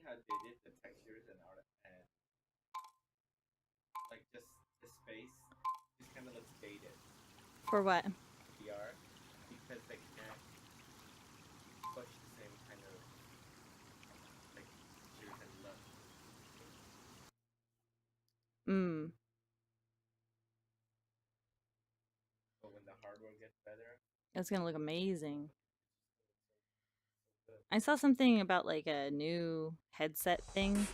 how they did the textures and art and like just the space just kind of looks dated For what? VR because they can't push the same kind of like textures and look. Mm. But when the hardware gets better, It's gonna look amazing. so good. I saw something about like a new headset thing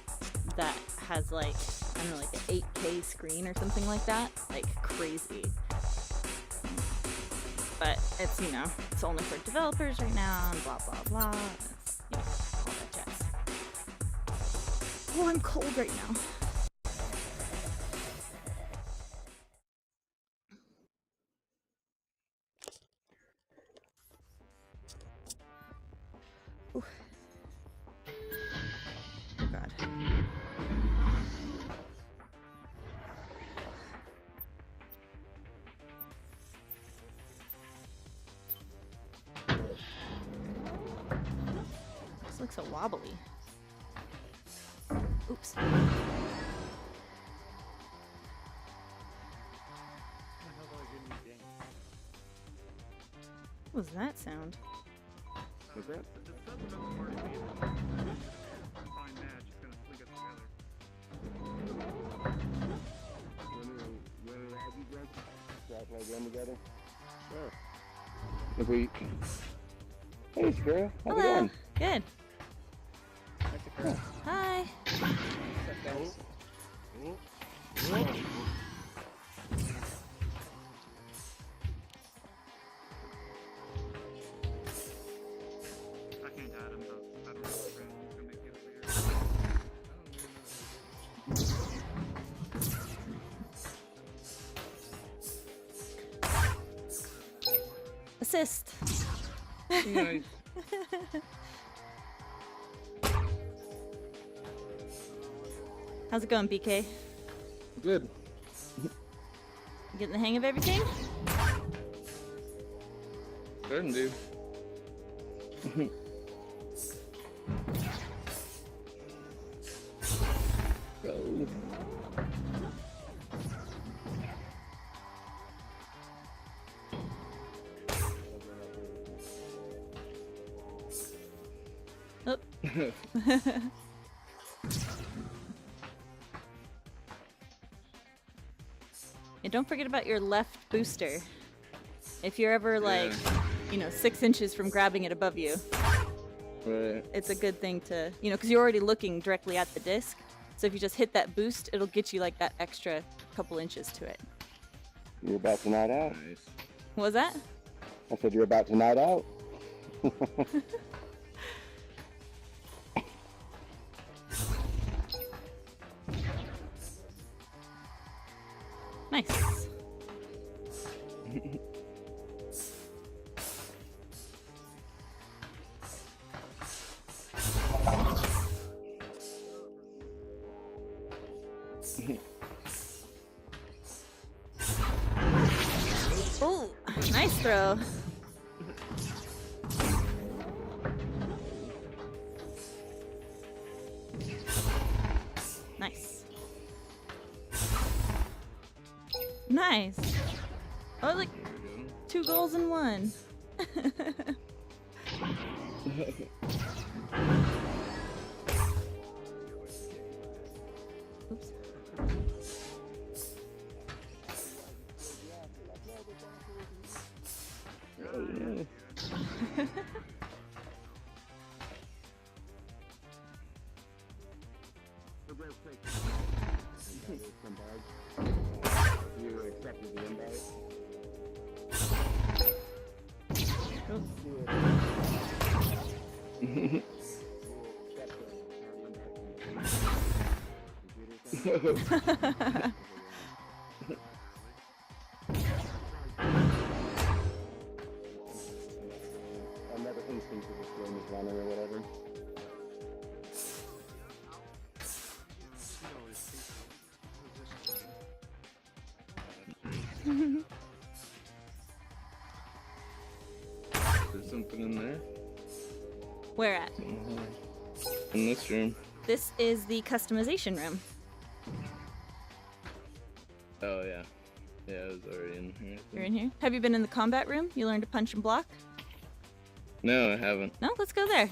that has like I don't know, like an 8K screen or something like that. Like crazy. But it's, you know, it's only for developers right now and blah blah blah. It's, you know, all that jazz. Oh, I'm cold right now. Ooh. Oh god. This looks so wobbly. Oops. What was that sound? What's that? Play game together? Sure. If we... Hey, Sakura. How's it Hello. going? Good. Hi, Sakura. Hi. I can't add him though. I don't know if he's gonna make it Assist. Nice. How's it going, BK? Good. You getting the hang of everything? Certain, dude. Go. Oh. And don't forget about your left booster. If you're ever like, you know, 6 inches from grabbing it above you, Right. it's a good thing to, you know, because you're already looking directly at the disc. So if you just hit that boost, it'll get you like that extra couple inches to it. You're about to night out. Nice. What was that? I said you're about to night out. Nice. Ooh, nice throw. Nice. Nice. Oh, like 2 goals in 1. Oops. You accepted the invite. Another instance of this game is running or whatever. There's something in there. Where at? In this room. this is the customization room. Oh yeah. Yeah, I was already in here. You're in here. Have you been in the combat room? You learned to punch and block? No, I haven't. No, let's go there.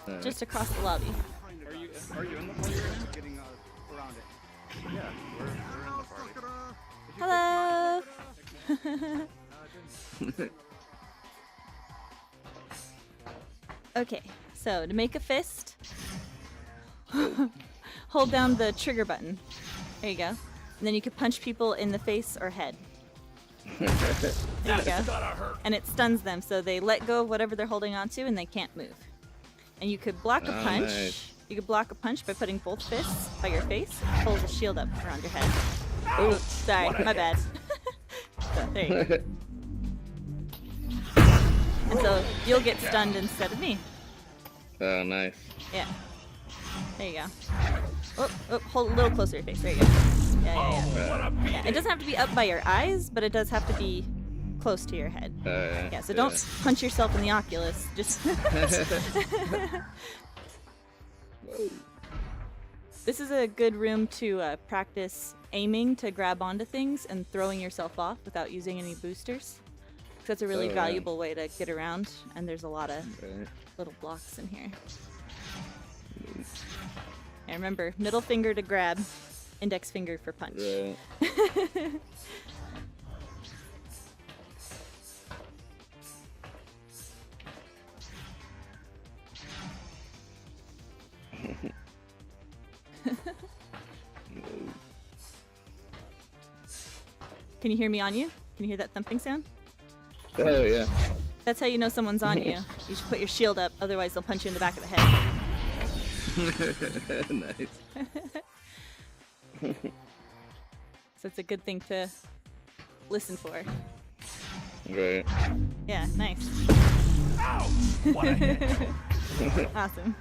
Alright. Just across the lobby. Are you in the party right now? Getting around it. Yeah, we're in the party. Hello. Okay, so to make a fist, hold down the trigger button. There you go. And then you can punch people in the face or head. There you go. And it stuns them, so they let go of whatever they're holding onto and they can't move. And you could block a Oh, punch. nice. You could block a punch by putting both fists by your face. Pulls a shield up around your head. Oh, sorry, my bad. So, there you go. And so you'll get stunned instead of me. Oh, nice. Yeah. There you go. Oh, hold a little closer to your face. There you go. Yeah. Yeah, it doesn't have to be up by your eyes, but it does have to be close to your head. Yeah, so don't punch yourself in the oculus. Just. This is a good room to practice aiming to grab onto things and throwing yourself off without using any boosters. That's a really valuable way to get around, and there's a lot of little blocks in here. And remember, middle finger to grab, index finger for punch. Right. Can you hear me on you? Can you hear that thumping sound? Oh yeah. That's how you know someone's on you. You should put your shield up, otherwise they'll punch you in the back of the head. Nice. So it's a good thing to listen for. Right. Yeah, nice. Awesome.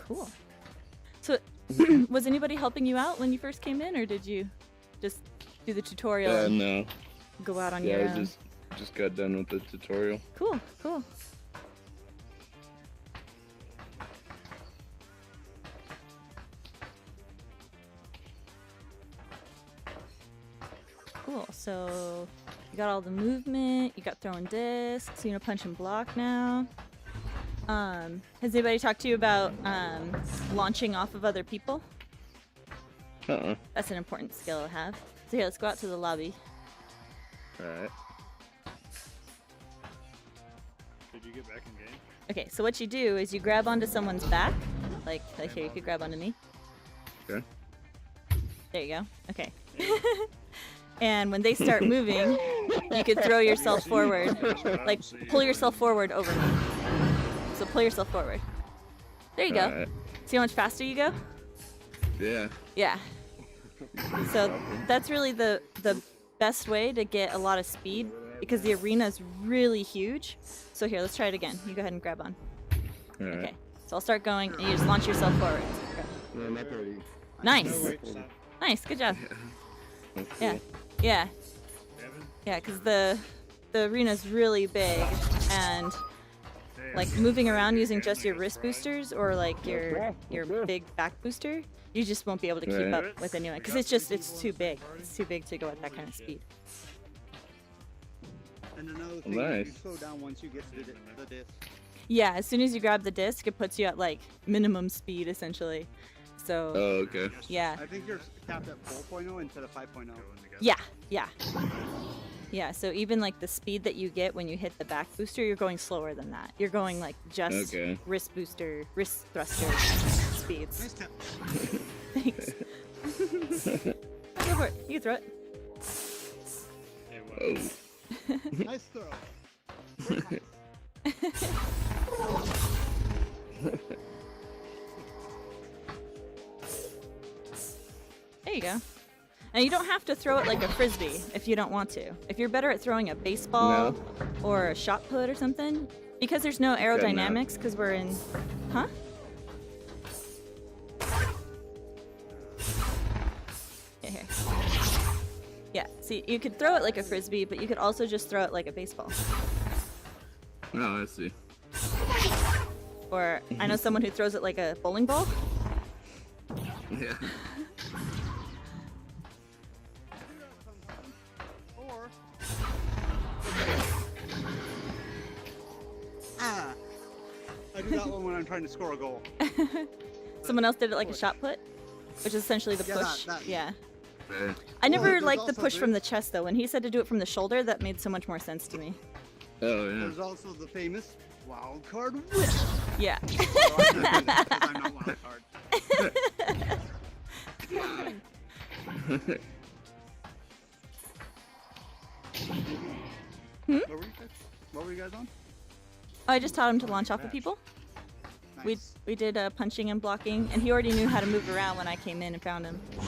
Cool. So, was anybody helping you out when you first came in, or did you just do the tutorial and No. go out on Yeah, your I own? just got done with the tutorial. Cool, cool. Cool, so you got all the movement, you got throwing discs, you know, punch and block now. Has anybody talked to you about launching off of other people? Uh-uh. That's an important skill to have. So here, let's go out to the lobby. Alright. Did you get back in game? Okay, so what you do is you grab onto someone's back. Like here, you could grab onto me. Okay. There you go. Okay. And when they start moving, you could throw yourself forward. Like, pull yourself forward over me. So pull yourself forward. There you go. Alright. See how much faster you go? Yeah. Yeah. So that's really the best way to get a lot of speed, because the arena is really huge. So here, let's try it again. You go ahead and grab on. Alright. Okay. So I'll start going, and you just launch yourself forward. Go. Yeah, not 30. Nice. Nice. Good job. That's Yeah. cool. Yeah. Yeah, because the arena's really big, and like moving around using just your wrist boosters or like your big back booster, you just won't be able to keep Right. up with anyone, because it's too big. It's too big to go at that kind of speed. And another thing, Nice. you slow down once you get to the disc. Yeah, as soon as you grab the disc, it puts you at like minimum speed essentially. So Oh, okay. yeah, I think you're capped at 4.0 instead of 5.0. yeah. Yeah, so even like the speed that you get when you hit the back booster, you're going slower than that. You're going like just Okay. wrist thruster speeds. Nice tap. Thanks. Go for it. You can throw it. Oh. Nice throw. There you go. And you don't have to throw it like a frisbee if you don't want to. If you're better at throwing a baseball No. or a shot put or something, because there's no aerodynamics, because we're in, huh? Here. Yeah. See, you could throw it like a frisbee, but you could also just throw it like a baseball. Oh, I see. Or I know someone who throws it like a bowling ball. Yeah. Or I do that one when I'm trying to score a goal. Someone else did it like a shot put, which is essentially the Yeah, push. that. Yeah. Eh. I never there's liked the also push from the this. chest though. When he said to do it from the shoulder, that made so much more sense to me. Oh, yeah. There's also the famous wild card whip. Yeah. Oh, I can't do that 'cause I'm not wild card. What were you guys on? I just taught him to launch off of people. Nice. We did punching and blocking, and he already knew how to move around when I came in and found him. I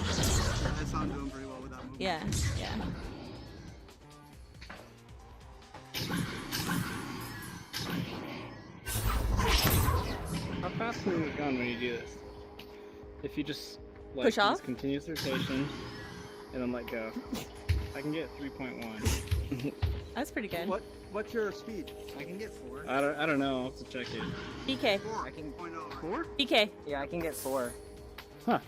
saw him doing pretty well with that move. Yeah, yeah. How fast can you move gun when you do this? If you just like Push use off? continuous rotation and then let go. I can get 3.1. That's pretty good. What's your speed? I can get 4. I don't know. I'll have to check it. BK, 4. I can- 4? BK. Yeah, I can get 4. Huh.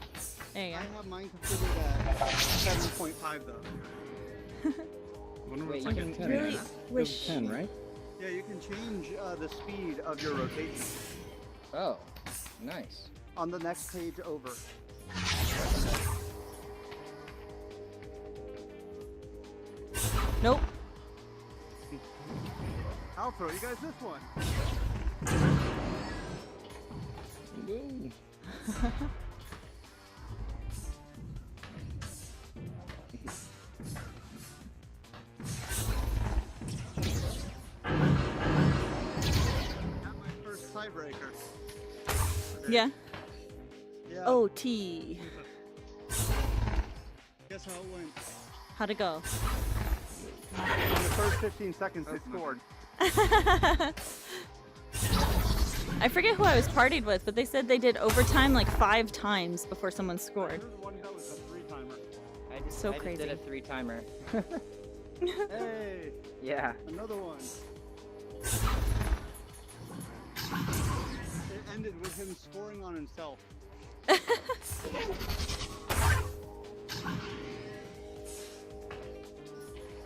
There you I go. have mine configured at 7.5 though. I wonder what Wait, it's you like can at 10. really It wish. was 10, right? Yeah, you can change the speed of your rotation Oh, nice. on the next page over. Nope. I'll throw you guys this one. Woo. Got my first tiebreaker. Yeah. Yeah. OT. Guess how it went? How'd it go? In the first 15 seconds, they scored. I forget who I was partied with, but they said they did overtime like 5 times before someone scored. Here's one that was a 3-timer. So I crazy. Just did a 3-timer. Hey, Yeah. another one. It ended with him scoring on himself.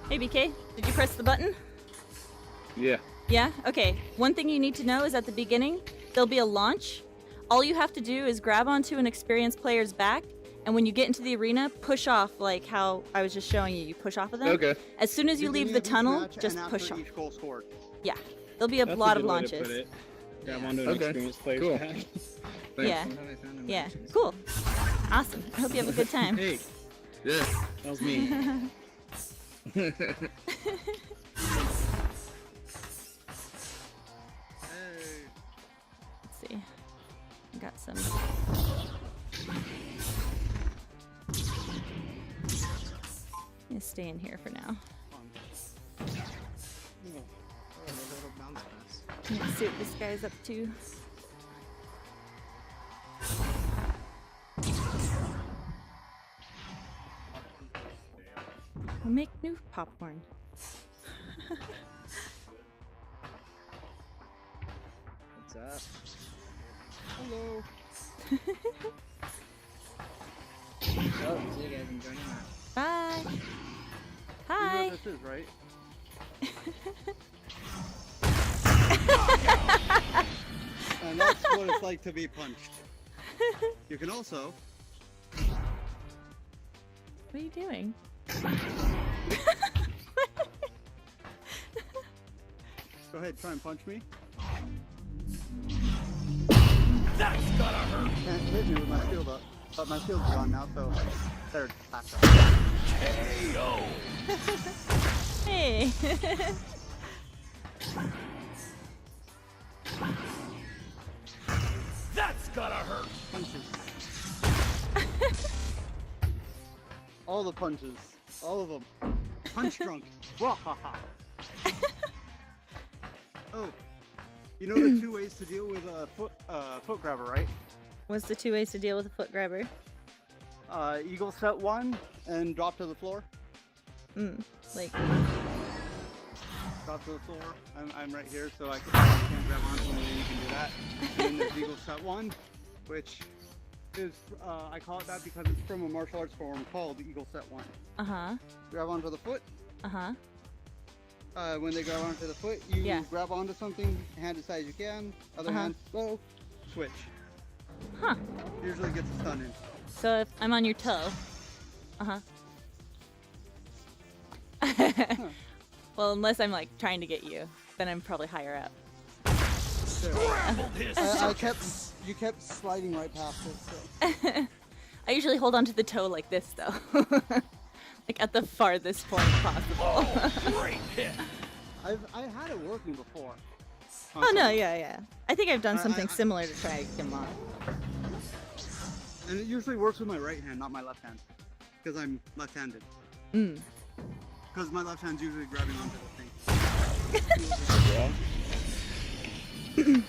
Hey BK, did you press the button? Yeah. Yeah? Okay. One thing you need to know is at the beginning, there'll be a launch. All you have to do is grab onto an experienced player's back, and when you get into the arena, push off like how I was just showing you. You push off of them. Okay. As soon as you leave Beginning the of each tunnel, match just and push after off. each goal scored. Yeah. There'll be a That's lot a of good way to launches. put it. Grab onto an Okay. experienced player's Cool. back. Thanks. Yeah. Yeah. Cool. Awesome. I hope you have a good time. Hey, Yeah. that was me. Hey. Let's see. I got some. I'm gonna stay in here for now. Let's see what this guy's up to. We'll make new popcorn. What's up? Hello. Oh, see you guys enjoying that. Bye. You know Hi. what this is, right? And that's what it's like to be punched. You can also What are you doing? go ahead, try and punch me. That's gotta hurt. Can't hit me with my shield up, but my shield's gone now, so there, back up. Hey. That's gotta hurt. Punches. All the punches. All of them. Punch drunk. Wahaha. Oh, you know the 2 ways to deal with a foot grabber, right? What's the 2 ways to deal with a foot grabber? Eagle set 1 and drop to the floor. Like, Drop to the floor. I'm right here, so I can't grab onto him, and then you can do that. And then there's Eagle set 1, which is, I call it that because it's from a martial arts form called Eagle set 1. Grab onto the foot. When they grab onto the foot, you grab onto something, hand as high as you can, other hand low, switch. Huh. Usually gets a stun in. So if I'm on your toe. Well, unless I'm like trying to get you, then I'm probably higher up. You kept sliding right past it. So. I usually hold onto the toe like this though. Like at the farthest point possible. Great hit. I've had it working before. Oh no, yeah. I think I've done something similar to try to get him off. And it usually works with my right hand, not my left hand. Because I'm left-handed. Because my left hand's usually grabbing onto the thing.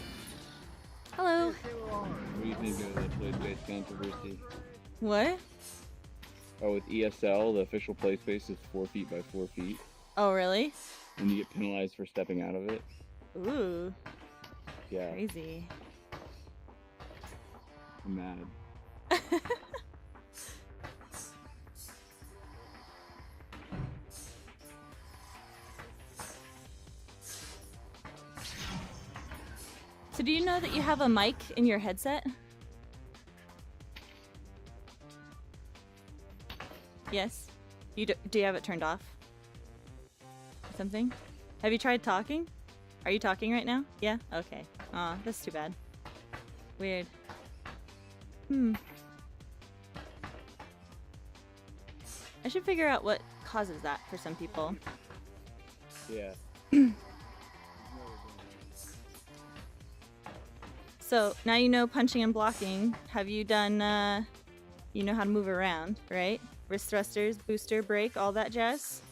Hello. What do you think of the play space controversy? What? Oh, with ESL, the official play space is 4 feet by 4 feet. Oh, really? And you get penalized for stepping out of it. Ooh. Yeah. Crazy. I'm mad. So do you know that you have a mic in your headset? Yes. Do you have it turned off? Something? Have you tried talking? Are you talking right now? Yeah? Okay. Aw, that's too bad. Weird. I should figure out what causes that for some people. Yeah. So now you know punching and blocking. Have you done, you know how to move around, right? Wrist thrusters, booster, break, all that jazz?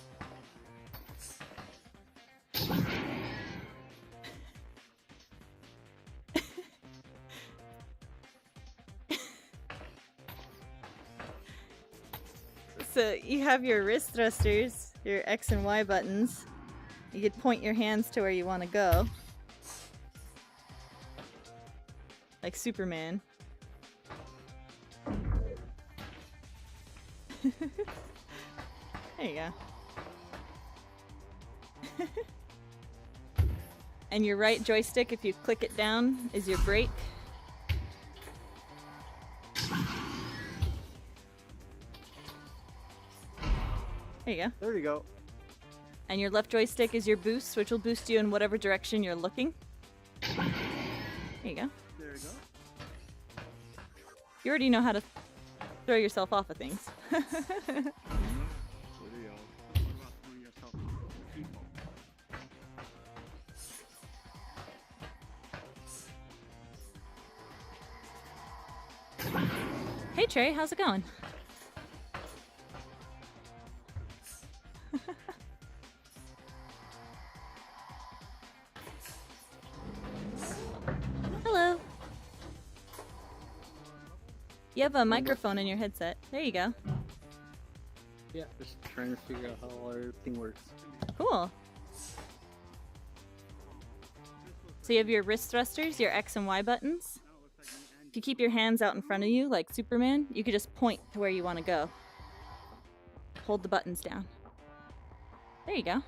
So you have your wrist thrusters, your X and Y buttons. You could point your hands to where you want to go. Like Superman. There you go. And your right joystick, if you click it down, is your brake. There you go. There you go. And your left joystick is your boost, which will boost you in whatever direction you're looking. There you go. There you go. You already know how to throw yourself off of things. What about throwing yourself off the people? Hey Trey, how's it going? Hello. You have a microphone in your headset. There you go. Yeah, just trying to figure out how everything works. Cool. So you have your wrist thrusters, your X and Y buttons. If you keep your hands out in front of you like Superman, you could just point to where you want to go. Hold the buttons down. There you go.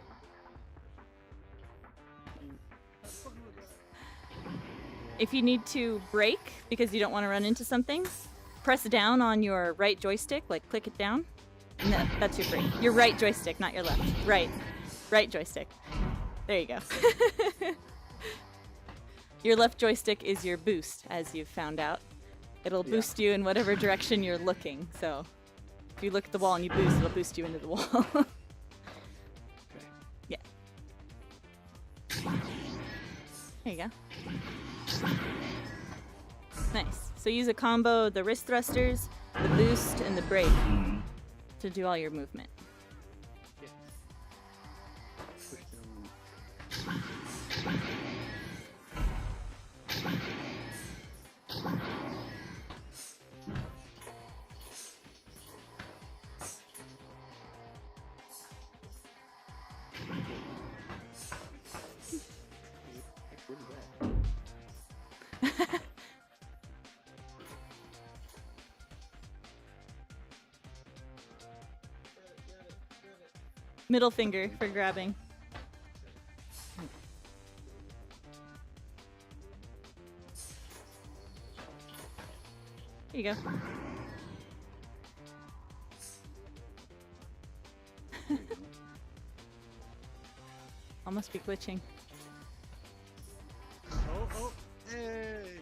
If you need to brake because you don't want to run into something, press down on your right joystick, like click it down. And that's your brake. Your right joystick, not your left. Right. Right joystick. There you go. Your left joystick is your boost, as you've found out. It'll boost you in whatever direction you're looking. So if you look at the wall and you boost, it'll boost you into the wall. Okay. Yeah. There you go. Nice. So use a combo of the wrist thrusters, the boost, and the brake. to do all your movement. Yeah. Push down. Middle finger for grabbing. Here you go. Almost be glitching. Oh, hey!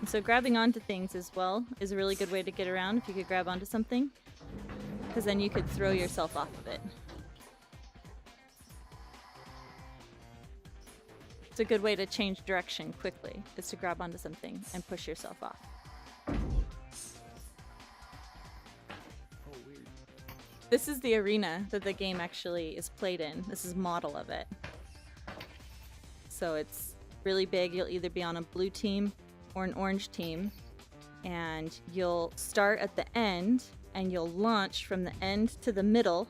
So grabbing onto things as well is a really good way to get around if you could grab onto something, because then you could throw yourself off of it. It's a good way to change direction quickly, is to grab onto something and push yourself off. Oh, weird. This is the arena that the game actually is played in. This is a model of it. So it's really big. You'll either be on a blue team or an orange team, and you'll start at the end and you'll launch from the end to the middle,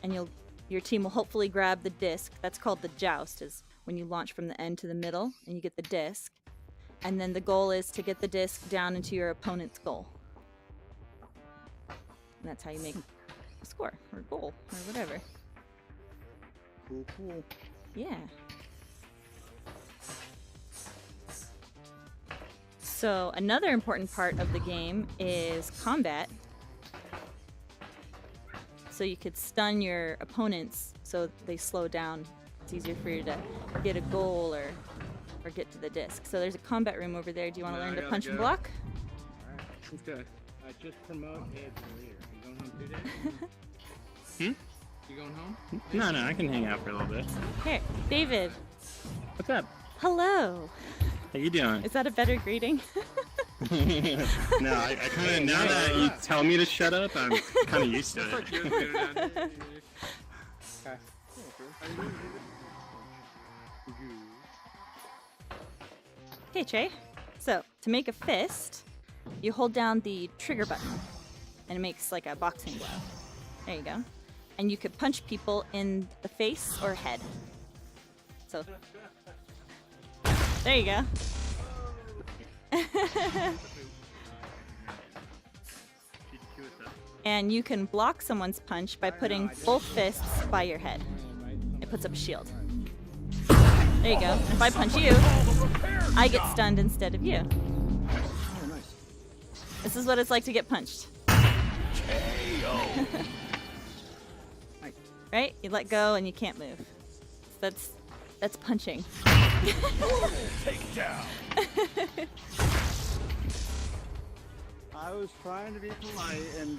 and your team will hopefully grab the disc. That's called the joust, is when you launch from the end to the middle and you get the disc, and then the goal is to get the disc down into your opponent's goal, and that's how you make a score or goal or whatever. Cool. Yeah. So another important part of the game is combat. So you could stun your opponents so they slow down. It's easier for you to get a goal or get to the disc. So there's a combat room over there. Do you want to learn to punch and block? Alright, let's go. I just promote a career. You going home today? You going home? No, I can hang out for a little bit. Here, David. What's up? Hello. How you doing? Is that a better greeting? No, I kind of, now that you tell me to shut up, I'm kind of used to it. Okay, Trey. So, to make a fist, you hold down the trigger button, and it makes like a boxing glove. There you go. And you could punch people in the face or head. So, there you go. And you can block someone's punch by putting both fists by your head. It puts up a shield. There you go. And if I punch you, I get stunned instead of you. Oh, nice. This is what it's like to get punched. Right? You let go and you can't move. That's punching. Take down. I was trying to be polite and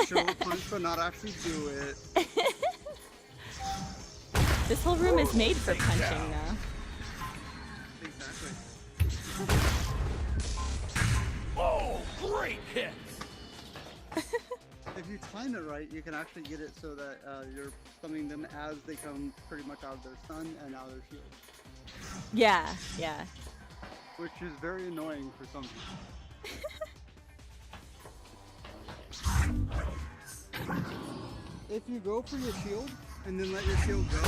show a punch but not actually do it. This whole room is made for punching now. Exactly. Oh, great hit. If you time it right, you can actually get it so that you're stunning them as they come pretty much out of their stun and out of their shield. Yeah. Which is very annoying for some people. If you go for your shield and then let your shield go,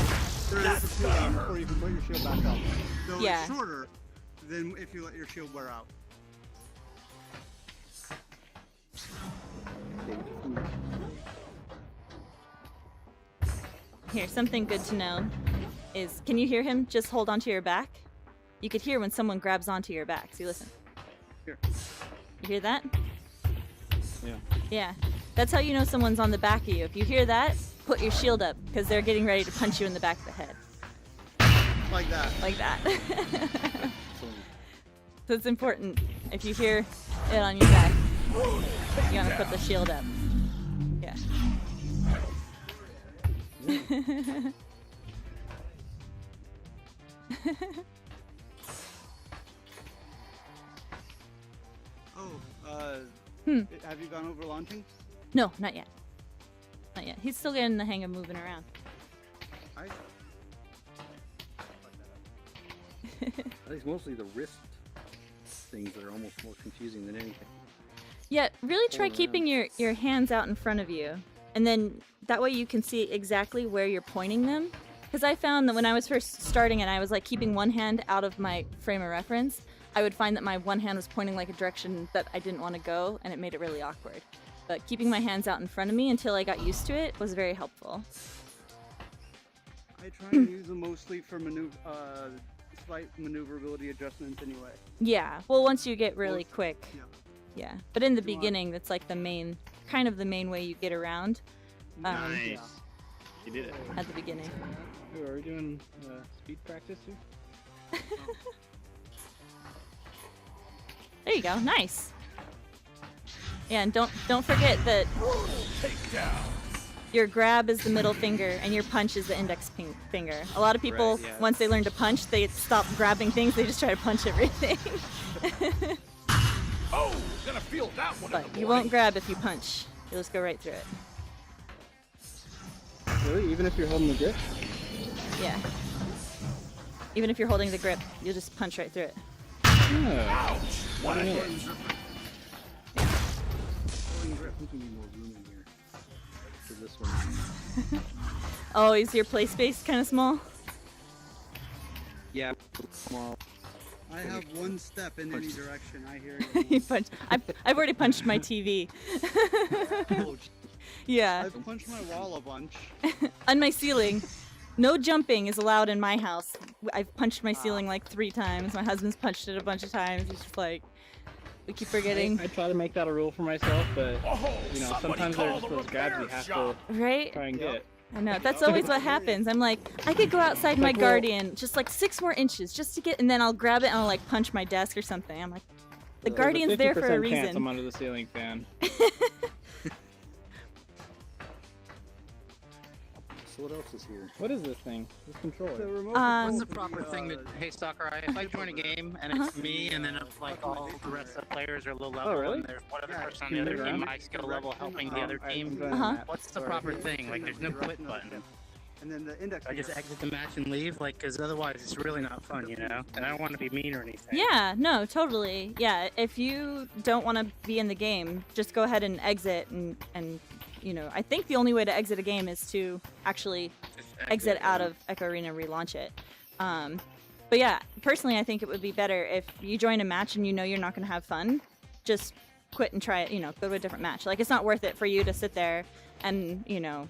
there is a cooldown before you can put your shield back up. So Yeah. it's shorter than if you let your shield wear out. Here, something good to know is, can you hear him just hold onto your back? You could hear when someone grabs onto your back. See, listen. Here. You hear that? Yeah. Yeah. That's how you know someone's on the back of you. If you hear that, put your shield up, because they're getting ready to punch you in the back of the head. Like that. Like that. So it's important. If you hear it on your back, you want to put the shield up. Yeah. Have you gone over launching? No, not yet. Not yet. He's still getting the hang of moving around. I think it's mostly the wrist things that are almost more confusing than anything. Yeah, really try Hold keeping your hands out in front of you. And then that way you can see exactly where you're pointing them. Because I found that when I was first starting and I was like keeping one hand out of my frame of reference, I would find that my one hand was pointing like a direction that I didn't want to go, and it made it really awkward. But keeping my hands out in front of me until I got used to it was very helpful. I try and use them mostly for slight maneuverability adjustments anyway. Yeah, well once you get really Most- quick. Yeah. Yeah, but in the You want- beginning, that's like the main, kind of the main way you get around. Nice. Yeah. You did it. At the beginning. Ooh, are we doing speed practice here? There you go, nice. Yeah, and don't forget that Takedown. your grab is the middle finger and your punch is the index finger. A lot of people, Right, yeah. once they learn to punch, they stop grabbing things. They just try to punch everything. Oh, gonna feel that one. in But the you morning. won't grab if you punch. You'll just go right through it. Really? Even if you're holding the grip? Yeah. Even if you're holding the grip, you'll just punch right through it. Ouch. What a hit. I think you need more room in here for this one. Oh, is your play space kind of small? Yeah, small. I have one step in any direction. I hear You you. punch. I've already punched my TV. Yeah. I've punched my wall a bunch. On my ceiling. No jumping is allowed in my house. I've punched my ceiling like 3 times. My husband's punched it a bunch of times. He's just like, we keep forgetting. I try to make that a rule for myself, but Oh, you know, somebody sometimes call there's the those grabs you repair have shop. to Right? try and Yep. get. I know. That's always what happens. I'm like, I could go outside my Like, well- Guardian just like 6 more inches just to get, and then I'll grab it and I'll like punch my desk or something. I'm like, the There's Guardian's there for a 50% chance I'm reason. under the ceiling fan. So what else is here? What is this thing? This The controller. remote What's What's the control proper for thing to, hey Sakurai, if I join a game and it's me and then if like all the rest of the players are low level really? and there's one other Yeah, person on the other can you team run? high skill level helping the other team, I'm joining Uh-huh. that. what's the Sorry. proper thing? Like there's no quit button. And then the index. I just finger. exit the match and leave, like, because otherwise it's really not fun, you know? And I don't want to be mean or anything. Yeah, no, totally. Yeah, if you don't want to be in the game, just go ahead and exit and you know, I think the only way to exit a game is to actually Just exit out of Echo Arena and relaunch it. But yeah, personally, I think it would be better if you join a match and you know you're not going to have fun, just quit and try it, you know, go to a different match. Like, it's not worth it for you to sit there and, you know,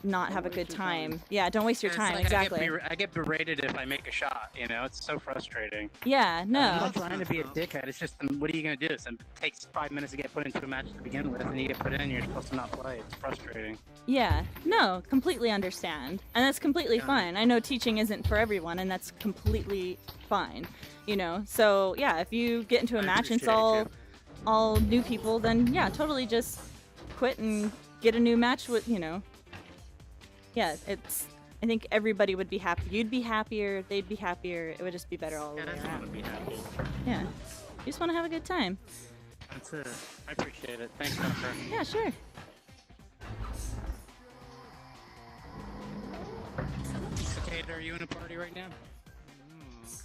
not have a good time. Yeah, don't waste your It's time, like exactly. I get berated if I make a shot, you know? It's so frustrating. Yeah, I'm no. not trying to be a dickhead. It's just, what are you going to do? It takes 5 minutes to get put into a match to begin with, and you get put in, you're supposed to not play. It's frustrating. Yeah, no, completely understand. And that's completely Yeah. fine. I know teaching isn't for everyone, and that's completely fine. You know, so yeah, if you get into a I match and it's appreciate it, all new people, then yeah, totally just quit and get a new match with, you know. Yeah, I think everybody would be happy. You'd be happier, they'd be happier. It would just be better all the Yeah, way I just want to around. be happy. Yeah. You just want to have a good time. That's it. I appreciate it. Thanks, Tucker. Yeah, sure. Cicada, are you in a party right now?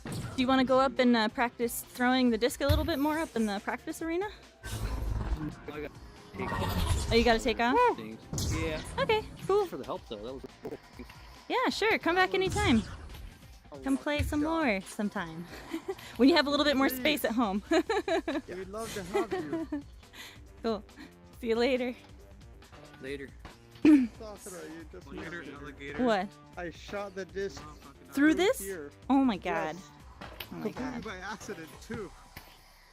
Do you want to go up and practice throwing the disc a little bit more up in the practice arena? Oh, you got to take off? Things. Yeah. Okay, cool. For the help though, that was cool. Yeah, sure. Come back anytime. Come play some more sometime. When you have a little bit more space at home. We'd love to have you. Cool. See you later. Later. Sakura, you just missed it. What? I shot the disc Through this? here. Oh my god. Yes. Oh my Completely god. by accident too.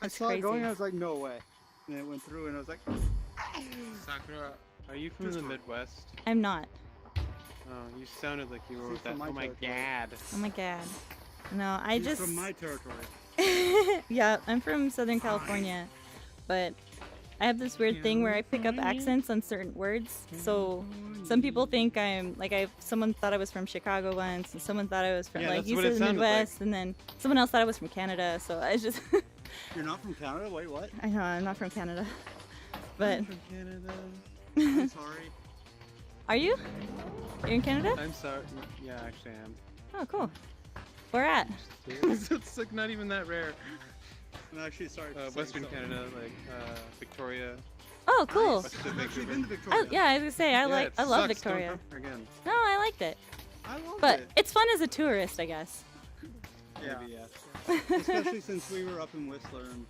That's I saw it going. crazy. I was like, no way. And it went through, and I was like, Sakura, are you from the Midwest? I'm not. Oh, you sounded like you were She's with that. from my Oh my territory. god. Oh my god. No, I "She's just. from my territory." Yeah, I'm from Southern California, but I have this weird thing where I pick up accents on certain words. So some people think I'm like someone thought I was from Chicago once, and someone thought I was from like you said the Midwest, and then someone else thought I was from Canada. So I just You're not from Canada? Wait, what? I know I'm not from Canada, but I'm from Canada. I'm sorry. Are you? You're in Canada? I'm sorry. Yeah, actually I am. Oh, cool. Where at? It's like not even that rare. I'm actually sorry. Western Canada, like Victoria. Oh, cool. West of I've actually Vancouver. been to Victoria. Yeah, I was gonna say I Yeah, it love sucks, don't Victoria. come here again. No, I liked it. I love But it. it's fun as a tourist, I guess. Yeah. Maybe, yeah. Especially since we were up in Whistler and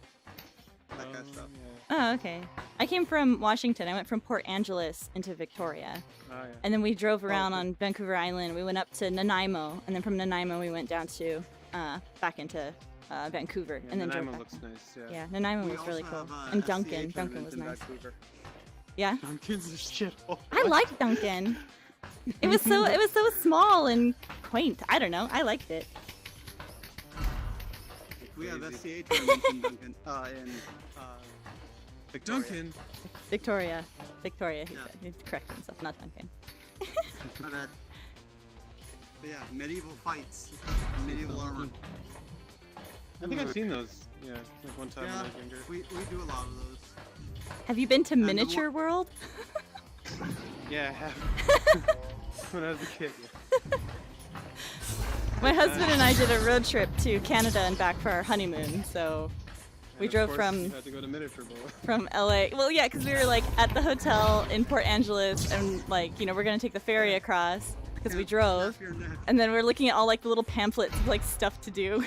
that kind of stuff. Oh, okay. I came from Washington. I went from Port Angeles into Victoria. Oh, yeah. And then we drove around on Vancouver Island. We went up to Nanaimo, and then from Nanaimo we went down to back into Vancouver, Yeah, and then drove Nanaimo back. looks nice, yeah. Yeah, Nanaimo We was really also cool. have, And FCA Duncan tournament was in nice. Vancouver. Yeah. Duncan's a shithole. I liked Duncan. It was so small and quaint. I don't know. I liked it. We have FCA tournaments in Duncan, in Victoria. Duncan. Victoria. Victoria. He Yeah. said. He corrected himself, not Duncan. My bad. But yeah, medieval fights, medieval armor. I think I've seen those. Yeah, like one time when I Yeah, was younger. we do a lot of those. Have you been to the Miniature World? Yeah, I have. When I was a kid. Yeah. My husband and I did a road trip to Canada and back for our honeymoon, so we And of drove course, from You had to go to Miniature Bowl. from LA. Well, yeah, because we were like at the hotel in Port Angeles, and like we're gonna take the ferry across because we drove, Snap your neck. and then we're looking at all like the little pamphlets of like stuff to do,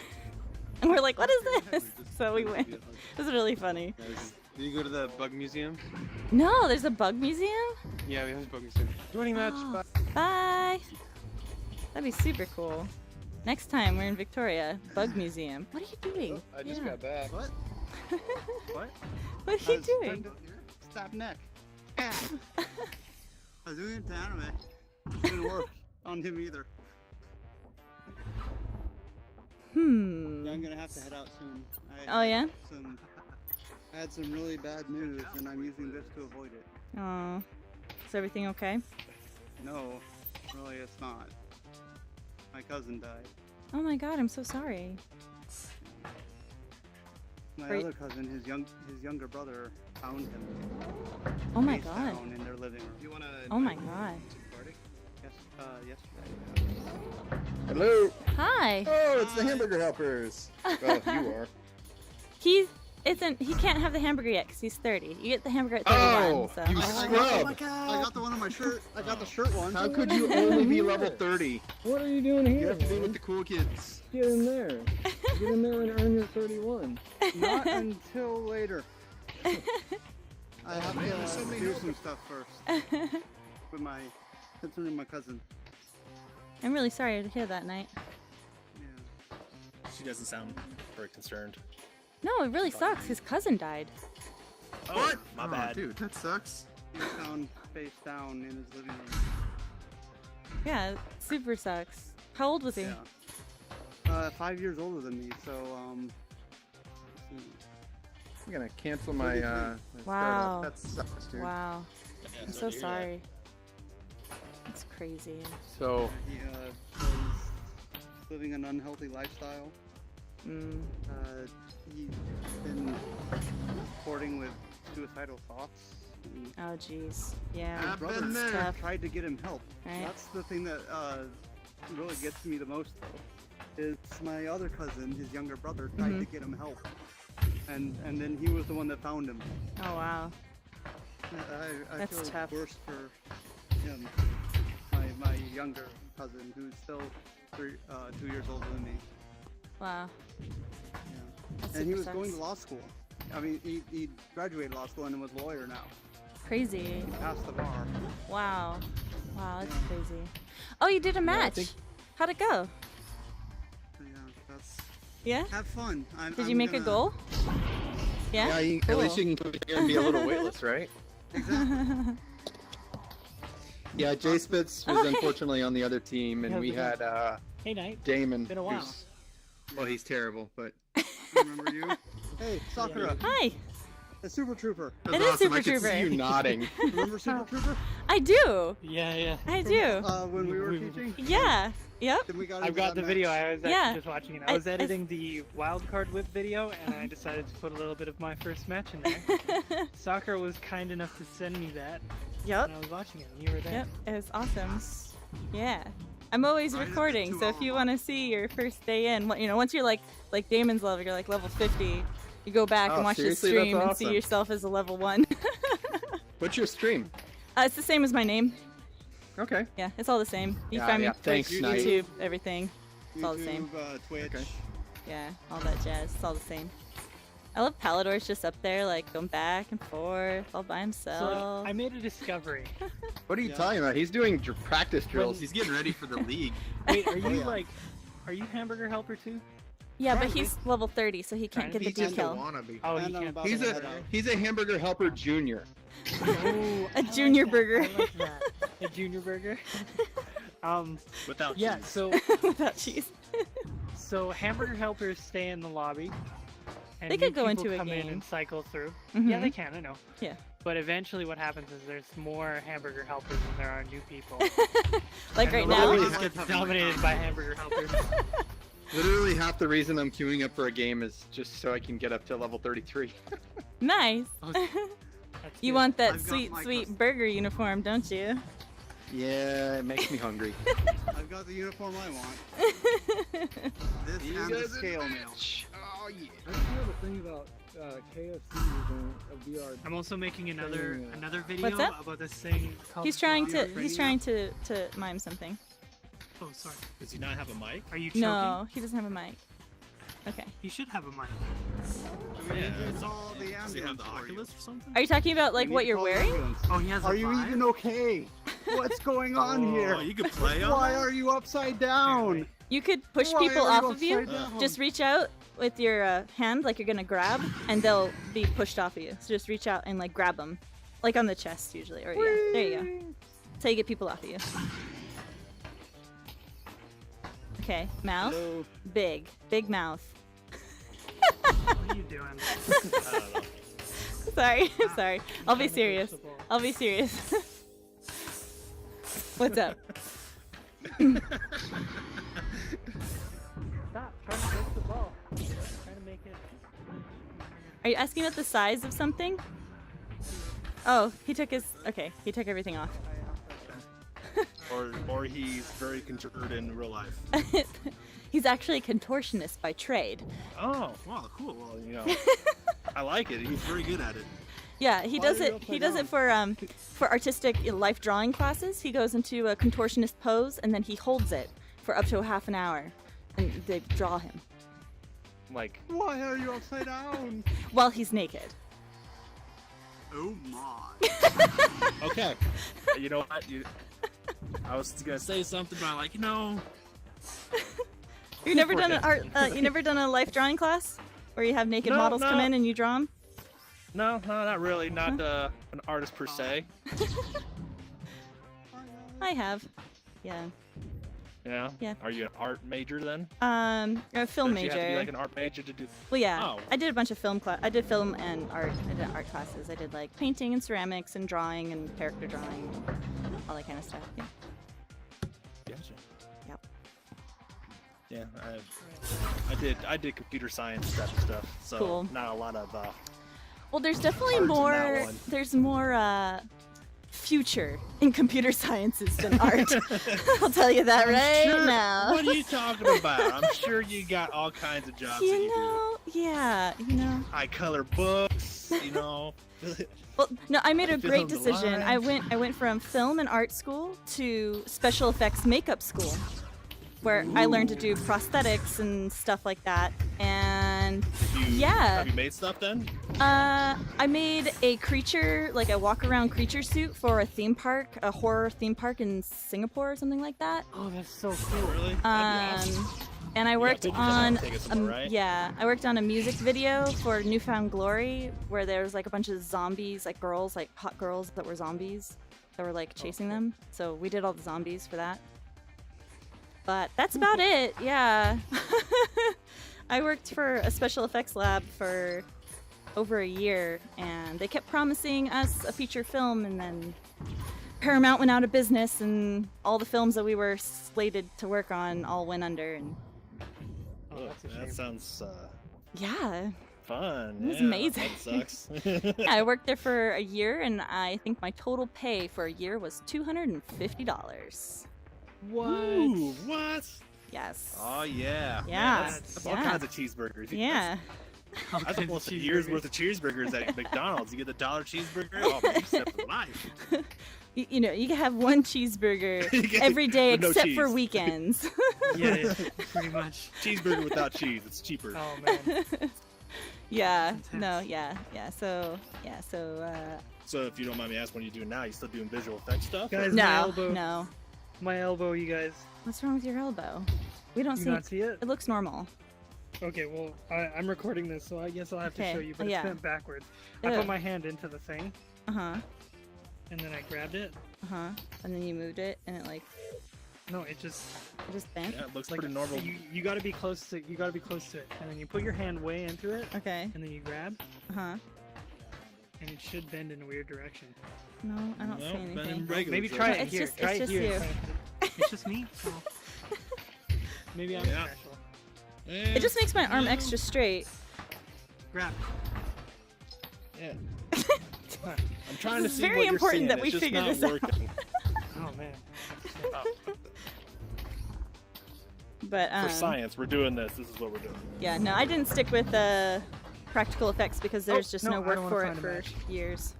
and we're like, what is this? So we went. It was really funny. Did you go to the Bug Museum? No, there's a bug museum. Yeah, we have a Bug Museum. Joining match. Oh, Bye. bye. That'd be super cool. Next time we're in Victoria, bug museum. What are you doing? I just Yeah. got back. What? What? What are you doing? Stab neck. I was doing it to anime. Didn't work on him either. Yeah, I'm gonna have to head out soon. Oh, yeah? I had some really bad news, and I'm using this to avoid it. Oh, is everything okay? No, really, it's not. My cousin died. Oh my God, I'm so sorry. My Are you- other cousin, his younger brother, found him. Oh my face God. down in their living room. You wanna? Oh my God. Yes, yesterday. Hello. Hi. Oh, it's the hamburger helpers. Well, you are. He can't have the hamburger yet because he's 30. You get the hamburger at 31. Oh, so. you Oh scrub. my God! I got the one on my shirt. I got the shirt one. How could you only be level 30? What are you doing here? You have to be with the cool kids. Get in there. Get in there and earn your 31. Not until later. I have to do some stuff first with concerning my cousin. I'm really sorry to hear that, Night. Yeah. She doesn't sound very concerned. No, it really sucks. His cousin died. What? My Oh, bad. dude, that sucks. He was found face down in his living room. Yeah, it super sucks. How old was he? Yeah. 5 years older than me, so let's see. I'm gonna cancel my my Wow. startup. That sucks, dude. Wow. Yeah, I'm so to hear that. sorry. It's crazy. So He was living an unhealthy lifestyle. Mm. He's been courting with suicidal thoughts. And Oh, jeez. Yeah. his I've brother been there. Tough. tried to get him help. Right. That's the thing that really gets me the most, though. Is my other cousin, his younger brother, tried to get him help, and then he was the one that found him. Oh, wow. I That's feel tough. worse for him, my younger cousin, who's still 2 years older than me. Wow. Yeah. That And he super was going sucks. to law school. I mean, he graduated law school and was a lawyer now. Crazy. He passed the bar. Wow. Wow, that's crazy. Oh, you did a match. think- How'd it go? So, yeah, that's Yeah? have fun. Did you make a goal? Yeah? yeah, at least you can put it and be a little weightless, right? Exactly. Yeah, Jay Spitz was Oh, hey. unfortunately on the other team, and How's we it had Hey, Knight. Damon. Been a while. Well, he's terrible, but Remember you? Hey, Sakura. Hi. The Super Trooper. It is Super Trooper. You nodding. Remember Super Trooper? I do. Yeah. I do. When we were teaching? Yeah. Yep. Then we got I've into got that the video. match. I was Yeah. actually just watching it. I was editing the wildcard whip video, and I decided to put a little bit of my first match in there. Soccer was kind enough to send me that, Yep. and I was watching it, and you were there. Yep. It was awesome. Yeah. I'm always recording, so if you want to see your first day in, once you're like Damon's level, you're like level 50, you go back and watch the seriously? stream That's and see awesome. yourself as a level 1. What's your stream? It's the same as my name. Okay. Yeah, it's all the same. You Yeah, find me yeah. Thanks, like, Knight. YouTube, everything. It's all the same. YouTube, Twitch. Okay. Yeah, all that jazz. It's all the same. I love Palador's just up there, like, going back and forth, all by So himself. I made a discovery. What are you talking about? He's doing practice drills. He's getting ready for the league. Wait, are you yeah. are you Hamburger Helper too? Yeah, but Probably. he's level 30, so he can't get the He's decal. wannabe. Oh, And he I'm can't. about He's to a head out. he's a hamburger helper junior. Oh, A junior burger. I like that. A junior burger. Without Yeah. cheese. So Without cheese. So hamburger helpers stay in the lobby. And They new could go people into a come in game. and cycle through. Mhm. Yeah, they can. I know. Yeah. But eventually, what happens is there's more hamburger helpers than there are new people. Like And right the now. lobby just gets dominated by hamburger helpers. Literally half the reason I'm queuing up for a game is just so I can get up to level 33. Nice. That's You good. want that I've got sweet, my sweet custom- burger uniform, don't you? Yeah, it makes me hungry. I've got the uniform I want. This and the scale mail. Oh yeah. I just have a thing about KFC using a VR. I'm also making another Yeah. another video What's that? about this thing called. He's trying to Zombie he's Radio. trying to mime something. Oh, sorry. Does he not have a mic? Are you choking? No, he doesn't have a mic. Okay. He should have a mic. I mean, it's all the Does he have the ambulance for you. Oculus or something? Are you talking about like We what need to you're call the wearing? ambulance. Oh, he has a Are you Vive? even okay? What's going on here? Oh, you could play on Why that? are you upside down? You could push Why people are off you of you. upside down? Just reach out with your hand like you're gonna grab, and they'll be pushed off of you. So just reach out and like grab them, like on the chest usually. Or yeah, there you go. That's how you get people off of you. Okay, mouth, Hello. big mouth. What are you doing? I don't know. Sorry, I'm sorry. I'll be Trying to serious. push the ball. I'll be serious. What's up? Stop trying to push the ball. Trying to make it. Are you asking about the size of something? Oh, he took his. Okay, he took everything off. Or he's very contorted in real life. He's actually a contortionist by trade. Oh, wow, cool. Well, you know, I like it. He's very good at it. Yeah, he Why does are you it. He upside does it for artistic life drawing classes. He goes into a contortionist pose and then he holds it for up to a half an hour, and they draw him Like, Why are you upside down? while he's naked. Oh my. okay. You know what? I was gonna say something, but I'm like, You never done an art. You never done a life drawing class where you have naked No, models come no. in and you draw them. no, not really. Not an artist per se. I have. Yeah. Yeah. Yeah. Are you an art major then? A film Don't you major. have to be like an art major to do? Well, yeah. Oh. I did a bunch of film class. I did film and art. I did art classes. I did like painting and ceramics and drawing and character drawing, and all that kind of stuff. Yeah. Gotcha. Yep. Yeah, I did computer science type of stuff. So Cool. not a lot of Well, there's definitely Art's in that more. one. There's more future in computer sciences than art. I'll tell you that right sure, now. What are you talking about? I'm sure you got all kinds of jobs that You you know, yeah, you know. do. I color books, you know. Well, no, I made a Fill great the decision. I lines. went from film and art school to special effects makeup school, where I learned to do prosthetics and stuff like that. And yeah, Have you made stuff then? I made a creature, like a walk-around creature suit for a theme park, a horror theme park in Singapore or something like that. Oh, that's so cool. Really? That'd be awesome. And I worked pictures on, of that, take us somewhere, right? yeah, I worked on a music video for Newfound Glory, where there was like a bunch of zombies, like girls, like hot girls that were zombies, that were like chasing them. So we did all the zombies for that. But that's about it, yeah. I worked for a special effects lab for over a year, and they kept promising us a feature film, and then Paramount went out of business, and all the films that we were slated to work on all went under. And Oh, that sounds yeah, fun. it was Yeah, amazing. That sucks. Yeah, I worked there for a year, and I think my total pay for a year was $250. What? Ooh, what? Yes. Oh yeah. Yeah. That's all Yeah. kinds of cheeseburgers. Yeah. That's almost a year's worth of cheeseburgers at McDonald's. You get the $1 cheeseburger. Oh, man, you set for life. You know, you can have one cheeseburger every day With no except for cheese. weekends. Yeah, pretty much. Cheeseburger without cheese. It's cheaper. Oh man. Yeah. No. Yeah. So. So if you don't mind me asking, what are you doing now? You still doing visual effects stuff? Guys, or- my No. elbow. No. My elbow, you guys. What's wrong with your elbow? We don't You see. not see it? It looks normal. Okay, well, I'm recording this, so I guess I'll have Okay, to show you, but yeah. it's bent backwards. I Ew. put my hand into the thing, Uh huh. and then I grabbed it. Uh huh. And then you moved it, and it like No, it just bent. Yeah, it looks like pretty normal. you gotta be close to it, and then you put your hand way into it, Okay. and then you grab, Uh huh. and it should bend in a weird direction. No, I don't No, see bend in anything. regular Maybe direction. try it It's here. just- Try it's it just here. you. It's just me. Oh. Maybe I'm Yeah. special. It just makes my arm extra straight. Grab. Yeah. I'm trying to This is see very what you're important seeing. that we It's just figure not this out. working. Oh man. But For science, we're doing this. This is what we're doing. yeah, no, I didn't stick with practical effects because there's just no, no I work don't wanna for it find a for match. years.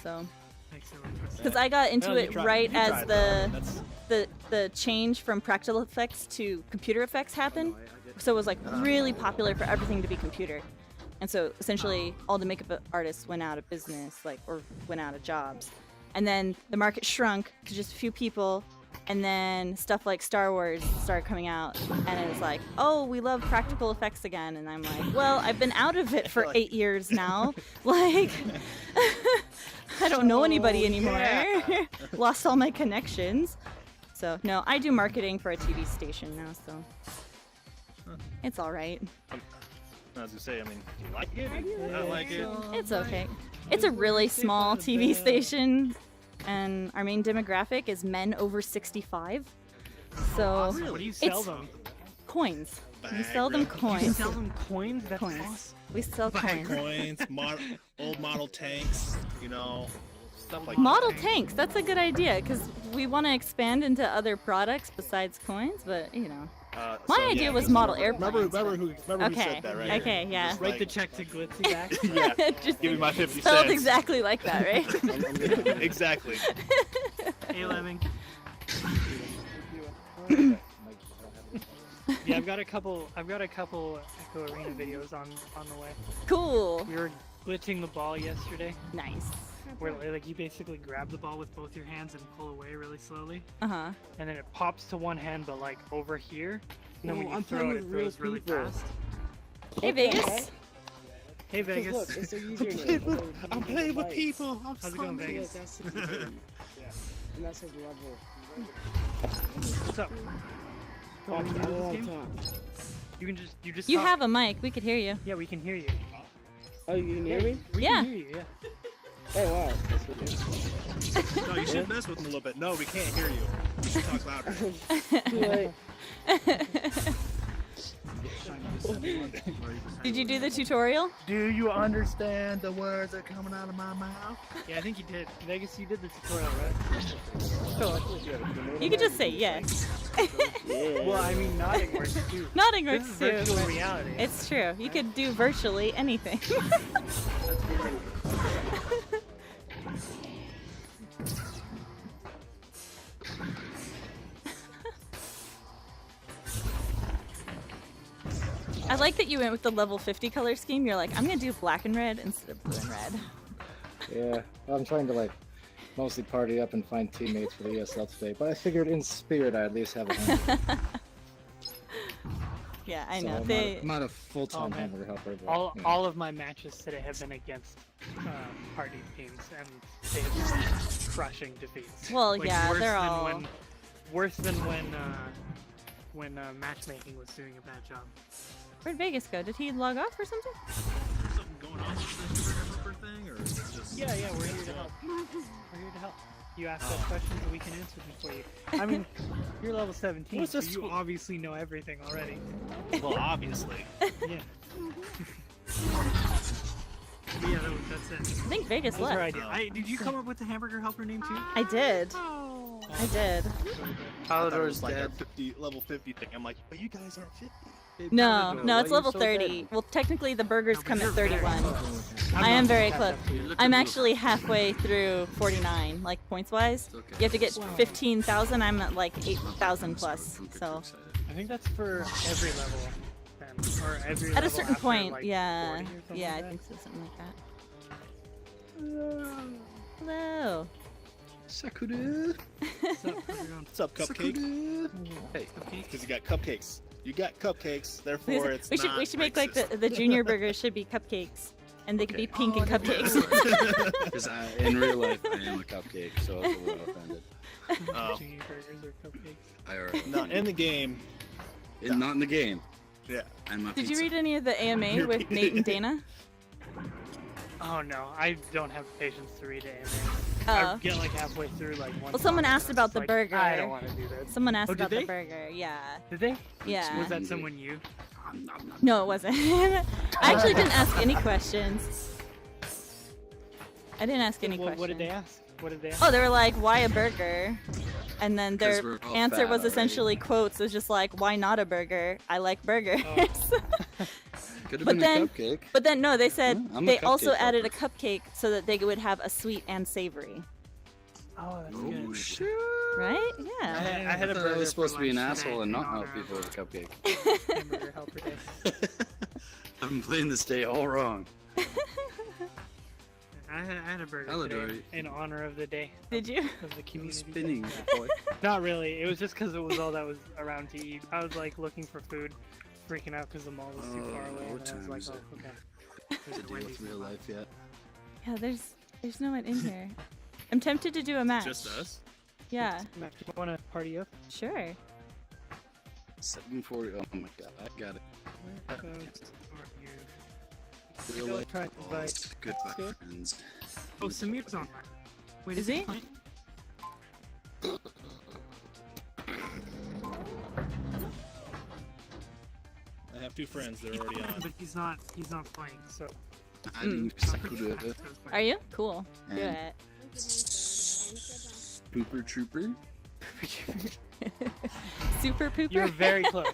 So, Excellent. because I got into Well, you it tried- right you as tried, the though. That's- the change from practical effects to computer effects happened. So it was like really popular for everything to be computer. And so essentially all the makeup artists went out of business, like, or went out of jobs. And then the market shrunk to just a few people. And then stuff like Star Wars started coming out. And it was like, oh, we love practical effects again. And I'm like, well, I've been out of it for 8 years now. Like, I don't know anybody anymore. Lost all my connections. So, no, I do marketing for a TV station now, so it's all right. I was gonna say, I mean, do you like it? I like it. It's okay. It's a really small TV station, and our main demographic is men over 65. So, What do you sell it's them? coins. We sell them You coins. sell them coins? That's Coins. awesome. We sell coins. Coins, old model tanks, you know, stuff like Model that. tanks, that's a good idea, because we want to expand into other products besides coins, but, you know. My So, idea yeah, was 'cause model remember airplanes. who Okay, said that, right? okay, yeah. Just Write the like- check to Glitzy back. Yeah, Just give me my 50 spelled cents. exactly like that, right? Exactly. Hey, Lemming. Yeah, I've got a couple Echo Arena videos on the way. Cool. We were glitching the ball yesterday, Nice. where like you basically grab the ball with both your hands and pull away really slowly, Uh-huh. and then it pops to one hand, but like over here, and then No, when you I'm throw playing it, it with real throws really people. fast. Hey, Vegas. Hey, Vegas. Look, it's a username. I'm playing with people. I'm How's it going, Yeah, Vegas? that's the username. And that's his level. What's up? Oh, Want me to do I this don't game? have time. You just You talk. have a mic. We could hear you. Yeah, we can hear you. Oh, you can hear me? We Yeah. can hear you. Yeah. Oh, wow. That's what it is. No, you should mess with him a little bit. No, we can't hear you. You should talk louder. Too late. Did you do the tutorial? Do you understand the words that are coming out of my mouth? Yeah, I think you did. Vegas, you did the tutorial, right? You could just say yes. Yeah. Well, I mean, nodding works too. Nodding This works is too. virtual but reality. It's true. You could do virtually anything. I like that you went with the level 50 color scheme. You're like, I'm gonna do black and red instead of blue and red. Yeah, I'm trying to like mostly party up and find teammates for the ESL today, but I figured in spirit I at least have a home. Yeah, I So know. I'm not a full-time Oh, man. hamburger helper. But, All, you know. all of my matches today have been against party teams, and they have been crushing defeats. Well, Like, yeah, worse they're than all- worse than when matchmaking was doing a bad job. Where'd Vegas go? Did he log off or something? Something going on anything, or is it just? Yeah, we're here to help. We're here to help. You ask us questions and we can answer them for you. I mean, you're level 17, What's so this you obviously know everything already. Well, obviously. Yeah. But yeah, that's it. I think Vegas That was her left. idea. Did you come up with the hamburger helper name too? I did. I did. I thought it was like a level 50 thing. I'm like, but you guys aren't 50. No, it's level 30. Well, technically the burgers come at 31. I am very close. I'm actually halfway through 49, like points-wise. You have to get 15,000. I'm at like 8,000 plus. So I think that's for every level. Then, or every at a level certain after, point, like, yeah, 40 or something yeah, I like think so, something like that. Hello. Sakura. What's up, cupcake? Hey, because you got cupcakes. You got cupcakes, therefore it's we should make like the junior burgers should be cupcakes, and they could be pink and cupcakes. Because in real life, I am a cupcake, so I was a little offended. Junior burgers or cupcakes. I already. Not in the game. Not in the game. Yeah. I'm a Did you pizza. read any of the AMA with Nate and Dana? Oh no, I don't have patience to read AMA. Oh. I get like halfway through like one. Well, someone topic asked and about I'm the just burger. like, I don't want to do that. Someone asked Oh, did about the they? burger. Yeah. Did they? Yeah. Was that someone you? No, it wasn't. I actually didn't ask any questions. I didn't ask any questions. What did they ask? What did they ask? Oh, they were like, why a burger? And then their 'Cause we're all answer fat was already. essentially quotes. It was just like, why not a burger? I like burgers. Could have But been then- a cupcake. But then, no, they said Yeah, I'm a they also cupcake added a cupcake so that they would have a sweet and savory. Oh, that's Oh good. shit! Right? Yeah. I had a I burger. was supposed for to be an lunch asshole today and not in help honor people with a cupcake. of Hamburger helper day. I've been playing this day all wrong. I had a burger Hello, today Dory. in honor of the day. Did you? Of the community. Spinning, boy. Not really. It was just because it was all that was around to eat. I was like looking for food, freaking out because the mall was too far away, what and I was time like, is oh, okay. To There's a deal Wendy's with real nearby. life yet. Yeah, there's no one in here. I'm tempted to do a match. Just us? Yeah, Matt, you want to party up? sure. 740. Oh my god, I got it. Real Go life try to invite- balls. Goodbye, Good. friends. Oh, Samir's online. Wait, Is he? I have two friends. They're already on. But he's not playing, so. I'm Sakura. Are you? Cool. Do And- it. Pooper Trooper. Super pooper. You're very close.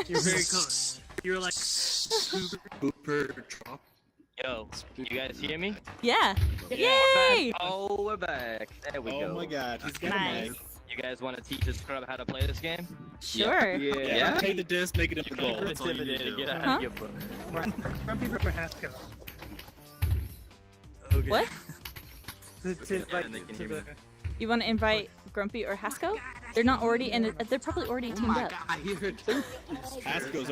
You're very close. You were like, Pooper Trop. Yo, you guys hear me? Yeah. Yeah, Yay! Oh, we're back. There we go. Oh my god, he's got Nice. a mic. You guys want to teach this scrub how to play this game? Sure. Yeah. Take the disc, make it into gold. That's all you need to Intimidated. do. Get out Huh? of your book. Grumpy Ripper Haskell. Okay. What? To invite they can to hear me. the. You want to invite Grumpy or Hasko? They're not already, and they're probably already teamed up. Hasko's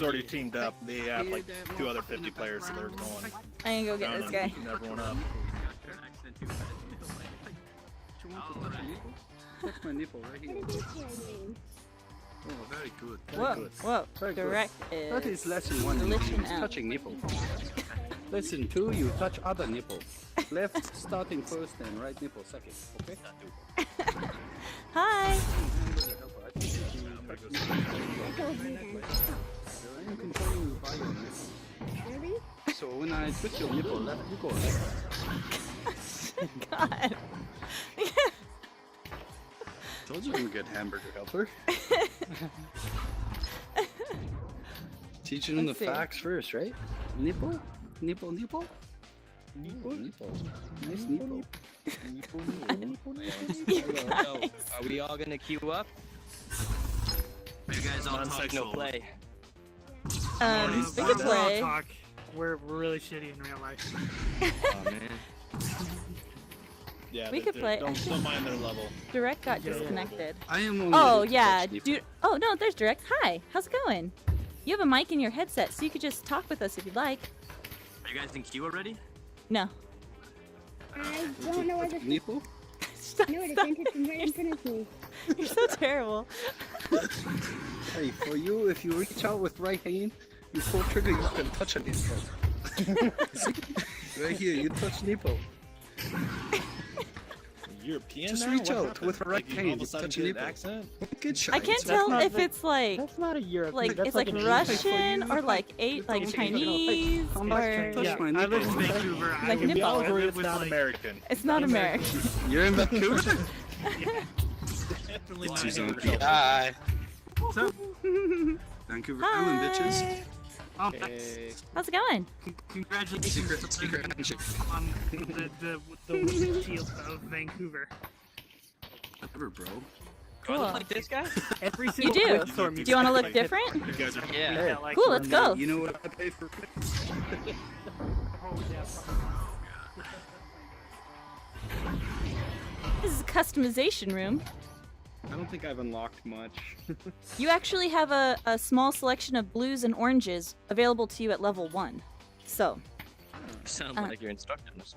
already teamed up. They have like 2 other 50 players, so they're going. I'm gonna go get this guy. Team everyone up. Touch my nipple right here. Oh, very good. Very Whoa, good. whoa. Very good. Direct That is is lesson 1. glitching Use out. touching nipple. Lesson 2, you touch other nipple. Left starting first and right nipple second. Okay? Hi. I'm controlling you by your nipple. So when I twist your nipple left, you go left. God. Told you I'm a good hamburger helper. Teaching them the Let's see. facts first, right? Nipple? Nipple, nipple? Nipple, nipple. Nice nipple. Yo, are we all gonna queue up? Or you guys all talk, no Non-sexual. play? We Already could signed up. play. Talk. We're really shitty in real life. Oh man. Yeah, We could play. Don't mind their level. Direct got disconnected. I am only Oh able to yeah, touch nipple. dude. Oh no, there's Direct. Hi, how's it going? You have a mic in your headset, so you could just talk with us if you'd like. Are you guys in queue already? No. I don't know where the Nipple? no, the dentist is right in front of me. You're so terrible. Hey, for you, if you reach out with right hand, you pull trigger, you can touch a nipple. Right here, you touch nipple. European Just now? reach What out happened? with a right Like, you all hand, of a sudden touch get an nipple. accent? Good shot. I can't tell if it's like That's not a European. like that's it's like an Russian Asian. or like Chinese How or much can touch yeah. my I live in nipple? Vancouver. I Like can nipple. probably live It's with not like, American. It's not American. You're in Vancouver? Definitely not She's on American. Hi. So, Vancouver Island, bitches. oh, Hey. How's it going? congratulations Secret handshake. on the windshield of Vancouver. Whatever, bro. Do I Cool. look like this guy? Every You single do. windstorm Do you want to look different? You guys are Yeah. Cool. Let's go. You know what I pay for? This is a customization room. I don't think I've unlocked much. You actually have a small selection of blues and oranges available to you at level 1. So, Sounds like you're instructing us.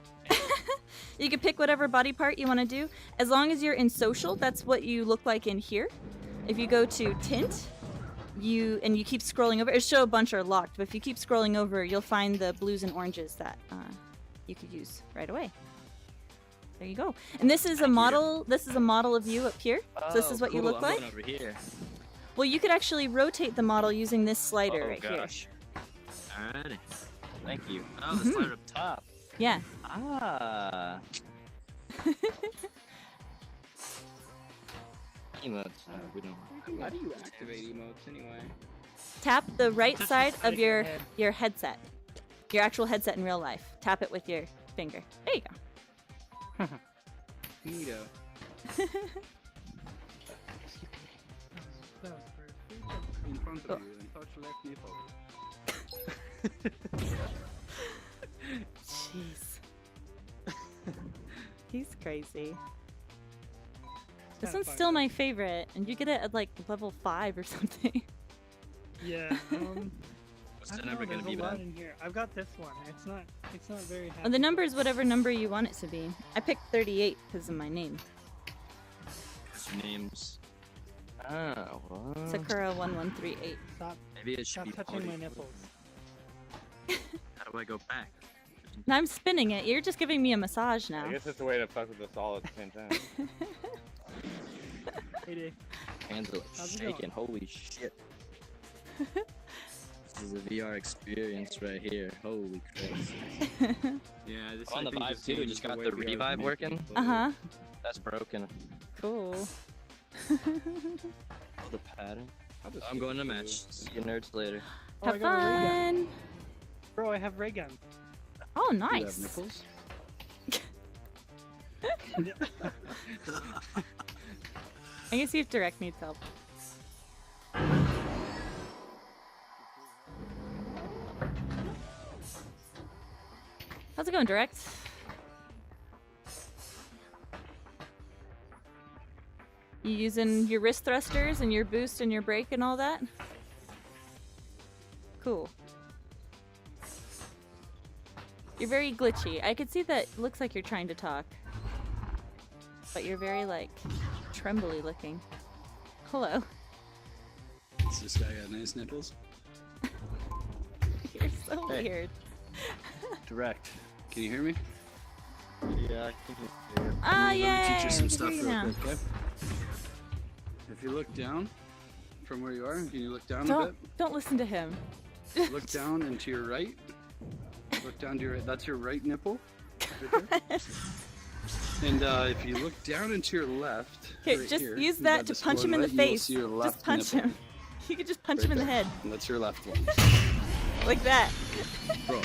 you can pick whatever body part you want to do. As long as you're in social, that's what you look like in here. If you go to tint, you keep scrolling over, it'll show a bunch are locked, but if you keep scrolling over, you'll find the blues and oranges that you could use right away. There you go. And this is a model. This is a model of you up here. So this is what you cool. look I'm like. going over here. Well, you could actually rotate the model using this slider Oh right gosh. Alrighty. Thank you. Oh, the slider up top. here. Yeah. Ah. Emotes. We don't. How do you activate emotes anyway? Tap the right side of your headset, your actual headset in real life. Tap it with your finger. There you go. Neato. In front of you and touch left nipple. Jeez. He's crazy. This kinda one's fun. still my favorite, and you get it at like level 5 or something. Yeah. What's I the don't number know, gonna there's be, a lot man? in here. I've got this one. It's not very happy. Well, the number is whatever number you want it to be. I picked 38 because of my name. Names. Ah, what? Sakura1138. Stop, Maybe it should stop be touching 40. my nipples. How do I go back? Now I'm spinning it. You're just giving me a massage now. I guess it's a way to fuck with us all at the same time. Hey, Dave. Hands are like How's it shaking. Holy shit. This is a VR experience right here. Holy Christ. Yeah, this On I the think Vive this too, game just is the got way the VR revive makes working. people Uh-huh. That's broken. Cool. Oh, the pattern. I'm going to match. See you nerds later. Oh, I Have got a ray gun. fun. Bro, I have ray gun. Oh, Do you have nice. nipples? I can see if direct needs help. How's it going, direct? You using your wrist thrusters and your boost and your brake and all that? Cool. You're very glitchy. I could see that it looks like you're trying to talk. But you're very, like, trembly looking. Hello. Does this guy got nice nipples? You're so Hey. weird. Direct. Can you hear me? Yeah, I can hear you. Ah, Let me yay! teach you some I stuff can hear real you now. quick, okay? If you look down from where you are, can you look down a Don't listen to him. bit? Look down and to your right. Look down to your right. That's your right nipple. Right there. And if you look down and to your left, Okay, right just here, use you that got to this punch one him in the right, you will face. see your left Just punch nipple. him. You could just punch Right him in the there. head. And that's your left one. Like that. Bro,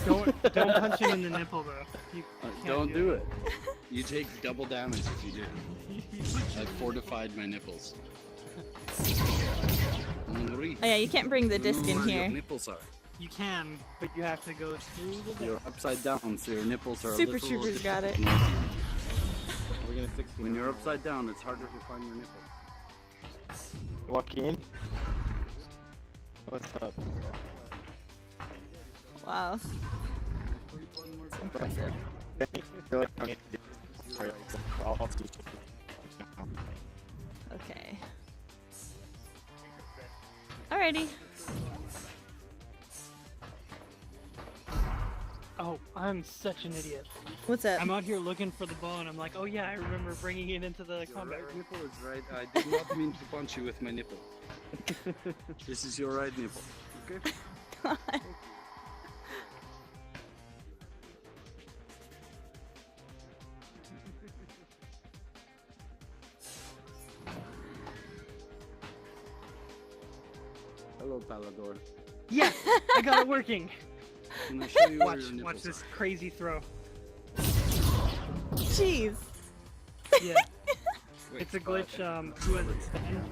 Don't punch him in the nipple, bro. You can't don't do it. You take double damage if you do. I've fortified my nipples. Oh yeah, you can't bring the disc in Where your here. nipples are. You can, but you have to go through the You're upside down, so your nipples are Super a little Troopers got it. different. We're gonna 16. When you're upside down, it's harder to find your nipples. Joaquin? What's up? Wow. That's impressive. Okay. Alrighty. Oh, I'm such an idiot. What's up? I'm out here looking for the ball, and I'm like, oh yeah, I remember bringing it into the Your combat right room. nipple is right. I did not mean to punch you with my nipple. This is your right nipple. Okay. Hello, Palador. Yes, I got it working. Can I show you where Watch, your watch nipples this are? crazy throw. Jeez. Yeah. Wait, It's a glitch. Who has it?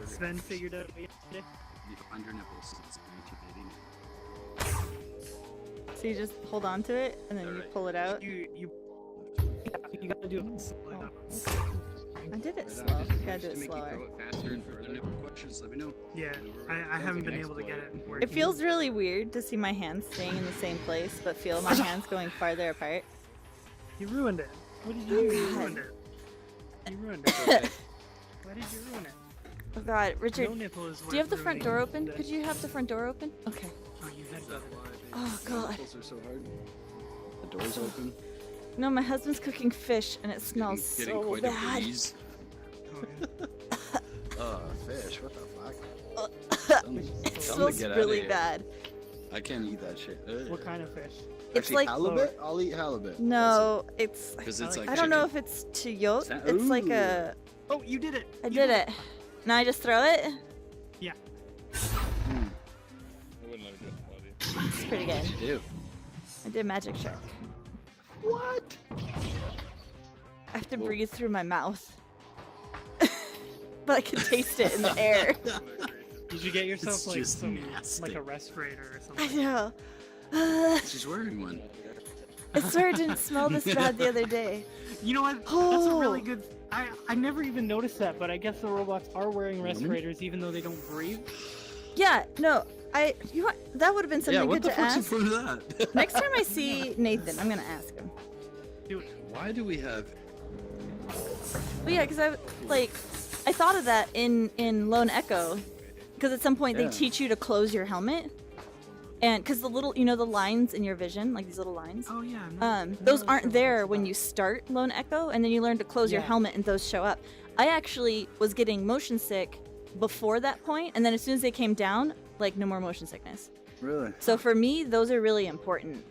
Sven figured out yesterday. You find your nipples. It's So you just hold on to it and then you pull it out. You gotta do it slow. I did it slow. You gotta do it slower. faster and further nipple questions, let me know. Yeah, I haven't been able to get it working. It feels really weird to see my hands staying in the same place, but feel my hands going farther apart. You ruined it. What did you do? You ruined it. You ruined it. Why did you ruin it? Oh god, Richard, No nipple is do you have the worth front ruining. door open? Could you have the front door open? Okay. Oh, you had that. Oh god. Nipples are so hard. The door's open. No, my husband's cooking fish and it smells Getting so quite bad. a breeze. Fish, what the fuck? It smells really bad. I can't eat that shit. What kind of fish? It's Actually, like halibut? I'll eat halibut. No, it's. 'Cause it's like I don't know if chicken. it's chiyot. Sa- It's like Ooh. a. Oh, you did it. I did it. Now I just throw it. Yeah. It's pretty good. What'd you do? I did magic trick. What? I have to breathe through my mouth. But I can taste it in the air. Did you get yourself It's like just some nasty. like a respirator or I something? know. She's wearing one. I swear it didn't smell this bad the other day. You know what? That's a really good. I never even noticed that, but I guess the robots are wearing respirators even though they don't breathe. Yeah, no, that would have been something Yeah, what good the to fuck's ask. the point of that? Next time I see Nathan, I'm gonna ask him. Why do we have... But yeah, because I thought of that in Lone Echo, because at some point Yeah. they teach you to close your helmet, and because the little, the lines in your vision, like these little lines. Oh yeah. Those aren't there when you start Lone Echo, and then you learn to close your Yeah. helmet, and those show up. I actually was getting motion sick before that point, and then as soon as they came down, like no more motion sickness. Really? So for me, those are really important.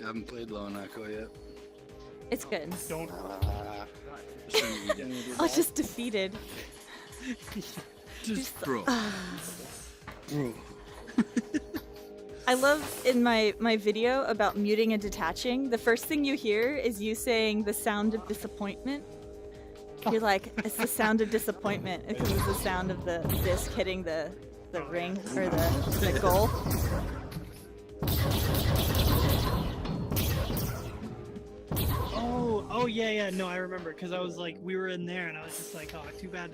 I haven't played Lone Echo yet. It's good. Don't. I was just defeated. Just bro. Bro. I love in my video about muting and detaching, the first thing you hear is you saying the sound of disappointment. You're like, it's the sound of disappointment because it's the sound of the disc hitting the ring or the goal. Oh yeah. No, I remember because I was like, we were in there, and I was just like, oh, too bad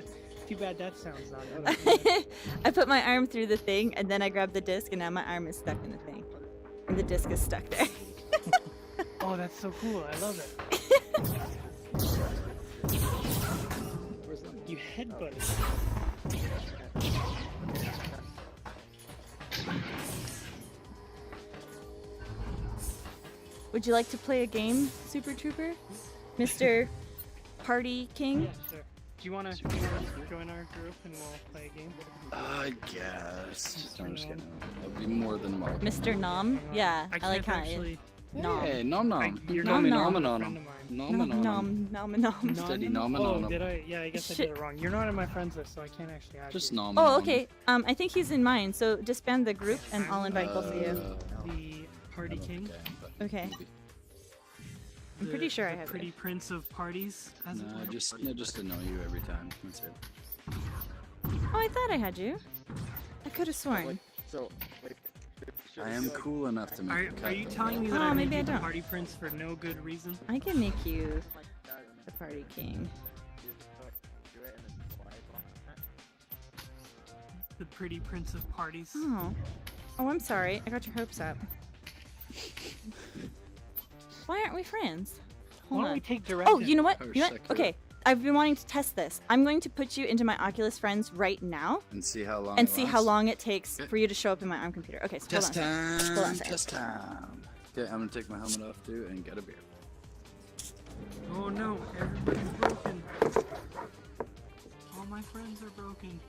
that sounds not good. I put my arm through the thing and then I grabbed the disc and now my arm is stuck in the thing. And the disc is stuck there. Oh, that's so cool. I love it. You headbutted. Would you like to play a game, Super Trooper? Mr. Party King? Yeah, sure. Do you wanna join our group and we'll play a game? I guess. I'm just kidding. That'd be more than welcome. Mr. Nom? Yeah, I like can't how actually. Nom. Hey, nom nom. You're Call me nom nom nom. nom. Nom nom. Nom nom nom. Steady nom Oh, nom. did I? Yeah, I guess I did it wrong. You're not in my friends list, so I can't actually add Just you. nom. Oh, okay. I think he's in mine, so disband the group and I'll invite both of you. The Party King. Okay. I'm pretty sure I the have Pretty it. Prince of Parties, as it No, were. just annoy you every time. That's it. Oh, I thought I had you. I could have sworn. So, I am cool enough to make a cut. Are you telling me Oh, that I maybe made I you the don't. Party Prince for no good reason? I can make you the Party King. The Pretty Prince of Parties. Oh. Oh, I'm sorry. I got your hopes up. Why aren't we friends? Why Hold don't on. we take direction? Oh, you know what? Our You know what? sector. Okay. I've been wanting to test this. I'm going to put you into my Oculus friends right now And see how long. and it see how lasts. long it takes for you to show up in my ARM computer. Okay, so Test hold on a second. Hold on a time. second. Test time. Okay, I'm gonna take my helmet off too and get a beer. Oh no, everybody's broken. All my friends are broken.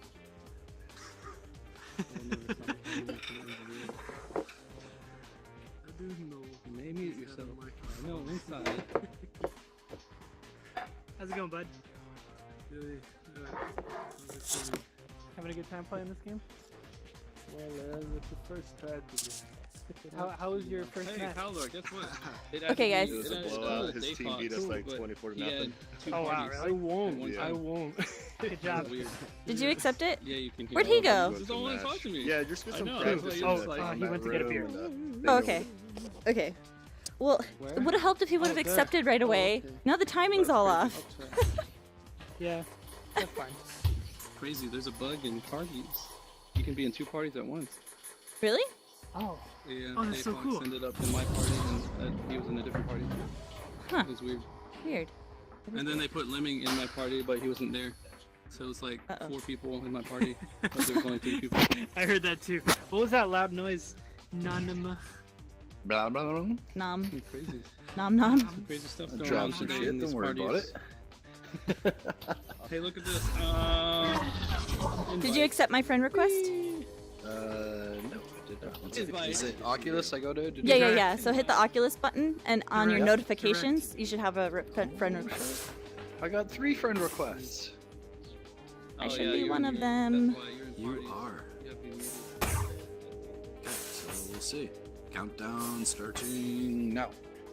You may mute yourself. I know, inside. How's it going, bud? Having a good time playing this game? Well, it's the first practice. How was your first Hey, match? Caldor, guess what? Okay, guys. It was a blowout. His team beat us like 24 to nothing. Oh wow, really? I won't. Yeah. I won't. Good job. Did you accept it? Yeah, you can hear Where'd he go? This is all one talk to me. Yeah, just get I some know, practice. that's in why the- he was on he that went to get a room beer. and, Oh, okay. Okay. Well, it would have helped if he would have accepted right away. Now the timing's all off. Yeah, that's fine. Crazy, there's a bug in parties. You can be in 2 parties at once. Really? Oh. Yeah, Oh, that's so Apox cool. ended up in my party and he was in a different party. Huh. It was weird. Weird. And then they put Lemming in my party, but he wasn't there. So it's like 4 people in my party, but there was only 3 people. I heard that too. What was that loud noise? Nanima. Blah, blah, blah. Nom. Crazy. Nom nom. Some crazy stuff going Drop on some today shit, in these don't worry about parties. Hey, look at this. Did you accept my friend request? No, I did not. Is it Oculus I go to? Yeah. So hit the Oculus button, and on your Direct. notifications, you should have a friend request. I got 3 friend requests. I should be one of them. You are. Okay, so we'll see. Countdown starting now.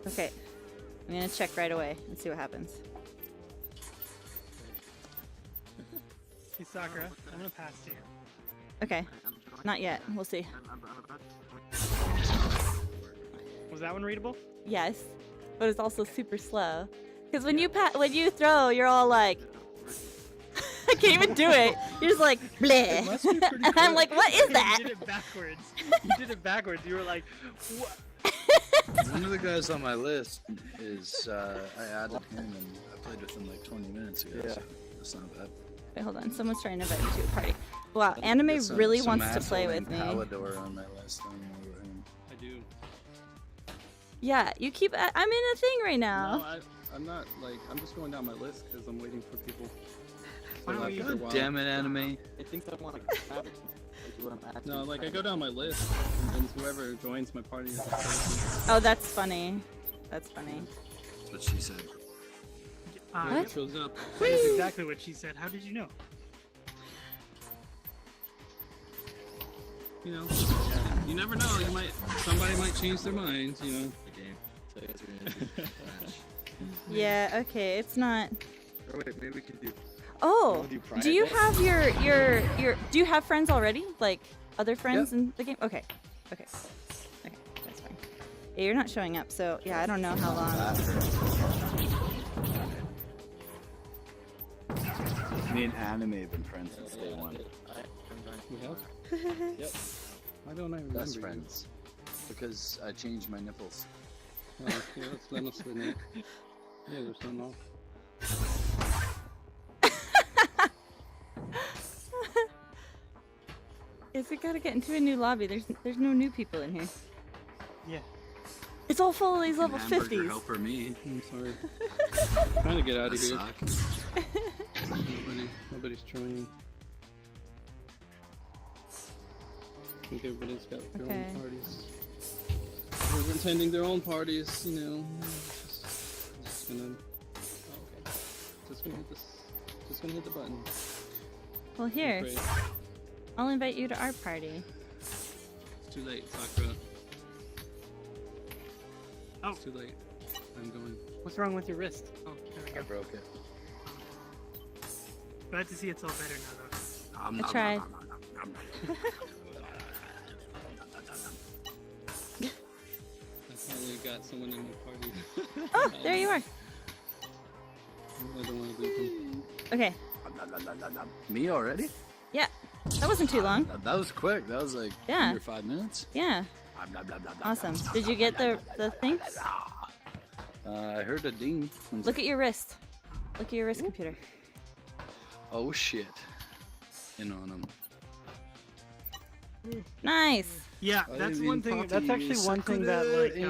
Okay. I'm gonna check right away and see what happens. Hey Sakura, I'm gonna pass to you. Okay. Not yet. We'll see. Was that one readable? Yes, but it's also super slow. Because when you throw, you're all like, I can't even do it. You're just like, bleh. And I'm like, what is that? You did it backwards. You did it backwards. You were like, what? One of the guys on my list is, I added him and I played with him like 20 minutes ago. Yeah. So that's not bad. Wait, hold on. Someone's trying to invite me to a party. Wow, Anime really wants to play with me. Palador on my list. I don't know about him. I do. Yeah, you keep. I'm in a thing right now. No, I'm not like, I'm just going down my list because I'm waiting for people. Why don't you- God damn it, Anime. I think I want to have it. What I'm asking. No, like I go down my list and whoever joins my party is the person. Oh, that's funny. That's funny. That's what she said. What? What? Shows up. That is exactly what she said. How did you know? You know, you never know. Somebody might change their minds. You know. The game. So you guys are gonna do match. Yeah. Okay. It's not. Oh, wait, maybe we can do. Oh, do do you private? have your? Do you have friends already? Like other friends in the game? Okay. Okay. Okay. That's fine. Yeah, you're not showing up, so yeah, I don't know how long. Me and Anime have been friends since day one. We have. Yep. Why don't I remember? Best you? friends. Because I changed my nipples. Oh, yeah, let us win it. Yeah, there's none off. Is it gotta get into a new lobby? There's no new people in here. Yeah. It's all full of these level Hamburger 50s. helper me. I'm sorry. Trying to get out of here. Nobody's trying. I think everybody's got their Okay. own parties. They're attending their own parties, you know. Just gonna. Oh, okay. Just gonna hit this. Just gonna hit the button. Well, here. Great. I'll invite you to our party. It's too late, Sakura. Oh. It's too late. I'm going. What's wrong with your wrist? Oh, there we go. I broke it. Glad to see it's all better now, though. I tried. I finally got someone in my party. Oh, there you are. I don't want to leave him. Okay. Me already? Yeah. That wasn't too long. That was quick. That was like Yeah. under 5 minutes. Yeah. Awesome. Did you get the thing? I heard a ding. Look at your wrist. Look at your wrist computer. Oh shit. In on him. Nice. Yeah, that's one thing. That's actually one thing that like they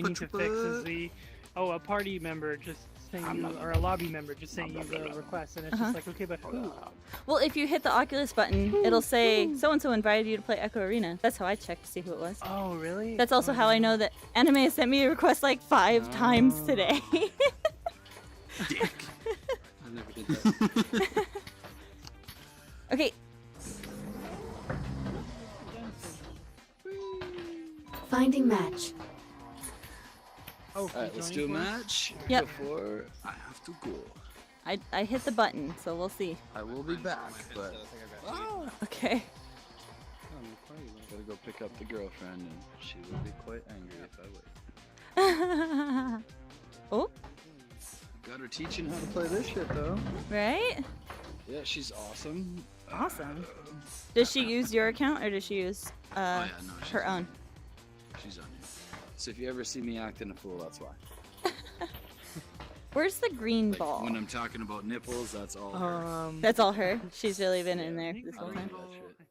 need to fix is a party member just saying or a lobby member just saying use a request, and it's just like, okay, but who? Well, if you hit the Oculus button, it'll say so and so invited you to play Echo Arena. That's how I checked to see who it was. Oh, really? That's also how I know that Anime has sent me a request like 5 times today. Dick. I never did that. Okay. Finding match. Oh, alright, let's do a match Yep. before I have to go. I hit the button, so we'll see. I will be back, but Okay. gotta go pick up the girlfriend, and she will be quite angry if I wait. Oh. Got her teaching how to play this shit though. Right? Yeah, she's awesome. Awesome. Does she use your account or does she use her own? She's on here. So if you ever see me acting a fool, that's why. Where's the green ball? When I'm talking about nipples, that's all her. That's all her. She's really been in there this whole time. I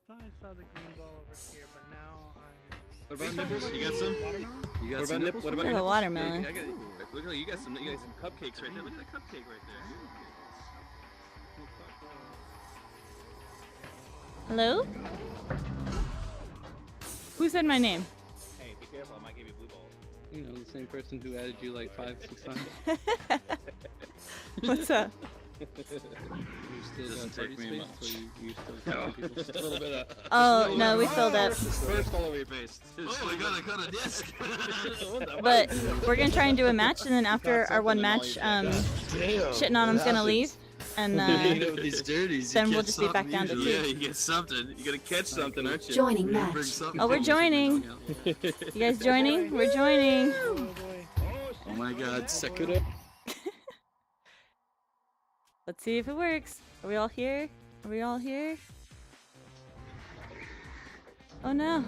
thought I saw the green ball over here, but now What about nipples? You got some? You got What some about nipples? What about Got a your watermelon. Look, you got some cupcakes right there. Look at that cupcake right there. Hello? Who said my name? Hey, be careful, I might give you blue balls. You know, the same person who added you like 5-6 times. What's up? You still got party space, so you still got people. Just a little bit of. Oh, no, we filled up. First all over your face. Oh my god, I got a disc! But we're gonna try and do a match, and then after our one match, shitting on him's gonna leave, and these dirties, then we'll just be back down to 2. Yeah, you get something. You gotta catch something, aren't you? Joining You match. bring something Oh, we're home. joining. You guys joining? We're joining. Oh my god, Sakura. Let's see if it works. Are we all here? Are we all here? Oh no.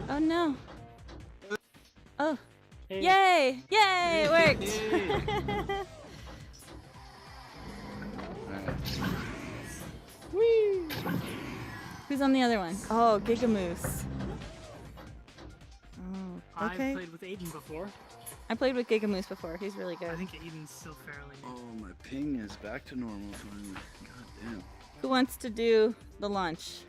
Oh no. Oh. Hey. Yay! Yay! It worked! Whee! Who's on the other one? Oh, Gigamoose. Oh, okay. I've played with Aiden before. I played with Gigamoose before. He's really good. I think Aiden's still fairly new. Oh, my ping is back to normal finally. God damn. Who wants to do the launch?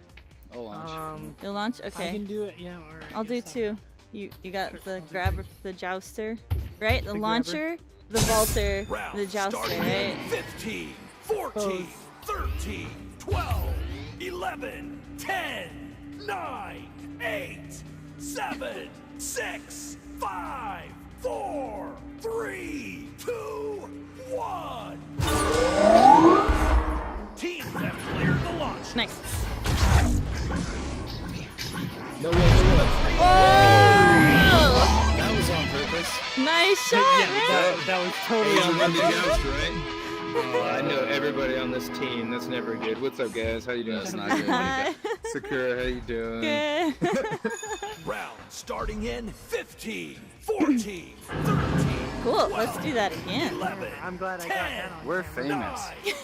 Oh, launch. The launch? Okay. I can do it, yeah. Or I'll do 2. You got the grabber, the jouster, right? The launcher, the vaulter, the jouster, right? 15, 14, 13, 12, 11, 10, 9, 8, 7, 6, 5, 4, 3, 2, 1. Teams have cleared the launch. Nice. No way, no way. Oh! That was on purpose. Nice shot, man. That was totally on purpose, right? Oh, I know everybody on this team. That's never good. What's up, guys? How you doing? That's not good. Hi. Sakura, how you doing? Good. Round starting in 15, 14, 13. Cool. Let's do that again. 11, I'm glad I got that on. We're famous. 9,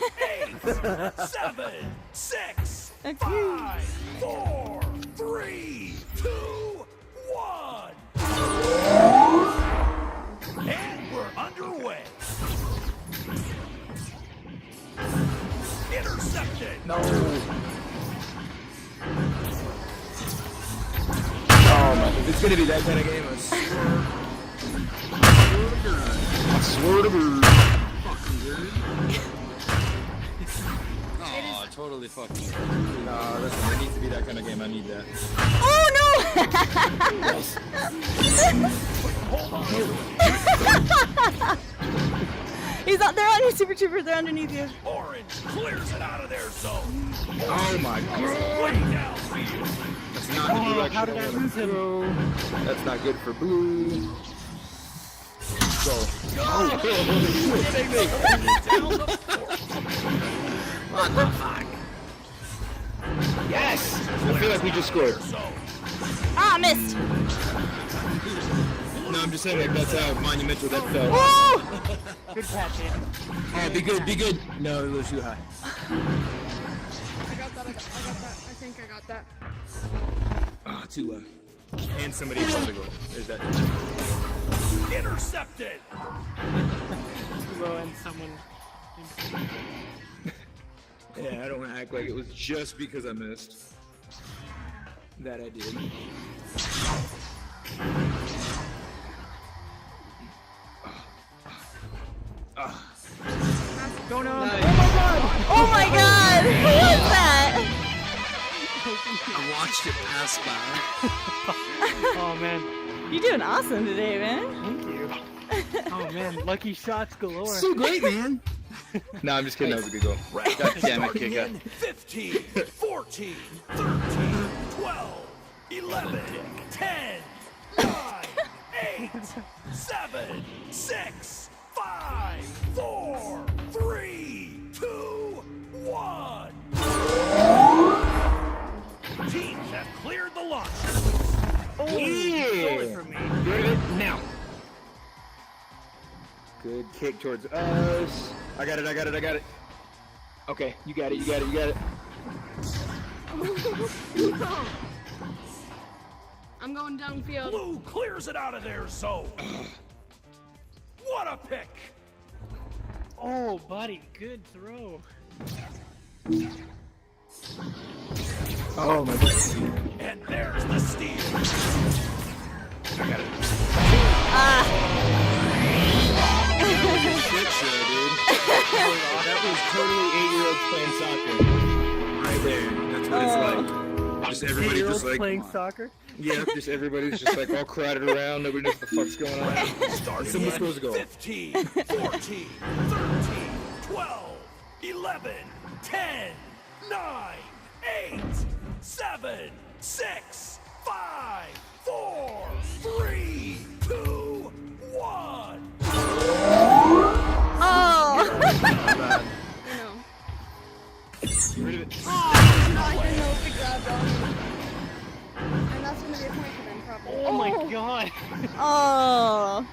8, 7, 6, Okay. 5, 4, 3, 2, 1. And we're underway. Intercepted. No. Oh my! If it's gonna be that kind of game, I swear to God. Fucking good. Oh, totally fucking good. No, listen, it needs to be that kind of game. I need that. Oh no! He's out there on you, Super Trooper. They're underneath you. Orange clears it out of their zone. Oh my God. Way downfield. That's not the direction. How did I lose him? That's not good for blue. Go. What the fuck? Yes! I feel like we just scored. Ah, missed. No, I'm just saying like that's how monumental that felt. Woo! Good catch, Aiden. Oh, be good, be good. No, it was too high. I got that. I think I got that. Ah, too low. And somebody else on the goal. There's that. Intercepted. Too low and someone. Yeah, I don't want to act like it was just because I missed. That I did. Going on. Nice. Oh my god! Who was that? I watched it pass by. Oh man. You're doing awesome today, man. Thank you. Oh man, lucky shots galore. So great, man. No, I'm just kidding. That was a good goal. God damn it, kick up. 15, 14, 13, 12, 11, 10, 9, 8, 7, 6, 5, 4, 3, 2, 1. Teams have cleared the launch. Oh, stole it from me. Get it now. Good kick towards us. I got it. Okay, you got it. I'm going downfield. Blue clears it out of their zone. What a pick! Oh, buddy, good throw. Oh my god. And there's the steal. I got it. Shit show, dude. That was totally 8-year-olds playing soccer. Right there. That's what it's like. Just everybody just like playing soccer? Yeah, just everybody's just like all crowded around. Nobody knows what the fuck's going on. Someone's supposed to go. 15, 14, 13, 12, 11, 10, 9, 8, 7, 6, 5, 4, 3, 2, 1. Oh! Rid of it. Oh, I didn't know if it grabbed on me. And that's gonna be a point for them, probably. Oh my god. Oh.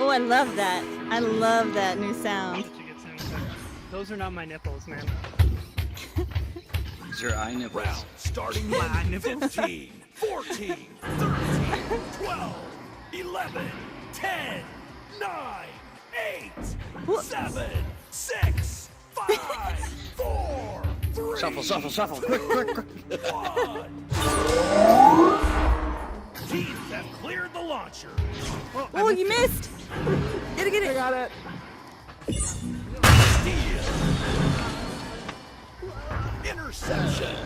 Oh, I love that. I love that new sound. Such a good sound effect. Those are not my nipples, man. These are eye nipples. Round starting in 15, 14, 13, 12, 11, 10, 9, 8, 7, 6, 5, 4, 3, Shuffle. 2, 1. Teams have cleared the launcher. Oh, you missed! Get it! I got it. Steal. Interception.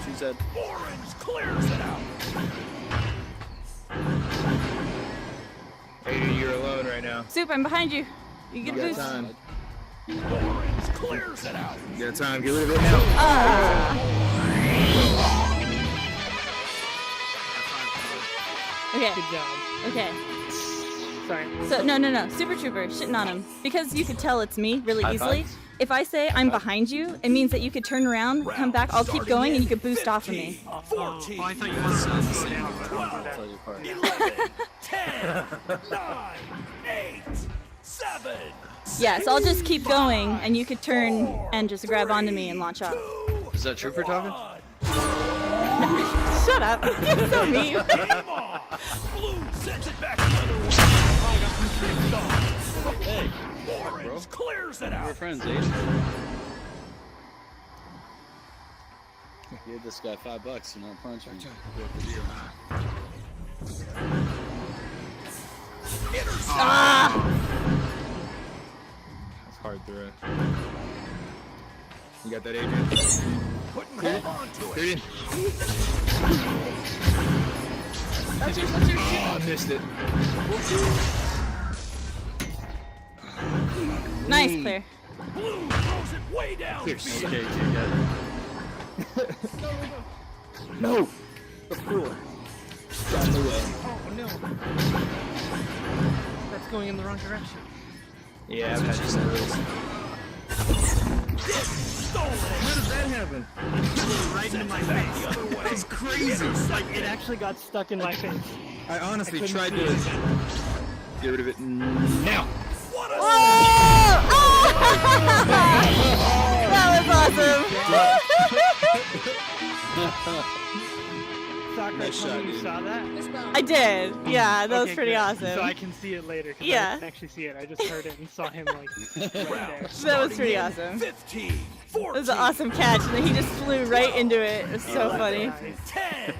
She said. Orange clears it out. Aiden, you're alone right now. Soup, I'm behind you. You get a got boost. time. Orange clears it out. You got time. Get rid of it now. Okay. Good job. Okay. Sorry. So no. Super Trooper, shitting on him because you could tell it's me really High easily. five. If I say I'm behind you, it means that you could turn around, come back, I'll keep going, and you could boost off of me. 14, I thought you wanted to go down. 12, 11, 10, 9, 8, 7. Yeah, so I'll just keep going, and you could turn and just grab onto me and launch off. Is that Trooper talking? Shut up! You're so mean. Blue sends it back the other way. Hey, Orange clears it we're out. friends, Aiden. Give this guy $5 and I'll punch him. Ah! That's hard throw. You got that, Adrian? Couldn't hold on to Get it. in. That's your Oh, I missed it. Nice, Claire. Blue throws it way down. Clear. Okay, got it. No! The floor. on the way. Oh no. That's going in the wrong direction. Yeah, I've had this rules. How does that happen? Right into my face. That's crazy. Like it actually got stuck in my face. I honestly couldn't tried see to it. get rid of it now. That was awesome. Sakura, Nice shot, you dude. saw that? I did. Yeah, that was Okay, pretty good. awesome. So I can see it later. 'Cause I Yeah. didn't actually see it. I just heard it and saw him like right there. That was pretty awesome. 15, It 14, was an awesome catch, and then he just flew right into it. It was so funny. 10,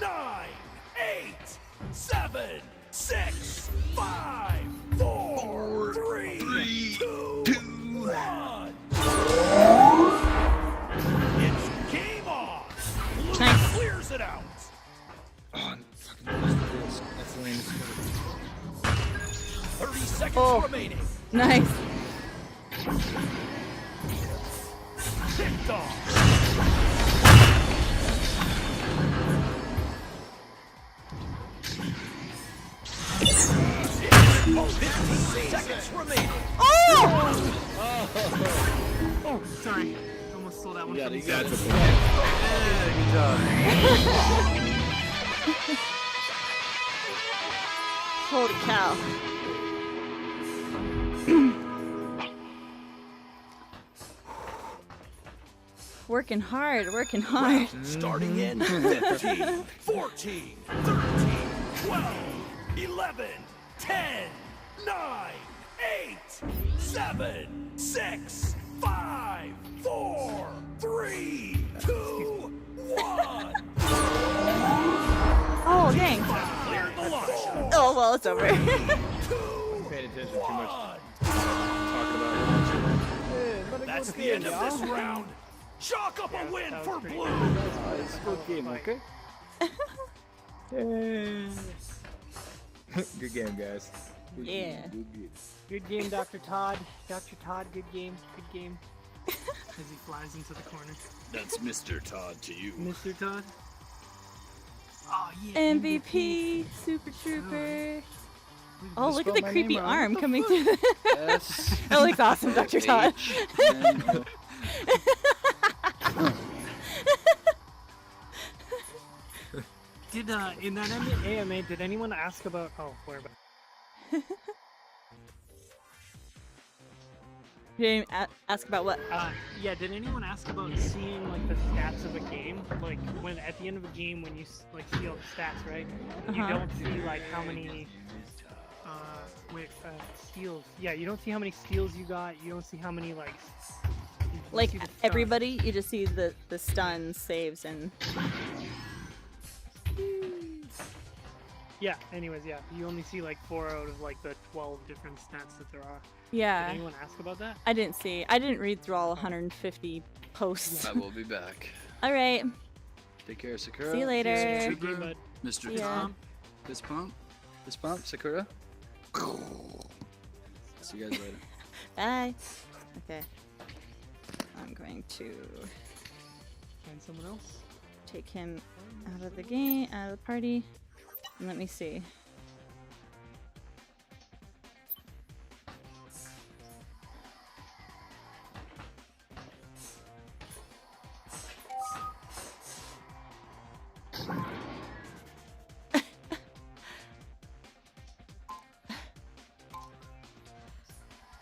9, 8, 7, 6, 5, 4, 3, 2, 1. It's game on. Blue Nice. clears it out. That's the lane. 30 seconds Oh. remaining. Nice. Picked off. Oh, 15 seconds remaining. Oh, sorry. Almost stole that one from you. That's a Holy cow. Working hard, working hard. Starting in 15, 14, 13, 12, 11, 10, 9, 8, 7, 6, 5, 4, 3, 2, 1. Oh, dang. Cleared the launch. Oh, well, it's over. Paying attention too much. Talking about That's the end of this round. Chalk up a win for blue. it's a good game, okay? Good game, guys. Good Yeah. game, good game. Good game, Dr. Todd. Dr. Todd, good game. Good game. As he flies into the corner. That's Mr. Todd to you. Mr. Todd. Oh, yeah. MVP, Super Trooper. Oh, look at spelled the my creepy name wrong. arm What the coming fuck? through. S. That looks awesome, Dr. Todd. Did, in that AMA, did anyone ask about... Oh, where about... You didn't ask about what? Yeah, did anyone ask about seeing, like, the stats of a game? Like, when at the end of a game, when you, like, see all the stats, right? You Uh-huh. don't see, like, how many... steals. Yeah, you don't see how many steals you got. You don't see how many, like... you just Like see the stuns. everybody, you just see the stuns, saves, and... Yeah, anyways, yeah. You only see, like, 4 out of, like, the 12 different stats that there are. Yeah. Did anyone ask about that? I didn't see. I didn't read through all 150 posts. I will be back. All right. Take care, Sakura. See you later. Mr. Good game, bud. Mr. Yeah. Tom. Fist pump. Fist pump, Sakura. See you guys later. Bye. Okay. I'm going to Find someone else? take him out of the game, out of the party. And let me see.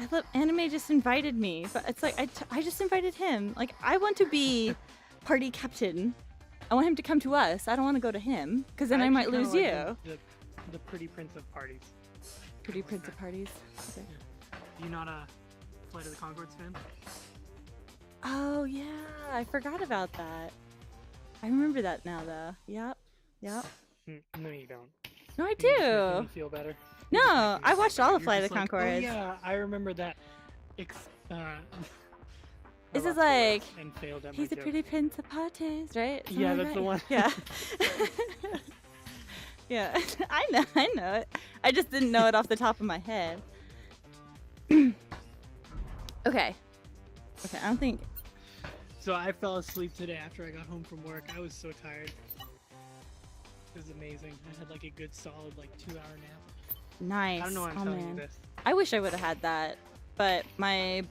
I love Anime just invited me, but it's like I just invited him. Like I want to be party captain. I want him to come to us. I don't want to go to him because then I might actually lose kinda you. like the pretty prince of parties. Pretty prince of parties. Okay. You not a Flight of the Conchords fan? Oh yeah, I forgot about that. I remember that now though. Yep. Yep. No, you don't. No, I You're just making do. me feel better. No, I watched all of You're Flight of just the like, Conchords. Oh yeah, I remember that. This I is lost it like and failed at he's my a joke. pretty prince of parties, right? Something Yeah, like that's that? the one. Yeah. Yeah, I know it. I just didn't know it off the top of my head. Okay. Okay, I don't think. So I fell asleep today after I got home from work. I was so tired. It was amazing. I had like a good solid like 2-hour nap. Nice. I don't know why I'm oh telling man. you this. I wish I would have had that, but my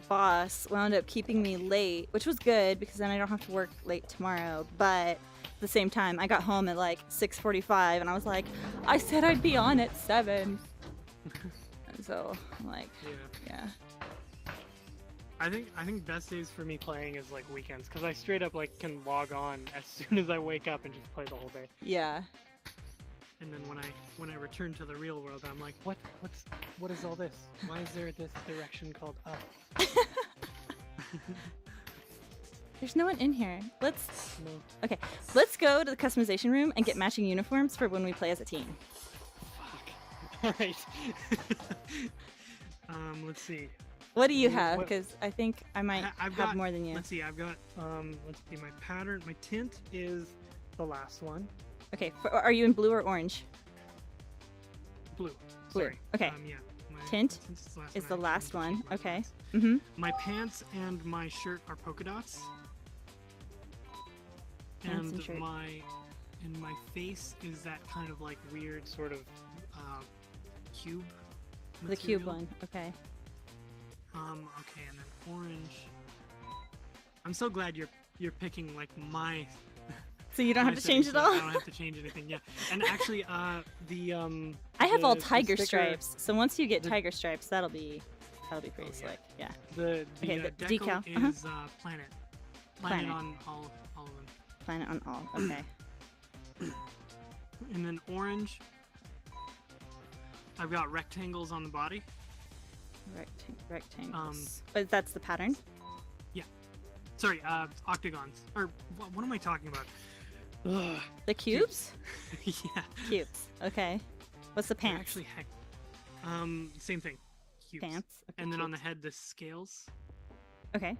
boss wound up keeping me late, which was good because then I don't have to work late tomorrow. But at the same time, I got home at like 6:45, and I was like, I said I'd be on at 7. And so I'm like, yeah. I think best days for me playing is like weekends, because I straight up like can log on as soon as I wake up and just play the whole day. Yeah. And then when I return to the real world, I'm like, what is all this? Why is there this direction called up? There's no one in here. No. Okay, let's go to the customization room and get matching uniforms for when we play as a team. All right. Let's see. What do you have? Because I think I might I've have got, more than you. Let's see. I've got let's see. My pattern, my tint is the last one. Okay, are you in blue or orange? Blue. Blue. Sorry. Okay. Yeah. Tint is the last one. Okay. Mm-hmm. My pants and my shirt are polka dots. Pants And and shirt. my face is that kind of like weird sort of cube. The cube material. one. Okay. Okay, and then orange. I'm so glad you're picking like my. So you don't my have to change setting, it so all? I don't have to change anything. Yeah, and actually, the I have all the tiger sticker- stripes, so once you get tiger stripes, that'll be pretty slick. Yeah. The okay, the the decal is planet. Planet on all of them. Planet on all. Okay. And then orange. I've got rectangles on the body. Rectangles. But that's the pattern. Yeah. Sorry, octagons. Or what am I talking about? Ugh. The cubes? Yeah. Cubes. Okay. What's the They're pants? actually heck. Same thing. Cubes. Pants. Okay, and then on the cubes. head, the scales. Okay.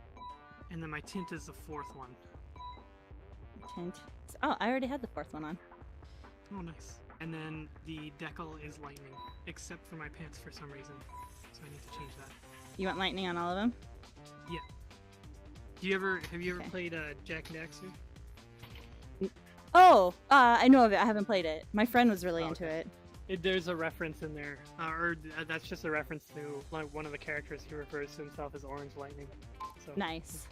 And then my tint is the fourth one. Tint. Oh, I already had the fourth one on. Oh, nice. And then the decal is lightning, except for my pants for some reason. So I need to change that. You want lightning on all of them? Yeah. Have you ever played Jack and Daxter? Oh, I know of it. I haven't played it. My friend was really into it. There's a reference in there, that's just a reference to like one of the characters who refers to himself as Orange Lightning. So Nice.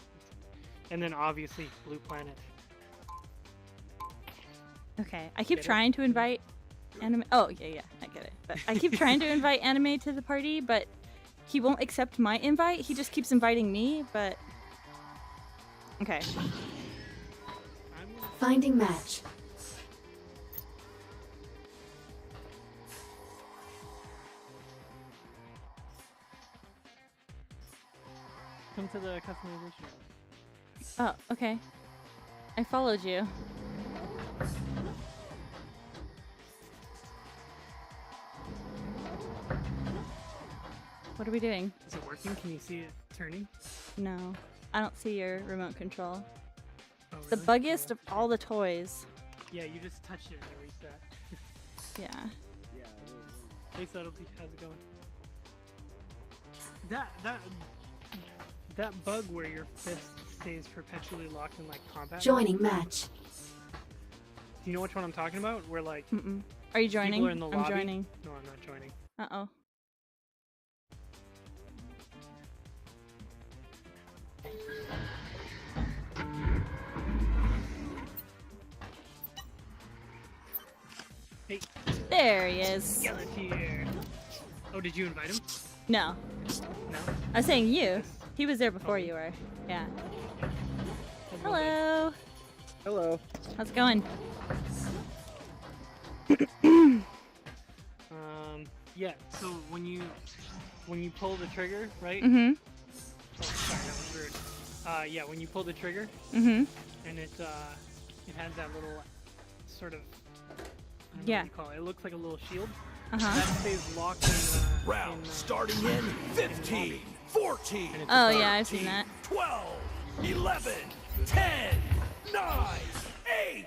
And then obviously Blue Planet. Okay. I keep Get it? trying to invite anime. Oh, yeah, I get it. But I keep trying to invite anime to the party, but he won't accept my invite. He just keeps inviting me, but okay. Finding match. Come to the customization. Oh, okay. I followed you. What are we doing? Is it working? Can you see it turning? No, I don't see your remote control. Oh, The really? buggiest of all the toys. Yeah, you just touched it and it reset. Yeah. Hey Subtlety, how's it going? That bug where your fist stays perpetually locked in like combat. Joining mode? match. Do you know which one I'm talking about? Where like Mm-mm. Are you joining? people are in the I'm lobby? joining. No, I'm not joining. Uh-oh. Hey. There he is. Skeleteer. Oh, did you invite him? No. No. I was saying you. He was there before you were. Yeah. Hello. Hello. How's it going? Yeah. So when you pull the trigger, right? Mm-hmm. Oh, sorry, that was rude. Yeah, when you pull the trigger, Mm-hmm. and it has that little sort of, I don't know Yeah. what you call it. It looks like a little shield. Uh-huh. That stays locked in. Round starting in 15, 14, Oh, yeah, I've seen that. 12, 11, 10, 9, 8,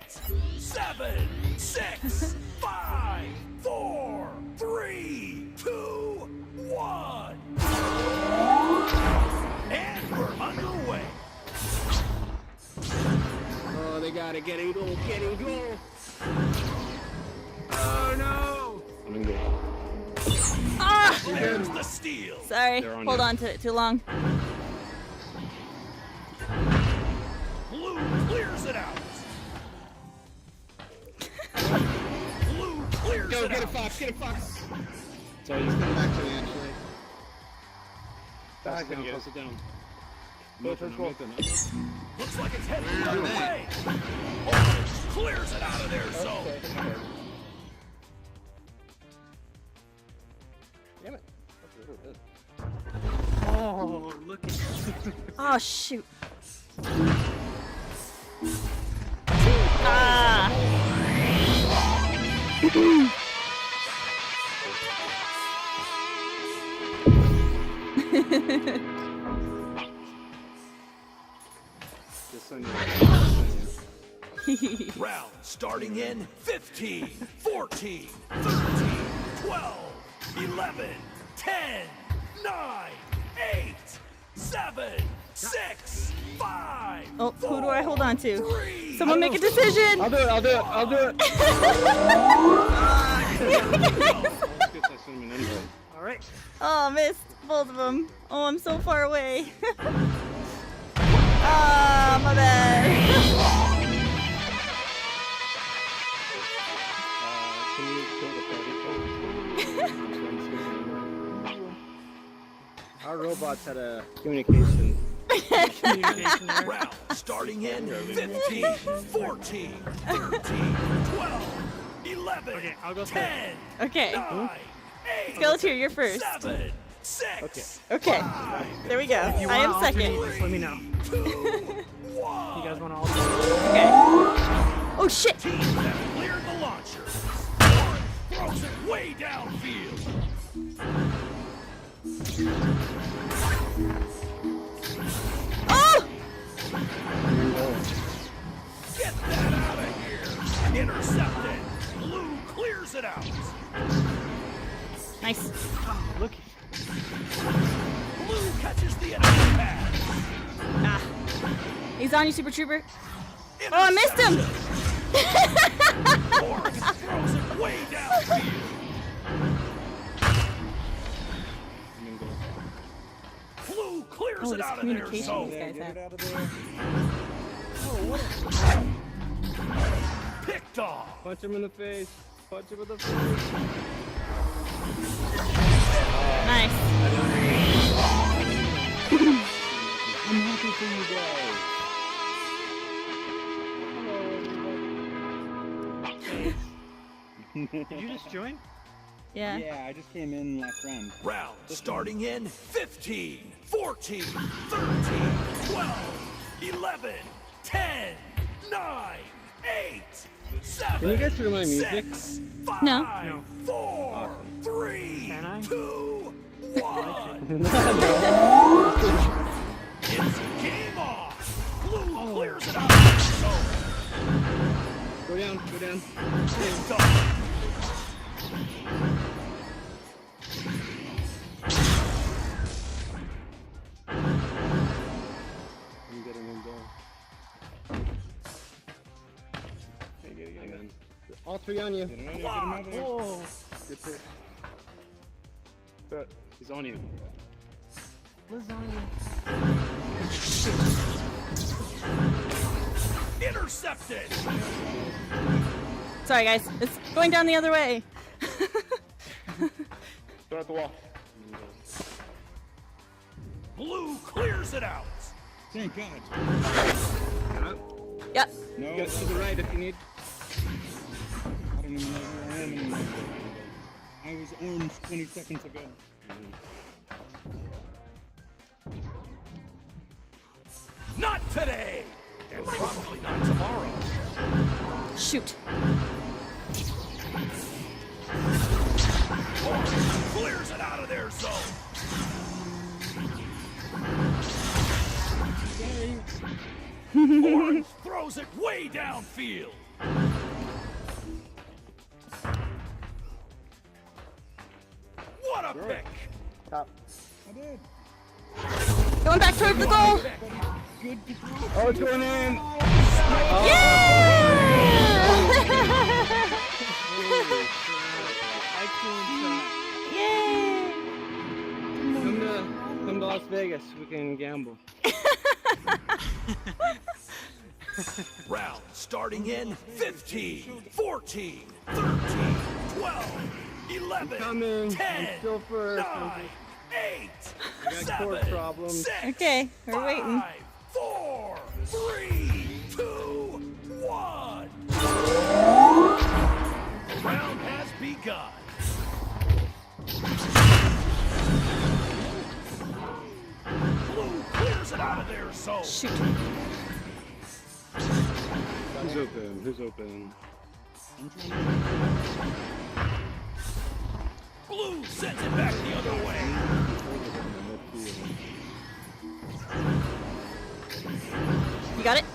7, 6, 5, 4, 3, 2, 1. And we're underway. Oh, they gotta get it go, get it go. steal. Sorry, hold on to it too long. Blue clears it out. Blue clears Go, it get a out. fox, get a fox. So he's coming back to me actually. Pass it down, pass it down. Looks like it's heading the other way. Orange clears it out of their zone. Damn it. Oh, look at Oh shoot. Ah. Round starting in 15, 14, 13, 12, 11, 10, 9, 8, 7, 6, 5. Oh, who do I hold on to? Someone make a decision. I'll do it. I'll do it. I'll do it. All right. Oh, missed both of them. Oh, I'm so far away. Ah, my bad. Can you kill the party? Our robots had a communication. Round starting in 15, 14, 13, 12, 11, Okay, I'll go 10, Okay. 9, 8, Skeletor, you're first. 7, 6. Okay. There we go. If you I want am to second. alternate, just let me know. You guys want to alternate? Okay. Oh shit. Team that cleared the launcher. Orange throws it way downfield. Oh! Get that out of here. Intercepted. Blue clears it out. Nice. Oh, look. Blue catches the enemy pass. Ah. He's on you, Super Trooper. Oh, I missed him. Orange throws it way downfield. Blue clears Oh, it this out of their communication zone. these guys have. Picked off. Punch him in the face. Punch him in the face. Nice. I'm happy for you guys. Did you just join? Yeah. Yeah, I just came in last round. Round starting in 15, 14, 13, 12, 11, 10, 9, 8, 7, Can you guys hear my music? 6, 5, No. 4, 3, Can I? 2, 1. It's game on. Blue clears it out of the zone. Go down, go down. Picked off. I'm getting him down. Hang on. All three on you. Get him Get him out of there. Oh. Good pick. He's on you. Lasagna. Intercepted. Sorry, guys. It's going down the other way. Throw at the wall. Blue clears it out. Thank God. Yep. No. You guys to the right if you need. I don't even know where I am anymore. I was orange 20 seconds ago. Not today. And probably not tomorrow. Shoot. Orange clears it out of their zone. Orange throws it way downfield. What a pick. Top. I did. Going back towards the goal. Good. Oh, it's going in. Excellent shot. Yay! Las Vegas. We can gamble. Round starting in 15, 14, 13, 12, 11, 10, 9, 8, 7, 6, Okay, we're waiting. 5, 4, 3, 2, 1. The round has begun. Blue clears it out of their zone. Shoot. Who's open? Who's open? Blue sends it back the other way. You got it?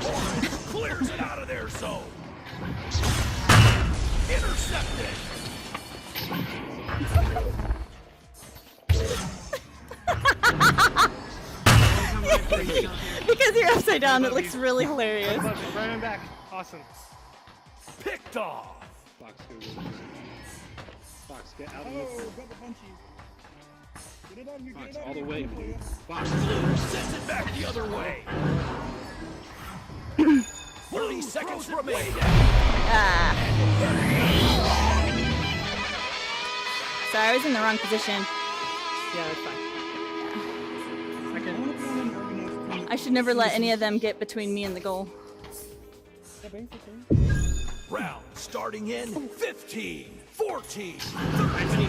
Orange clears it out of their zone. Intercepted. Because you're upside down, it looks really hilarious. Right on back. Awesome. Picked off. Fox, get out of Oh, this. got the punchies. Get it on you, Fox, get it on all the you. way, dude. Fox Blue sends it back the other way. 30 seconds remaining. Ah. Sorry, I was in the wrong position. Yeah, that's fine. I should never let any of them get between me and the goal. Round starting in 15, 14, 13,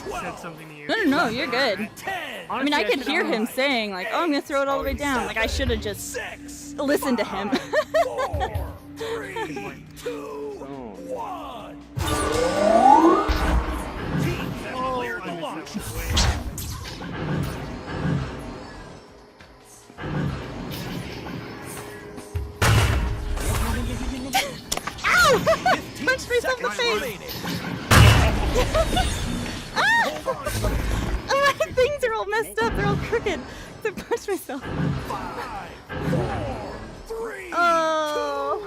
12. Said something to you. No, you're good. 10. I mean, I Honestly, could hear him saying, like, oh, I'm gonna throw it all the way down. Like, I should have just listened to him. 4, 3, 2, 1. Teams have cleared the launch. Ow! Punched myself in the face! Ah! My things are all messed up. They're all crooked. I punched myself. 5, 4, 3, Oh.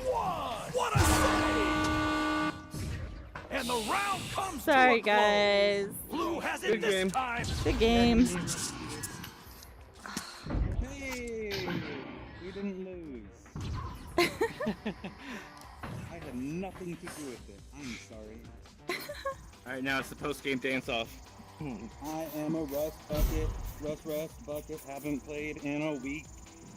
2, 1. What a save! And the round comes Sorry, to a close. guys. Blue has it Good this game. time. Good game. Hey, we didn't lose. I had nothing to do with it. I'm sorry. Alright, now it's the post-game dance-off. I am a Russ bucket. Haven't played in a week.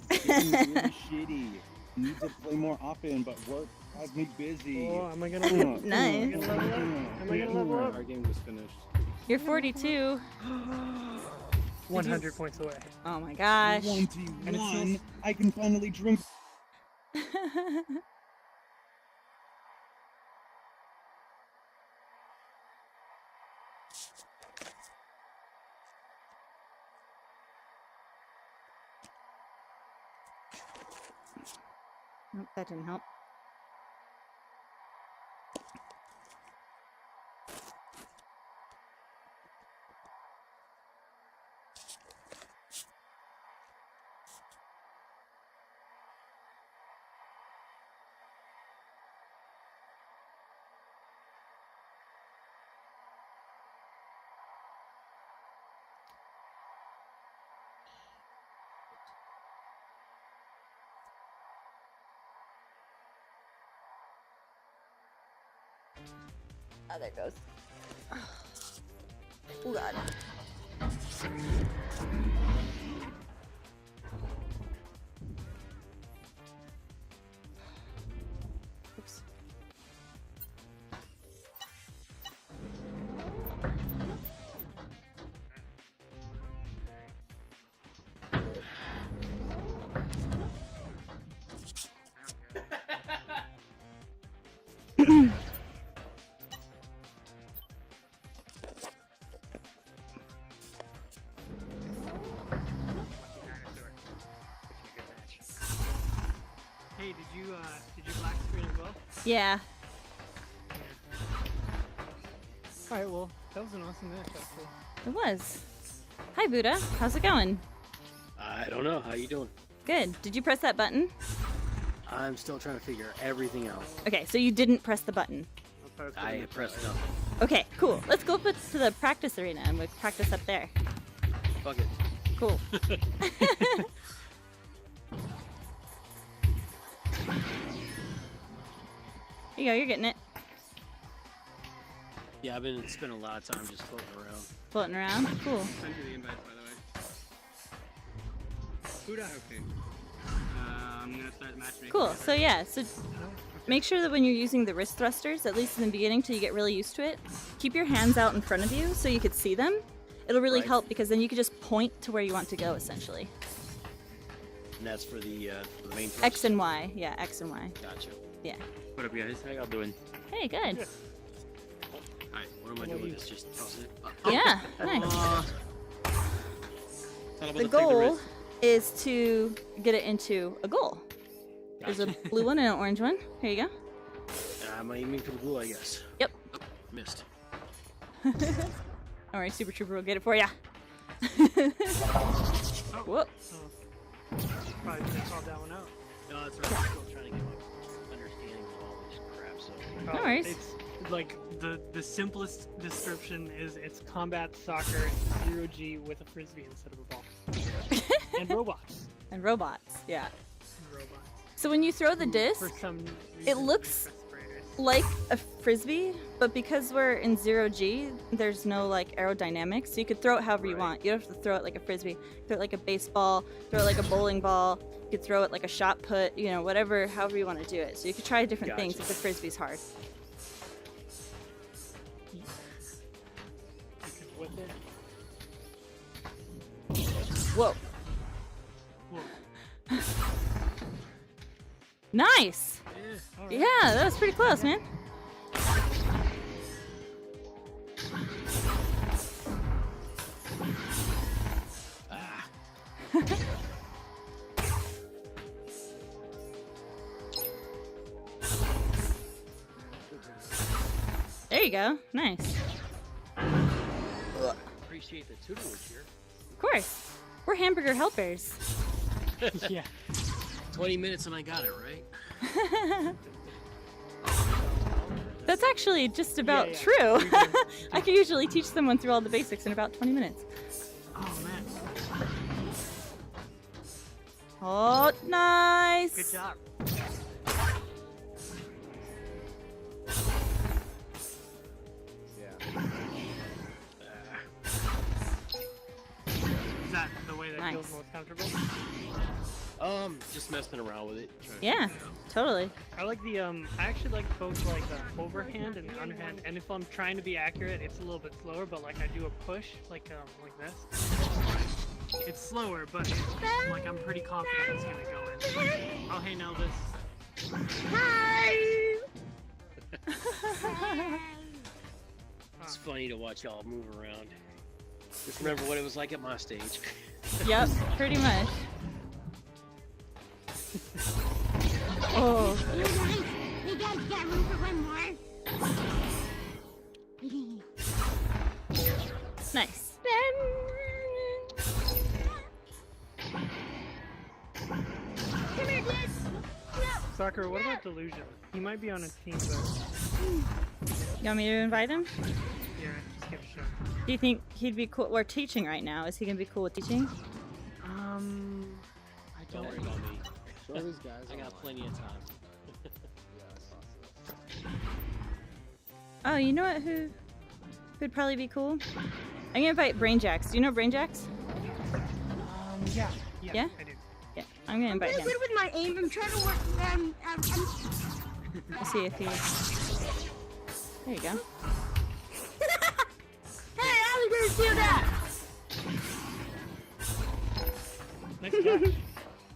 Getting really shitty. Need to play more often, but work has me busy. Oh, am I gonna Nice. Am I gonna level up? Our game just finished. You're 42. 100 points away. Oh my gosh. 21. I can finally drink. Nope, that didn't help. Oh, there it goes. Oh, God. Oops. Hey, did you black screen as well? Yeah. Alright, well, that was an awesome match, actually. It was. Hi, Buddha. How's it going? I don't know. How you doing? Good. Did you press that button? I'm still trying to figure everything out. Okay, so you didn't press the button. I pressed nothing. Okay, cool. Let's go up to the practice arena and we'll practice up there. Fuck it. Cool. Here you go, you're getting it. Yeah, I've been spending a lot of time just floating around. Floating around? Cool. Send you the invite, by the way. Who'd I okay? I'm gonna start the matchmaking. Cool, so yeah, so make sure that when you're using the wrist thrusters, at least in the beginning till you get really used to it, keep your hands out in front of you so you could see them. It'll really help because then you can just point to where you want to go, essentially. And that's for the main thrust? X and Y, yeah, X and Y. Gotcha. Yeah. What up, guys? How y'all doing? Hey, good. Alright, what am I doing with this? Just toss it? Yeah, nice. Thought The goal is to get it into a goal. There's a blue one and an orange one. Here you go. I'm aiming for the blue, I guess. Yep. Oh, missed. Alright, Super Trooper will get it for ya. Whoop. Probably just called that one out. No, that's right. I'm still trying to get my understanding of all this crap, so. No worries. It's like the simplest description is it's combat soccer 0G with a frisbee instead of a ball. And robots. And robots, yeah. Robots. So when you throw the disc, For some it looks like a frisbee, but because we're in 0G, there's no like aerodynamics, so you could throw it however you want. You don't have to throw it like a frisbee. Throw it like a baseball, throw it like a bowling ball, you could throw it like a shot put, you know, whatever, however you want to do it. So you could try different things if the frisbee's hard. Whoa. Nice! Yeah, that was pretty close, man. There you go. Nice. Appreciate the tutelage here. Of course. We're hamburger helpers. Yeah. 20 minutes and I got it, right? That's actually just about true. I can usually teach someone through all the basics in about 20 minutes. Oh, man. Oh, nice. Good job. Is that the way that feels most comfortable? Just messing around with it. Yeah, totally. I like the I actually like both like the overhand and the underhand, and if I'm trying to be accurate, it's a little bit slower, but like I do a push like this. It's slower, but like I'm pretty confident it's gonna go in. Oh hey Nelvis. Hi! It's funny to watch y'all move around. Just remember what it was like at my stage. Yep, pretty much. Oh. You guys got room for one more? Nice. Come here, Liz. Soccer, what about Delusion? He might be on a team, but You want me to invite him? yeah, just give it a shot. Do you think he'd be cool? We're teaching right now. Is he gonna be cool with teaching? I Don't worry about me. I got plenty of time. Oh, you know what? Who'd probably be cool? I'm gonna invite Brainjacks. Do you know Brainjacks? Yeah? Yeah? I do. Yeah, I'm gonna invite I'm him. really good with my aim. I'm trying to work. We'll see if he. There you go. Hey, I was gonna steal that. Nice catch.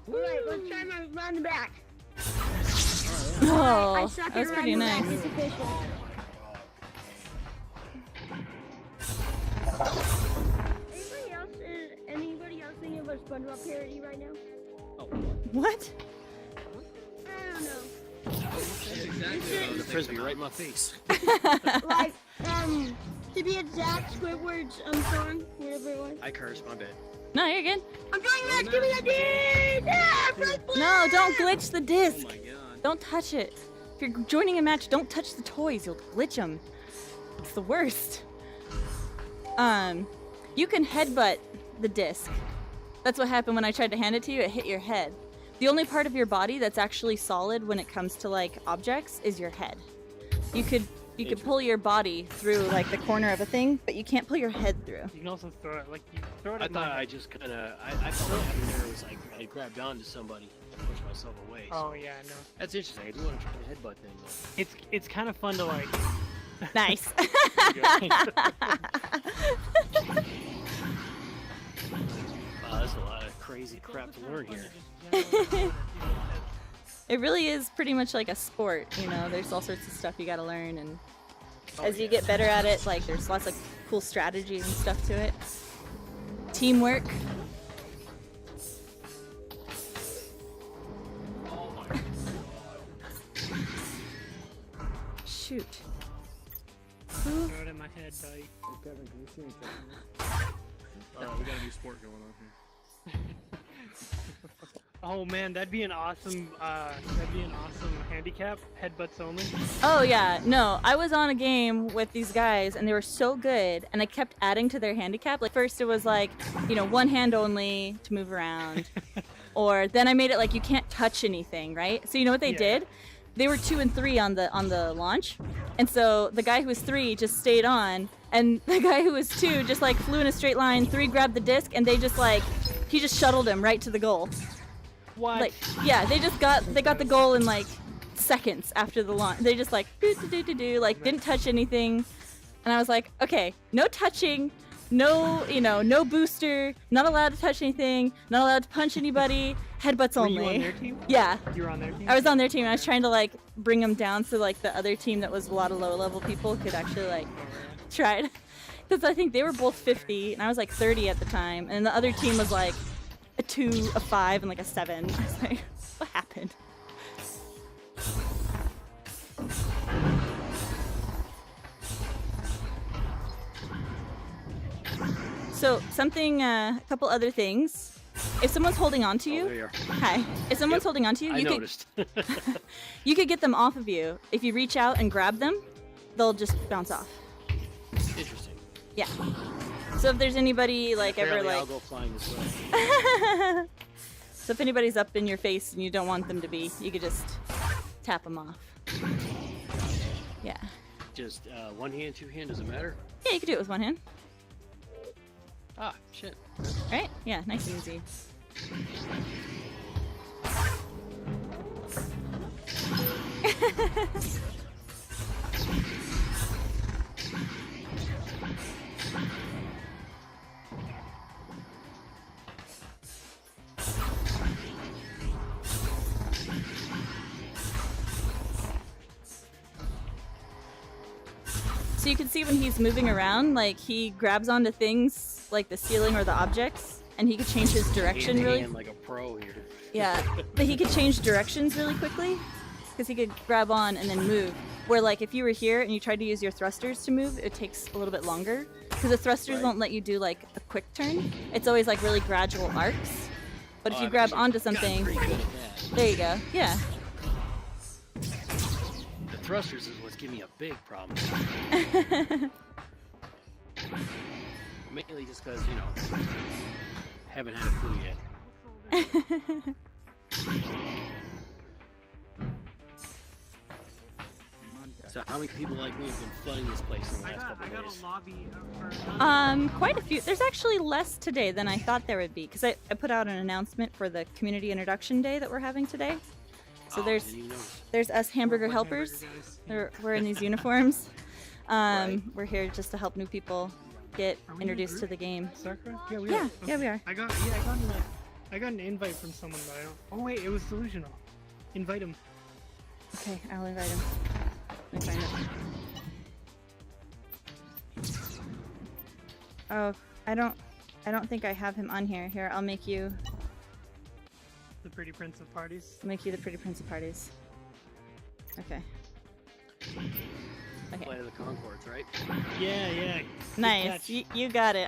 Alright, let's try my round back. Oh, I suck that was at pretty running back. nice. It's official. Anybody else thinking of a SpongeBob parody right now? What? I don't know. The frisbee right in my face. Like, to be exact, Squidward's song, whatever it was. I cursed, my bad. No, you're good. I'm trying that, give me that dick! Yeah, No, don't glitch the disc. Oh my god. Don't touch it. If you're joining a match, don't touch the toys. You'll glitch them. It's the worst. You can headbutt the disc. That's what happened when I tried to hand it to you. It hit your head. The only part of your body that's actually solid when it comes to like objects is your head. You could pull your body through like the corner of a thing, but you can't pull your head through. You can also throw it, like, you throw it I at my thought head. I just kind of, I felt like there was like, I grabbed onto somebody and pushed myself away. Oh, yeah, no. That's interesting. I do want to try the headbutt thing though. It's kind of fun to, like... Nice. Wow, there's a lot of crazy crap to learn here. It really is pretty much like a sport, you know, there's all sorts of stuff you gotta learn, and as you get better at it, like there's lots of cool strategies and stuff to it. Teamwork. Shoot. Throw it at my head, buddy. Kevin, can you see me? We got a new sport going on here. Oh man, that'd be an awesome handicap, headbutts only. Oh yeah, no, I was on a game with these guys and they were so good, and I kept adding to their handicap. Like first it was like, you know, one hand only to move around, or then I made it like you can't touch anything, right? So you know what they did? They were 2 and 3 on the launch, and so the guy who was 3 just stayed on, and the guy who was 2 just like flew in a straight line. 3 grabbed the disc, and they just like, he just shuttled him right to the goal. What? Like, yeah, they got the goal in like seconds after the launch. They just like like didn't touch anything, and I was like, okay, no touching, no, you know, no booster, not allowed to touch anything, not allowed to punch anybody, headbutts only. Were you on their team? Yeah. You were on their team? I was on their team, and I was trying to like bring them down so like the other team that was a lot of low level people could actually like try it. Because I think they were both 50 and I was like 30 at the time, and the other team was like a 2, a 5, and like a 7. I was like, what happened? So something, a couple other things. If someone's holding on to you, there you are. hi. If someone's holding on to you, I you noticed. you could get them off of you. If you reach out and grab them, they'll just bounce off. Interesting. Yeah. So if there's anybody like ever Apparently like, I'll go flying this way. so if anybody's up in your face and you don't want them to be, you could just tap them off. Yeah. Just one hand, two hand, doesn't matter? Yeah, you could do it with one hand. Ah, shit. Right? Yeah, nice and easy. So you can see when he's moving around, like he grabs onto things like the ceiling or the objects, and he could change his direction really. Like a pro here. Yeah, but he could change directions really quickly because he could grab on and then move. Where like if you were here and you tried to use your thrusters to move, it takes a little bit longer because the thrusters won't let you do like a quick turn. It's always like really gradual arcs. But if you grab onto something, there you go. Yeah. The thrusters is what's giving me a big problem. Mainly just because, you know, haven't had a clue yet. So how many people like me have been flooding this place in the last couple of days? Quite a few. There's actually less today than I thought there would be because I put out an announcement for the community introduction day that we're having today. So there's us hamburger helpers. We're in these uniforms. We're here just to help new people get introduced to the game. Yeah, we Yeah, are. yeah, we are. I got an invite from someone, but I don't. Oh wait, it was delusional. Invite him. Okay, I'll invite him. Let me find it. Oh, I don't think I have him on here. Here, I'll make you. The pretty prince of parties. I'll make you the pretty prince of parties. Okay. Okay. Flight of the Conchords, right? Yeah, yeah. Nice. You got it.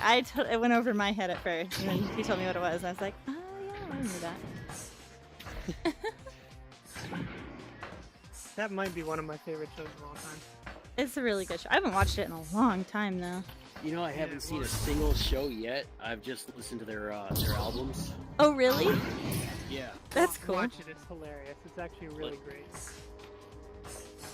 It went over my head at first, and then he told me what it was. I was like, oh yeah, I knew that. That might be one of my favorite shows of all time. It's a really good show. I haven't watched it in a long time though. You know, I haven't seen a single show yet. I've just listened to their albums. Oh really? Yeah. That's cool. Watch it. It's hilarious. It's actually really great.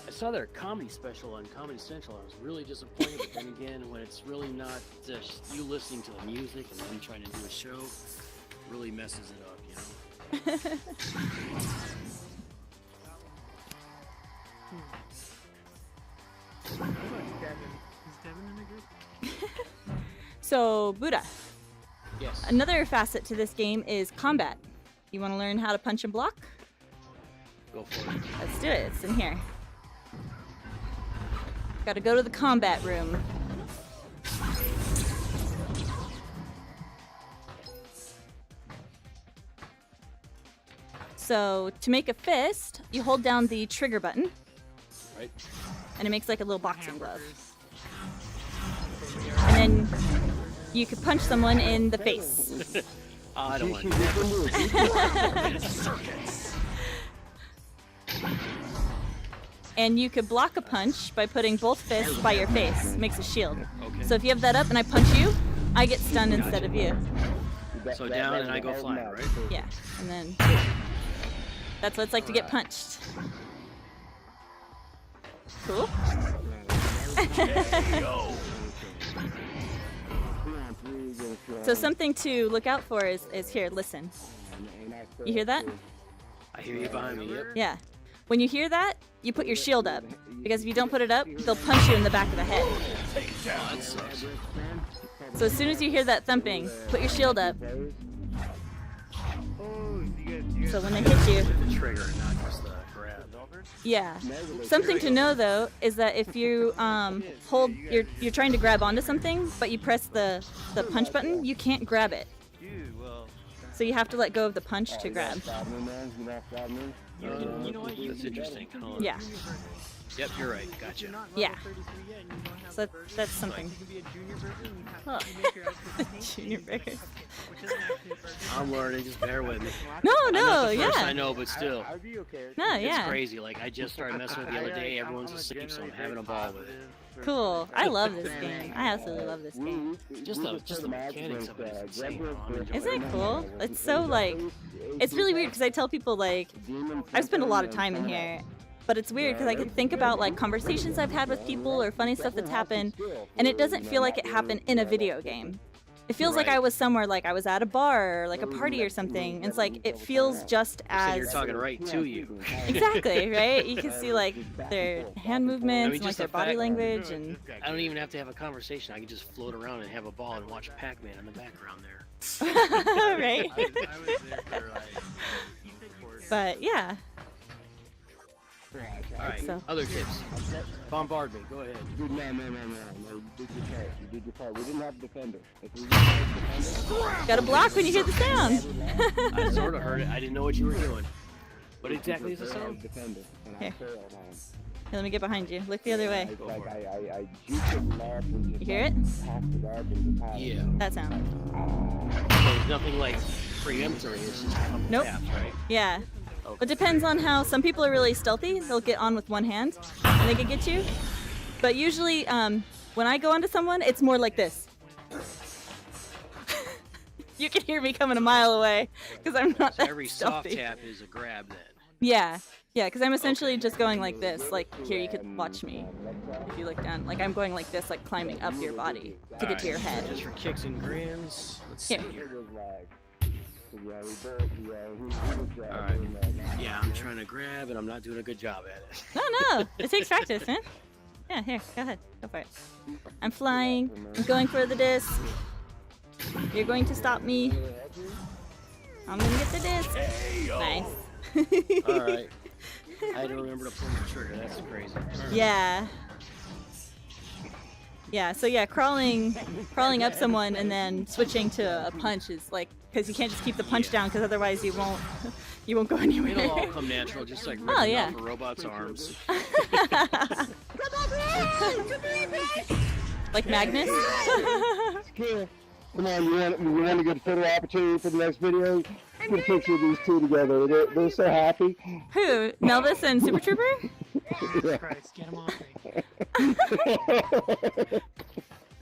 I saw their comedy special on Comedy Central. I was really disappointed, but then again, when it's really not just you listening to the music and then trying to do a show, it really messes it up, you know? What about Devin? Is Devin in the group? So Buddha. Yes. Another facet to this game is combat. You want to learn how to punch and block? Go for it. Let's do it. It's in here. Got to go to the combat room. So to make a fist, you hold down the trigger button. Right. And it makes like a little boxing glove. And then you could punch someone in the face. I don't want to. And you could block a punch by putting both fists by your face. It makes a shield. Okay. So if you have that up and I punch you, I get stunned instead of you. So down and I go flying, right? Yeah, and then that's what it's like to get punched. Cool. So something to look out for is here, listen. You hear that? I hear you behind me, yep. Yeah. When you hear that, you put your shield up. Because if you don't put it up, they'll punch you in the back of the head. Oh, that sucks. So as soon as you hear that thumping, put your shield up. So when they hit you... The trigger, not just the grab. Yeah. Something to know though is that if you you're trying to grab onto something, but you press the punch button, you can't grab it. So you have to let go of the punch to grab. You know what? That's interesting. Hold on. Yeah. Yep, you're right. Gotcha. Yeah. So that's something. Huh. Junior burger. I'm learning. Just bear with me. No, I'm not the first yeah. I know, but still. No, It's yeah. crazy. Like I just started messing with it the other day. Everyone's asleep, so I'm having a ball with it. Cool. I love this game. I absolutely love this game. Just the mechanics of it is insane. Bro. I'm enjoying Isn't it. it cool? It's so like, it's really weird because I tell people like, I've spent a lot of time in here, but it's weird because I can think about like conversations I've had with people or funny stuff that's happened, and it doesn't feel like it happened in a video game. It feels like I was somewhere, like I was at a bar or like a party or something. And it's like, it feels just as... So you're talking right to you. Exactly, right? You can see like their hand movements I mean, and like just their the body fact- language and... I don't even have to have a conversation. I can just float around and have a ball and watch Pac-Man in the background there. Right? But yeah. All right, So- other tips. Bombard me. Go ahead. No. You did your part. You did your part. We didn't have a defender. If we didn't have a defender... Gotta block when you hear the sound. I sort of heard it. I didn't know what you were doing. What exactly is the sound? Defender, and Here. I failed on him. Here, let me get behind you. Look the other way. Like I juked him left and just You hear it? passed the guard and just Yeah. That sound. So there's nothing like preemptory. It's just a couple Nope. taps, right? Yeah. It depends on how some people are really stealthy. They'll get on with one hand and they can get you. But usually, when I go onto someone, it's more like this. You can hear me coming a mile away because I'm not So that every soft stealthy. tap is a grab then. Yeah, yeah, because I'm essentially just going like this. Like here, you could watch me if you look down. Like I'm going like this, like climbing up your body to get to your head. Just for kicks and grins. Let's see Here. here. All Alright. Yeah, I'm trying to grab and I'm not doing a good job at it. No, it takes practice, man. Yeah, here, go ahead, go for it. I'm flying. I'm going for the disc. You're going to stop me. I'm gonna get the disc. Nice. Alright. I had to remember to pull the trigger. That's crazy. Yeah. Yeah, so yeah, crawling up someone and then switching to a punch is like, because you can't just keep the punch down because otherwise you won't go anywhere. It'll all come natural, just like Oh, ripping yeah. off a robot's arms. Like Magnus? Come on, you want a good photo opportunity for the next video? Get a picture of these two together. They're so happy. Who? Melvis and Super Trooper? Jesus Christ, get him off me.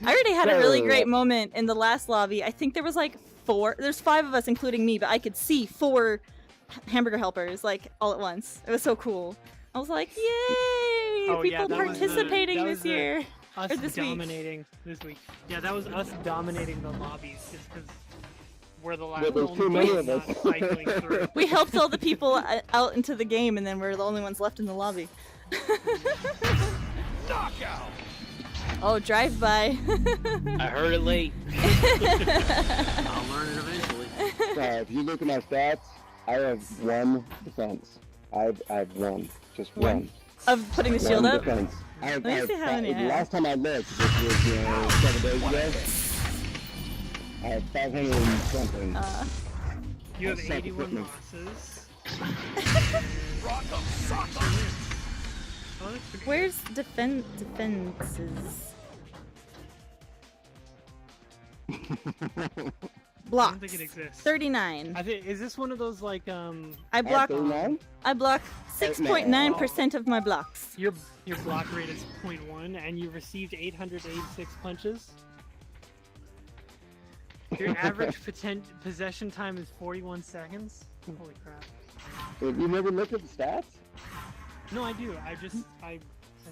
I already had a really great moment in the last lobby. I think there was like 4. There's 5 of us, including me, but I could see 4 hamburger helpers like all at once. It was so cool. I was like, yay! Oh, yeah, People that was participating was this year. Us Or this week. dominating this week. Yeah, that was us dominating the lobbies just because we're the last Yeah, there's too many of us. cycling through. We helped all the people out into the game, and then we're the only ones left in the lobby. Knockout! Oh, drive-by. I heard it late. I'll learn it eventually. If you look at my stats, I have 1 defense. I have 1. Just 1. Of putting the shield up? Defense. Let me see how many I have. Last time I looked, which was 7 days ago, I had 500 and something. You have That's 81 not losses. Rock 'em, sock 'em. Oh, that's pretty Where's defenses? Block. I don't think it exists. 39. I think is this one of those like I block. 39? I block 6.9% of my blocks. Your block rate is 0.1 and you received 886 punches. Your average possession time is 41 seconds. Holy crap. Have you never looked at the stats? No, I do. I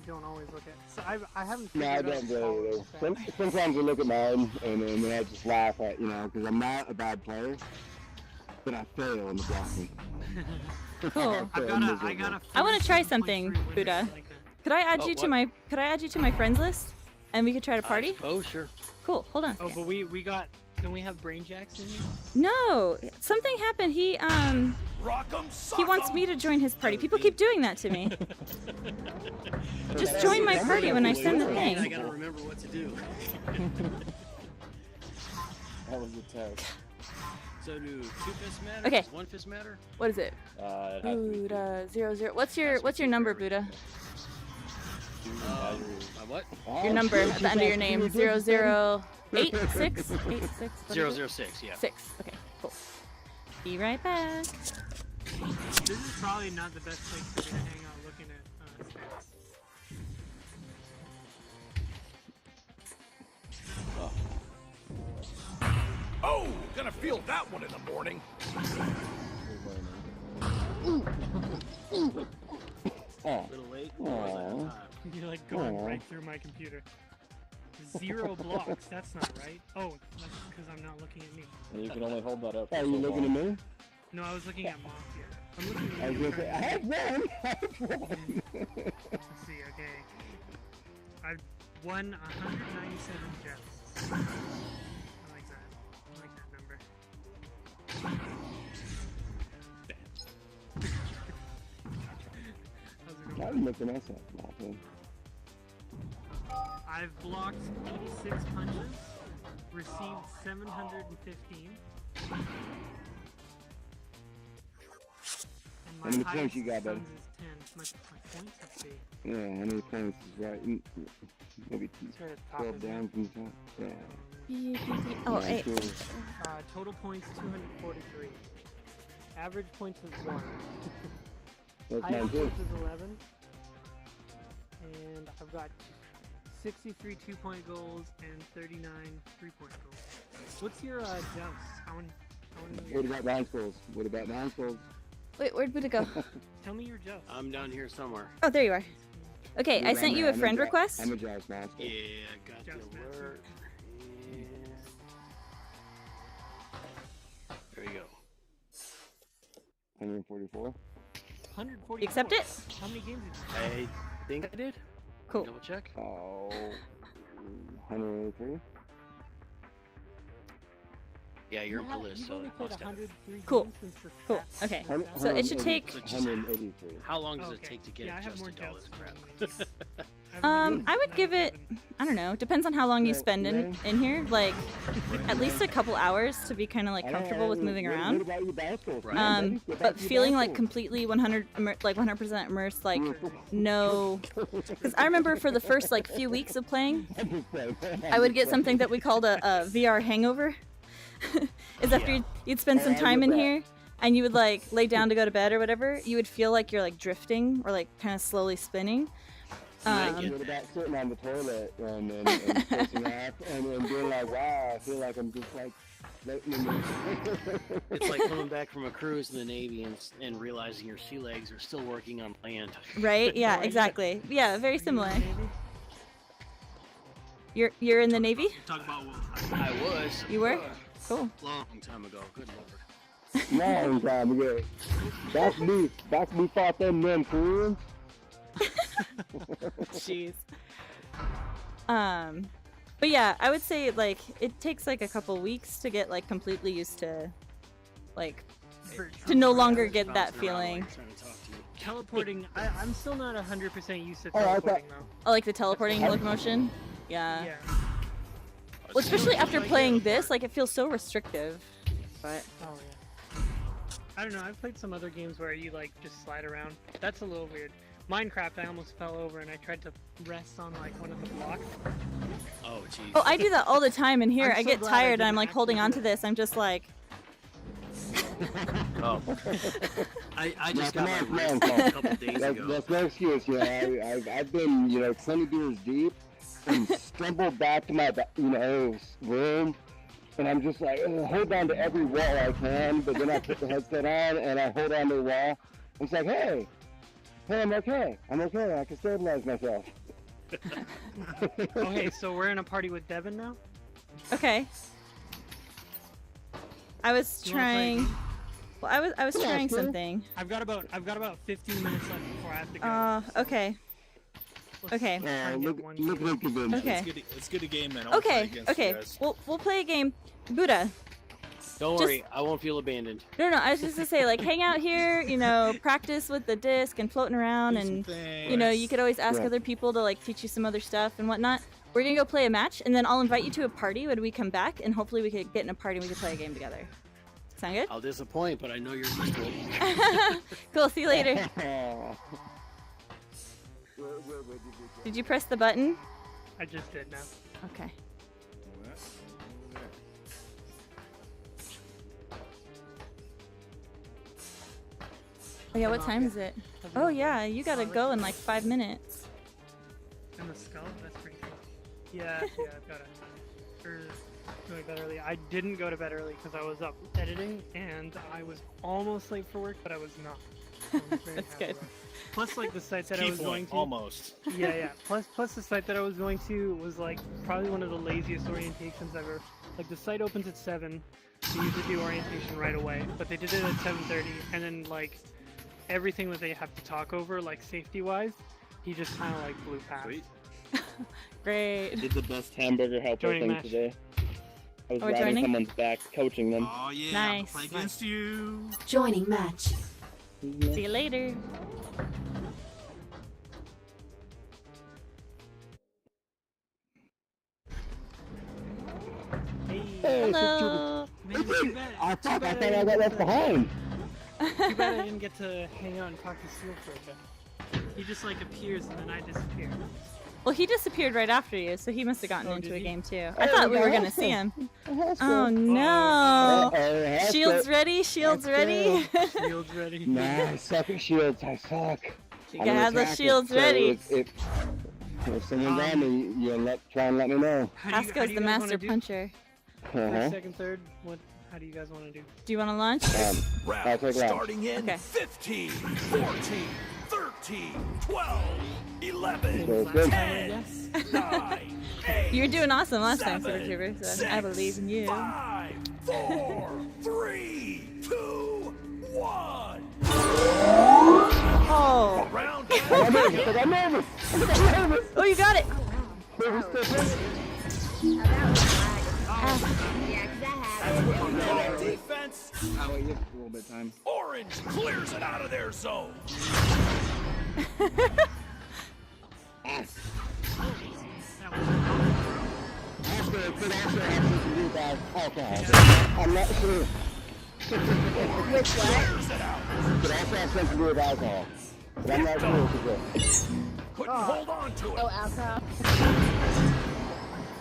don't always look at. So I haven't. No, I figured out don't how really. it's set. Sometimes I look at mine and then I just laugh at, because I'm not a bad player, but I fail in the blocking. Cool. I got a. I want to try something, Buddha. Could I add you to my friends list, and we could try to party? Oh, sure. Cool. Hold on. Oh, but we got. Can we have Brain Jacks in here? No, something happened. He wants me to join his party. People keep doing that to me. Just join my party when I send the I thing. gotta remember what to do. That was a test. So do 2 fists matter? Okay. Does 1 fist matter? What is it? Buddha 00. What's your number, Buddha? What? Your number at the end of your name. 0086? 006, yeah. 6. Okay, cool. Be right back. This is probably not the best place for me to hang out looking at stats. Oh, gonna feel that one in the morning. Oh. A little late. Aw. You're like going Aw. right through my computer. 0 blocks. That's not right. Oh, that's because I'm not looking at me. And you can only hold that up. Are you looking at me? No, I was looking at Mafia. I'm looking at I was you. gonna say, I have 1! I have 1! Let's see, okay. I've won 197 gems. I like that. I like that number. How's it going? I'm looking at that, Malcolm. I've blocked 86 punches, received 715. And How many points you got, buddy? My points, let's see. Yeah, how many points is right? Maybe It's right at the top, 12 isn't down from the top. Yeah. Oh, Yeah, hey. sure. Total points 243. Average points is 1. That's Highest mine too. points is 11. And I've got 63 2-point goals and 39 3-point goals. What's your joust? I want to know What about round scrolls? What about round scrolls? Wait, where'd Buddha go? Tell me your joust. I'm down here somewhere. Oh, there you are. Okay, I sent you a friend request. I'm a joust master. Yeah, got the alert. And... There you go. 144. 144. You accept it? How many games did you I think I did. Cool. Double check. Oh, 183. Yeah, you're in the list, You've so only it played must have. 103 Cool. games since the Cool. stats. Okay. Hun- So it should 180 take. 183. How long does it Okay. take to get Yeah, I have more adjusted to all this jousting crap? I would give it. I don't know. Depends on how long you spend in here. Like, at least a couple hours to be kind of like comfortable with moving around. What about your basketball? But feeling like completely 100% immersed, like no. Because I remember for the first like few weeks of playing, I would get something that we called a VR hangover. Is after you'd spend some time in here, and you would like lay down to go to bed or whatever, you would feel like you're like drifting or like kind of slowly spinning. What about sitting on the toilet and pushing off and being like, wow, I feel like I'm just like floating in the... It's like coming back from a cruise in the Navy and realizing your sea legs are still working on land. Right? Yeah, exactly. Yeah, very similar. You're in the Navy? Talk about what I was. You were? Cool. Long time ago. Good lord. Long time ago. That's me fought them Koreans. Jeez. But yeah, I would say like it takes like a couple weeks to get like completely used to like to no longer get that feeling. Teleporting, I'm still not 100% used to teleporting though. Oh, like the teleporting locomotion? Yeah. Well, especially after playing this, like it feels so restrictive. But oh yeah. I don't know, I've played some other games where you like just slide around. That's a little weird. Minecraft, I almost fell over and I tried to rest on like one of the blocks. Oh jeez. Oh, I do that all the time in here. I'm I so get glad I tired and didn't I'm like holding on to this. I'm just like Oh. I just got my man, wrist a couple days ago. That's no excuse, you know. I've been, 20 beers deep and stumbled back to my, room, and I'm just like, hold on to every wall I can, but then I put the headset on and I hold on to the wall. It's like, hey, I'm okay. I can stabilize myself. Okay, so we're in a party with Devin now? okay. I was trying. Well, I was trying something. I've got about 15 minutes left before I have to go. Okay. Okay. Okay. Let's get a game, man. I wanna play Okay. against Okay. you guys. We'll play a game. Buddha. Don't worry, I won't feel abandoned. No, I was just gonna say, like, hang out here, practice with the disc and floating around, and you could always ask other people to like teach you some other stuff and whatnot. We're gonna go play a match, and then I'll invite you to a party when we come back, and hopefully we could get in a party and we could play a game together. Sound good? I'll disappoint, but I know you're used to it. Cool. See you later. Did you press the button? I just did now. Okay. Oh yeah, what time is it? Oh yeah, you gotta go in like 5 minutes. And the skull? That's pretty cool. Yeah, I've got to. Go to bed early. I didn't go to bed early because I was up editing and I was almost late for work, but I was not. That's good. Plus, like the site that I was going to. Almost. Yeah. Plus the site that I was going to was like probably one of the laziest orientations ever. Like the site opens at 7. They usually do orientation right away, but they did it at 7:30, and then like everything that they have to talk over, like safety-wise, he just kind of like blew past. Sweet. Great. Did the best hamburger helper Joining thing match. today. I was Oh, we're riding joining? someone's back, coaching them. Oh yeah. Nice. Play against you. Joining match. See you later. Hey, Hello. Man, too bad. I thought I got left behind. Too bad I didn't get to hang out and talk to Steel for a bit. He just like appears and then I disappear. Well, he disappeared right after you, so he must have gotten Oh, into did a he? game too. I thought we were gonna see him. Oh no! Uh-oh, Shields ready. Shields ready. Shields ready. Nah, I suck at shields. I suck. You gotta have those shields ready. If someone's on me, try and let me know. Pasco's the master puncher. First, second, third. How do you guys want to do? Do you want to launch? I'll Round take launch. starting in Okay. 15, 14, 13, 12, 11, Feels good. 10, 9, 8, You were doing awesome last time, Super 7, Trooper. So 6, I believe in you. 5, 4, 3, 2, 1. Oh. Round I'm nervous. Oh, you got it. defense. Oh, you have a little bit of time. Orange clears it out of their zone. It could also have something to do with alcohol. I'm not sure. With what? It could also have something to do with alcohol. But I'm not sure if it is. Couldn't hold on to it. Oh, alcohol.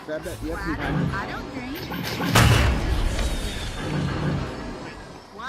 Grab that. You Well, have some time. I don't drink. What?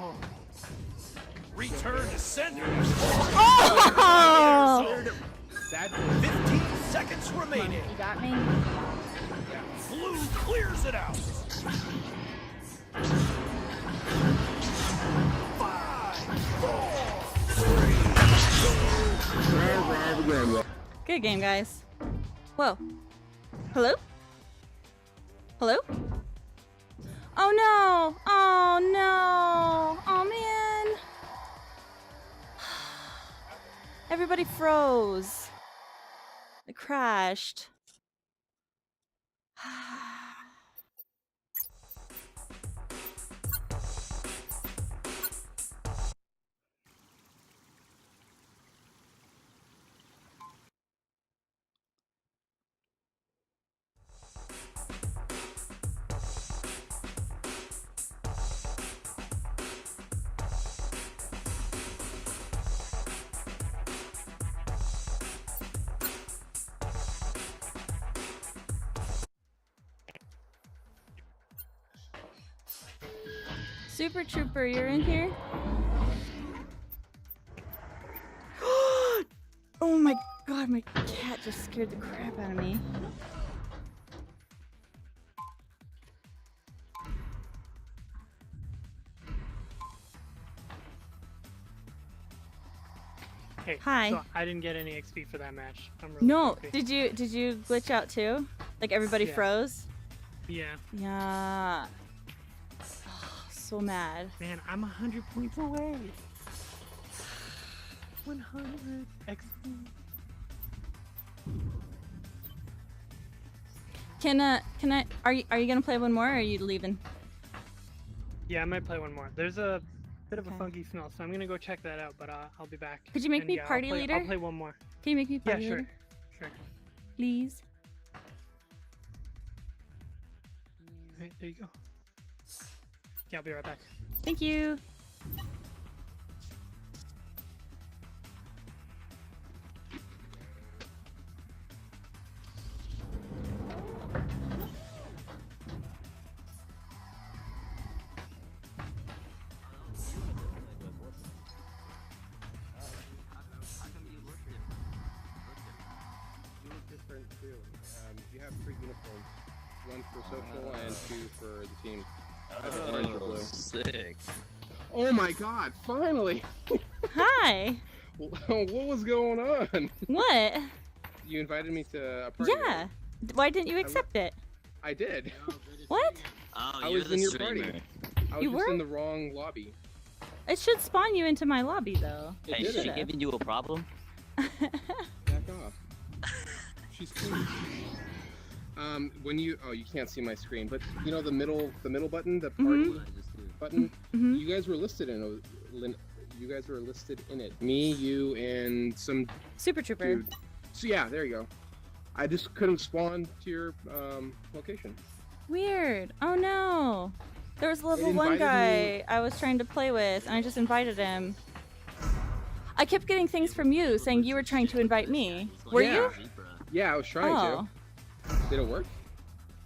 Oh. Return to center. Oh! That 15 seconds remaining. You got me? Blue clears it out. 5, 4, 3, 2. Good game, guys. Whoa. Hello? Hello? Oh no! Oh no! Oh man! Everybody froze. It crashed. Super Trooper, you're in here? Oh my god, my cat just scared the crap out of me. Hey, Hi. So I didn't get any XP for that match. I'm really No, happy. did you glitch out too? Like everybody Yeah. froze? Yeah. Yeah. Oh, so mad. Man, I'm 100 points away. 100 XP. Can I are you gonna play one more or are you leaving? Yeah, I might play one more. There's a bit of a funky smell, so I'm gonna go check that out. But I'll be back. Could you make And me yeah, party leader? I'll play one more. Can you make me party Yeah, sure. leader? Sure. Please. Alright, there you go. Yeah, I'll be right back. Thank you. You look different too. You have 3 uniforms. 1 for social and 2 for the team. That's orange or blue. Sick. Oh my god, finally! Hi. What was going on? What? You invited me to a party. Yeah. Why didn't you accept it? I did. What? Oh, I you're was the in your streamer. party. I was You just were? in the wrong lobby. It should spawn you into my lobby though. Hey, is she giving you a problem? Back off. She's cool. When you can't see my screen, but you know the middle button, the party button. You guys were listed in you guys were listed in it. Me, you, and some Super Trooper. dude. So yeah, there you go. I just couldn't spawn to your location. Weird. Oh no. There was a level 1 invited guy I was trying to play with and I just invited him. I kept getting things from you saying you were trying to invite me. Were you? Yeah, I was trying Oh. to. Did it work?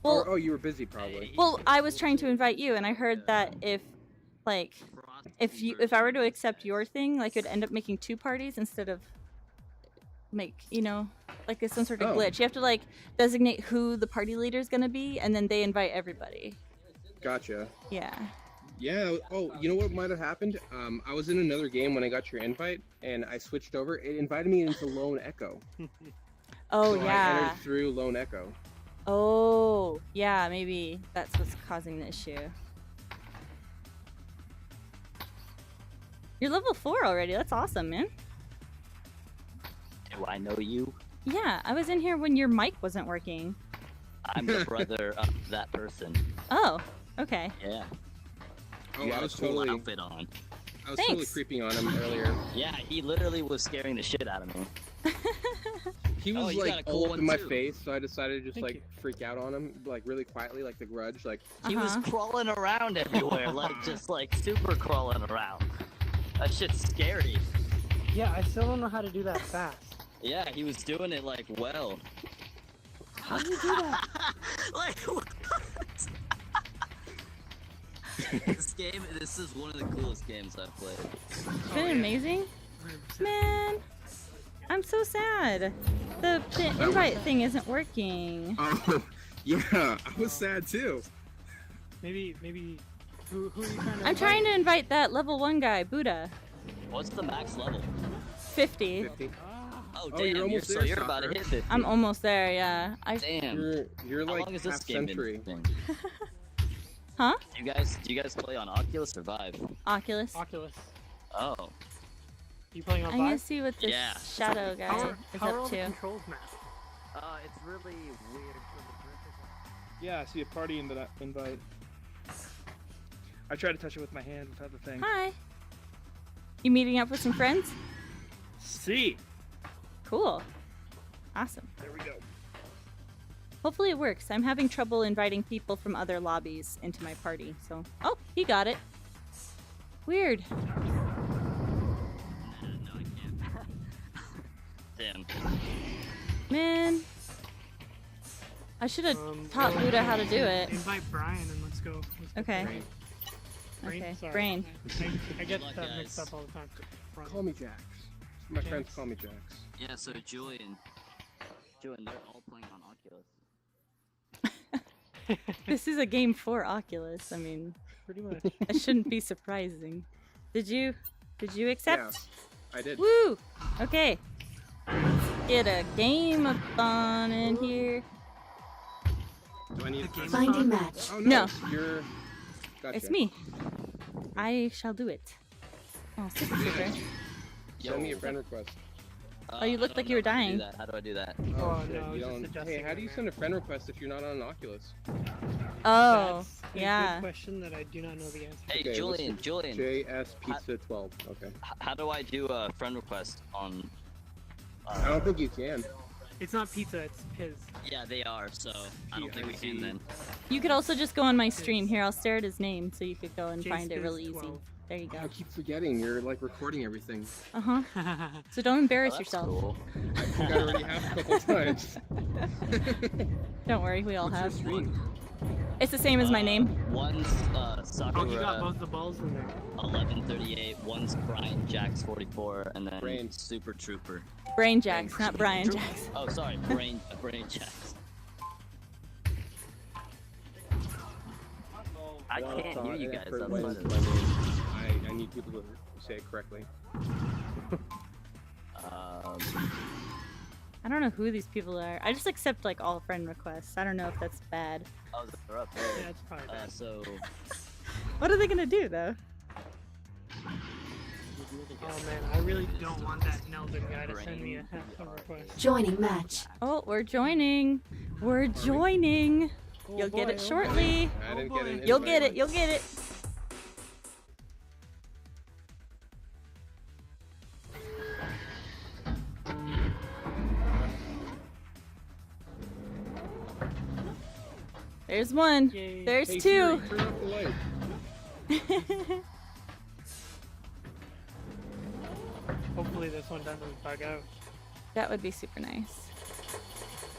Well- oh, you were busy probably. Well, I was trying to invite you and I heard that if I were to accept your thing, like it'd end up making 2 parties instead of like it's some sort of Oh. glitch. You have to like designate who the party leader is gonna be and then they invite everybody. Gotcha. Yeah. Yeah. Oh, you know what might have happened? I was in another game when I got your invite, and I switched over. It invited me into Lone Echo. Oh So I yeah. entered through Lone Echo. Oh yeah, maybe that's what's causing the issue. You're level 4 already. That's awesome, man. Do I know you? Yeah, I was in here when your mic wasn't working. I'm the brother of that person. Oh, okay. Yeah. Oh, You I had was a cool totally, outfit on. I was totally Thanks. creeping on him earlier. Yeah, he literally was scaring the shit out of me. He was Oh, you got a like cool all up one, in my too. face, so I decided to just Thank like you. freak out on him, like really quietly, like The Grudge, like. He was crawling around everywhere, like just like super crawling around. That shit's scary. Yeah, I still don't know how to do that fast. Yeah, he was doing it like well. How do you do that? Like what? This is one of the coolest games I've played. Isn't it amazing? Man, I'm so sad. The invite thing isn't working. Oh, yeah, I was sad too. Maybe. Who are you trying to? I'm trying to invite that level 1 guy, Buddha. What's the max level? 50. 50. Oh, Oh, damn, you're almost so there, you're about to Stalker. hit 50. I'm almost there, yeah. Damn. You're How like long has this half game century. been? Huh? Do you guys play on Oculus or Vive? Oculus. Oculus. Oh. You playing on I'm gonna Vive? see what this Yeah. shadow guy How is are all up the to. controls, Matt? It's really weird. Yeah, I see a party in that invite. I tried to touch it with my hand without the thing. Hi. You meeting up with some friends? See. Cool. Awesome. There we go. Hopefully it works. I'm having trouble inviting people from other lobbies into my party, so... Oh, he got it. Weird. Damn. Man. I should have taught well, Buddha how to do it. Invite Brian and let's go. Okay. Brain? Okay, Sorry. Brain. I get Good luck, that mixed guys. up all the time. Call me Jax. My friends call me Jax. Yeah, so Julian, they're all playing on Oculus. This is a game for Oculus. I mean, Pretty much. that shouldn't be surprising. Did you accept? Yeah, I did. Woo! Okay. Get a game of fun in here. Do I need a Finding match. Oh, No. You're... Gotcha. It's me. I shall do it. Oh, super super. Send me a friend request. Oh, you looked like you were dying. How do I do that? Oh, Oh, shit, no, you just don't... adjusting Hey, how it, do you man. send a friend request if you're not on an Oculus? Oh, That's a yeah. good question that I do not know the answer. Hey, Okay, Julian. JS Pizza 12. Okay. How do I do a friend request on? I don't think you can. It's not pizza, it's Piz. Yeah, they are. So I don't think we can then. You could also just go on my stream. Here, I'll stare at his name so you could go and Jace find it Biz really easy. 12. There you go. I keep forgetting. You're like recording everything. Uh-huh. So don't embarrass Oh, that's yourself. cool. I think I already have a couple times. Don't worry, we all What's your have. stream? It's the same as my name. One's Oh, you got Sakura both the balls in there. 1138. One's Brian Jax 44, and then Brain. Super Trooper. Brain Jax, not Brian Jax. Oh, sorry, Brain Jax. I Well can't thought hear you and guys. effort That's went fine. into my name. I need people to say it correctly. I don't know who these people are. I just accept like all friend requests. I don't know if that's bad. Oh, they're up. Yeah, it's probably bad. So What are they gonna do though? Oh man, I really don't want that Nelson guy to send me a request. Joining match. Oh, we're joining. We're joining. You'll get it shortly. I didn't get an You'll invite. get it. You'll get it. There's one. Yay. There's Hey, two. Siri, turn off the light. Hopefully this one doesn't bug out. That would be super nice.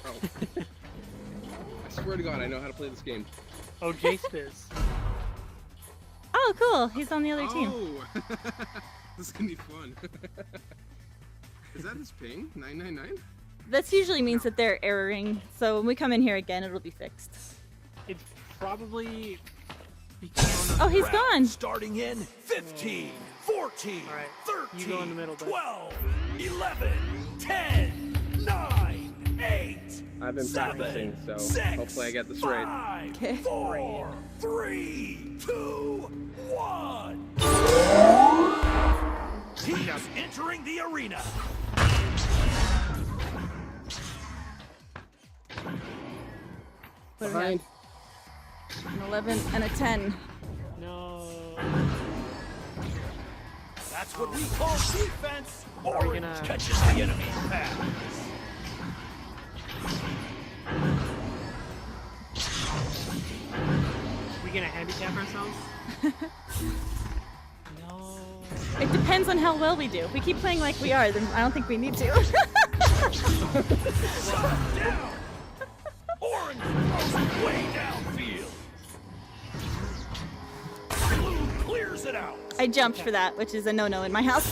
Oh. I swear to God, I know how to play this game. Oh, Jace Biz. Oh, cool. He's on the other team. Oh, this is gonna be fun. Is that his ping? 999? That usually means that they're erroring. So when we come in here again, it'll be fixed. It's probably. Oh, he's gone. Starting in 15, 14, All right, 13, you go in the middle, bud. 12, 11, 10, 9, 8, I've been 7, practicing, so 6, hopefully I get this right. 5, Okay. 4, 3, 2, 1. He's entering the arena. What do we Behind. have? An 11 and a 10. No. That's what we call defense. Are we Orange gonna- catches the enemy's pass. We gonna handicap ourselves? No. It depends on how well we do. If we keep playing like we are, then I don't think we need to. Shut down. Orange throws it way downfield. clears it out. I jumped for that, which is a no-no in my house.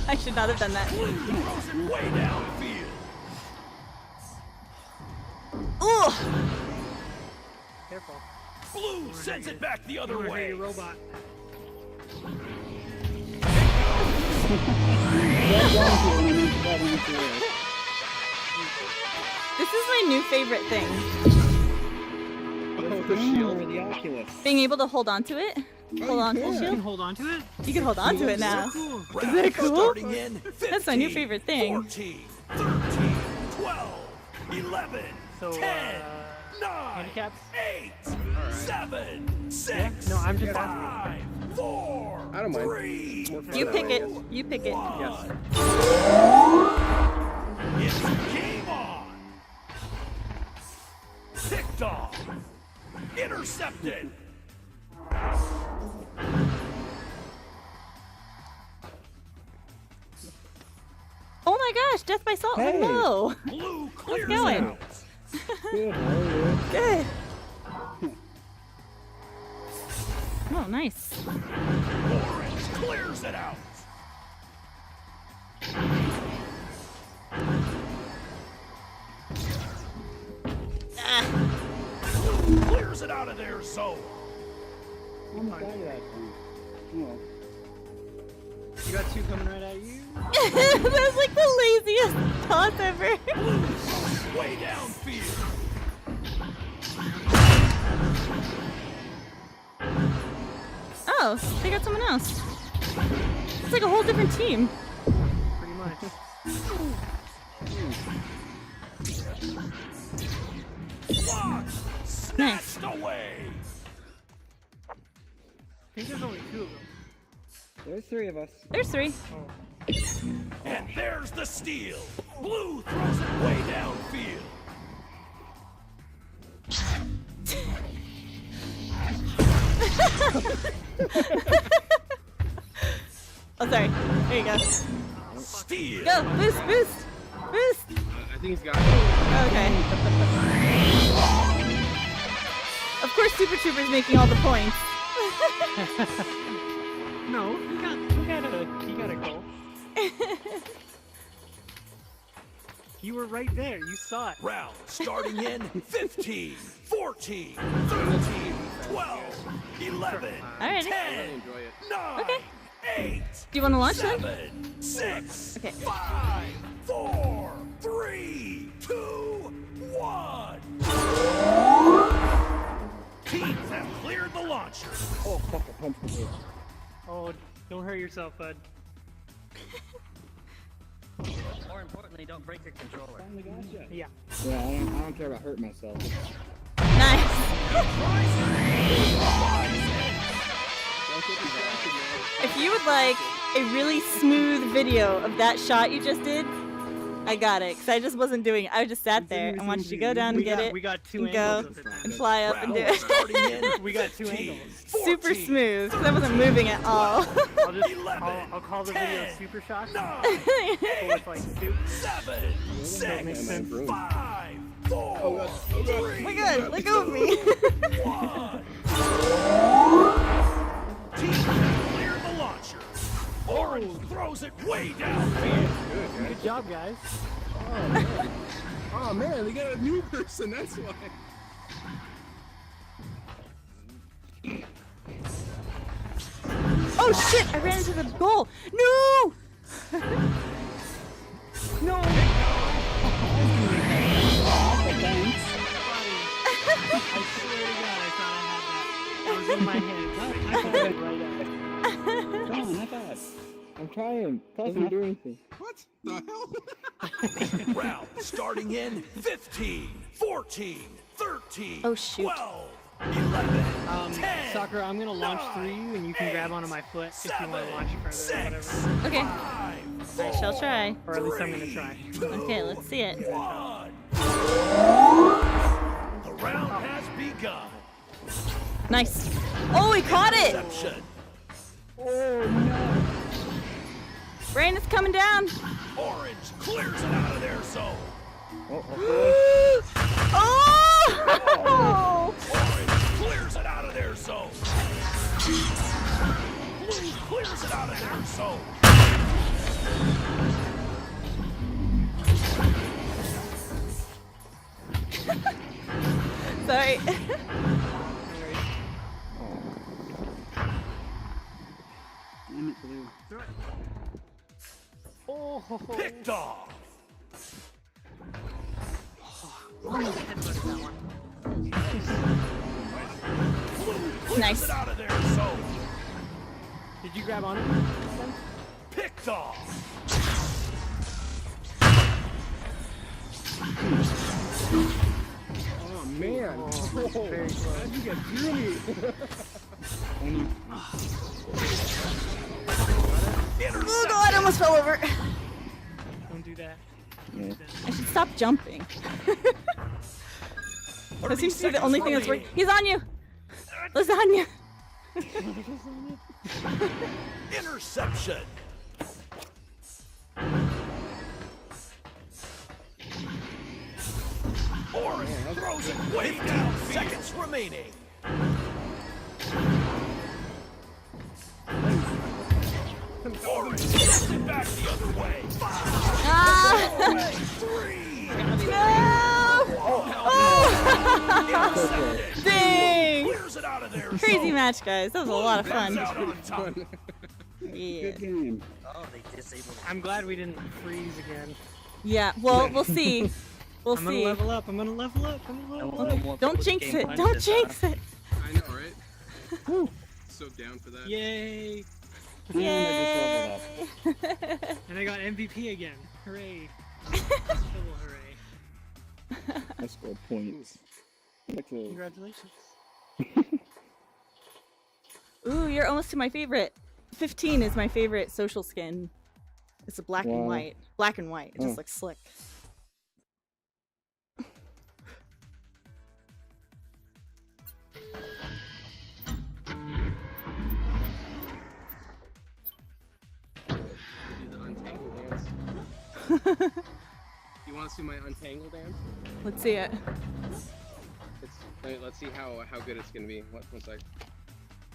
I should not have done that. Blue throws it way downfield. Ooh! Careful. Blue sends it back the other way. Your robot. This is my new favorite thing. Oh, the shield or the Oculus? Being able to hold on to it. Hold on to the You can shield. hold on to it? You can hold on to it now. So cool. Isn't it cool? Starting in 15, That's my new favorite thing. 14, 13, 12, 11, So, 10, 9, handicaps? 8, 7, 6, No, I'm just 5, 4, I don't mind. 3, More fun You that pick way. it. You pick it. Yes. It's game on. Picked off. Intercepted. Oh my gosh, Death by Salt. Hey. Hello. Blue How's clears it going? out. Good, how are you? Good. Oh, nice. Orange clears it out. Blue clears it out of their zone. Oh my god. Oh. You got two coming right at you. That was like the laziest toss ever. Blue way downfield. Oh, they got someone else. It's like a whole different team. Pretty much. Blocked. Snatched away. I think there's only two of them. There's three of us. There's three. And there's the steal. Blue throws it way downfield. Oh, sorry. There you go. Steal. Go, boost, boost, boost. I think he's got it. Okay. Of course, Super Trooper's making all the points. No, he got a goal. You were right there. You saw it. Round starting in 15, 14, 13, 12, 11, Alrighty. 10, 9, Okay. 8, Do you want to launch then? 7, 6, Okay. 5, 4, 3, 2, 1. Teams have cleared the launcher. Oh, fuck, I punched me. Oh, don't hurt yourself, bud. More importantly, don't break your controller. Yeah. Yeah, I don't care about hurting myself. Nice. If you would like a really smooth video of that shot you just did, I got it. Because I just wasn't doing it. I just sat there and watched you go down and get it. We got two and angles go of it. and fly up and do it. We got two angles. Super smooth. Because I wasn't moving at all. I'll call the video super shots. With like soup. 7, 6, makes sense. 5, 4, Oh my god, let go of me. 1. Teams have cleared the launcher. Orange throws it way downfield. Good job, guys. Oh man, they got a new person, that's why. Oh shit, I ran into the goal. No! No! I swear to God, I thought I had that. It was in my hand. I got it right at it. Come on, high five. I'm trying. Doesn't do anything. What the hell? Round starting in 15, 14, 13, Oh, shoot. 12, 11, 10, Sakura, I'm gonna launch through you, and you can grab onto my foot if you want to launch further or whatever. Okay. 5, I shall try. Or at least I'm gonna try. Okay, let's see it. 1. The round has begun. Nice. Oh, he caught it! Reception. Oh no. Rain is coming down. Orange clears it out of their zone. Oh! Orange clears it out of their zone. Clears it out of their zone. Sorry. Damn it, Blue. Oh, Picked off. Almost headbutted that one. Clears Nice. it out of their zone. Did you grab on it? Picked off. Oh man! Very close. How'd you get through me? Oh god, I almost fell over. Don't do that. I should stop jumping. That seems to be the only thing that's working. He's on you! Lasagna! Interception. Orange throws it way down. Seconds remaining. Orange throws it back the other way. Ah! No! Dang! Clears it out of there. Crazy match, guys. That was a lot of fun. Out on top. Yeah. Good game. Oh, they disabled it. I'm glad we didn't freeze again. Yeah, well, we'll see. We'll I'm see. gonna level up. I'm gonna level up. I'm gonna level up. Don't jinx it. Don't jinx it. I know, right? So down for that. Yay! Yay! And I got MVP again. Hooray! Double hooray! I scored points. Congratulations. Ooh, you're almost to my favorite. 15 is my favorite social skin. It's a black and Wow. white. Black and white. It just Oh. looks slick. Do the untangle dance. You want to see my untangle dance? Let's see it. Let's see how good it's gonna be. One sec.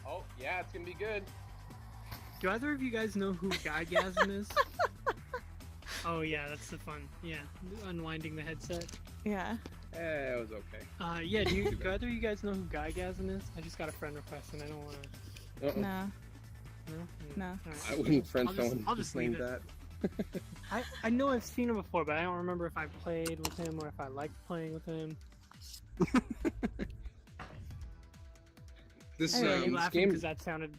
Oh yeah, it's gonna be good. Do either of you guys know who Guygasm is? Oh yeah, that's the fun. Yeah, unwinding the headset. Yeah. It was okay. Yeah. Do either of you guys know who Guygasm is? I just got a friend request and I don't want to. Uh-oh. No. No. I wouldn't friend I'll just- someone I'll just leave named it. that. I know I've seen him before, but I don't remember if I played with him or if I liked playing with him. This, Are you this laughing game. because that sounded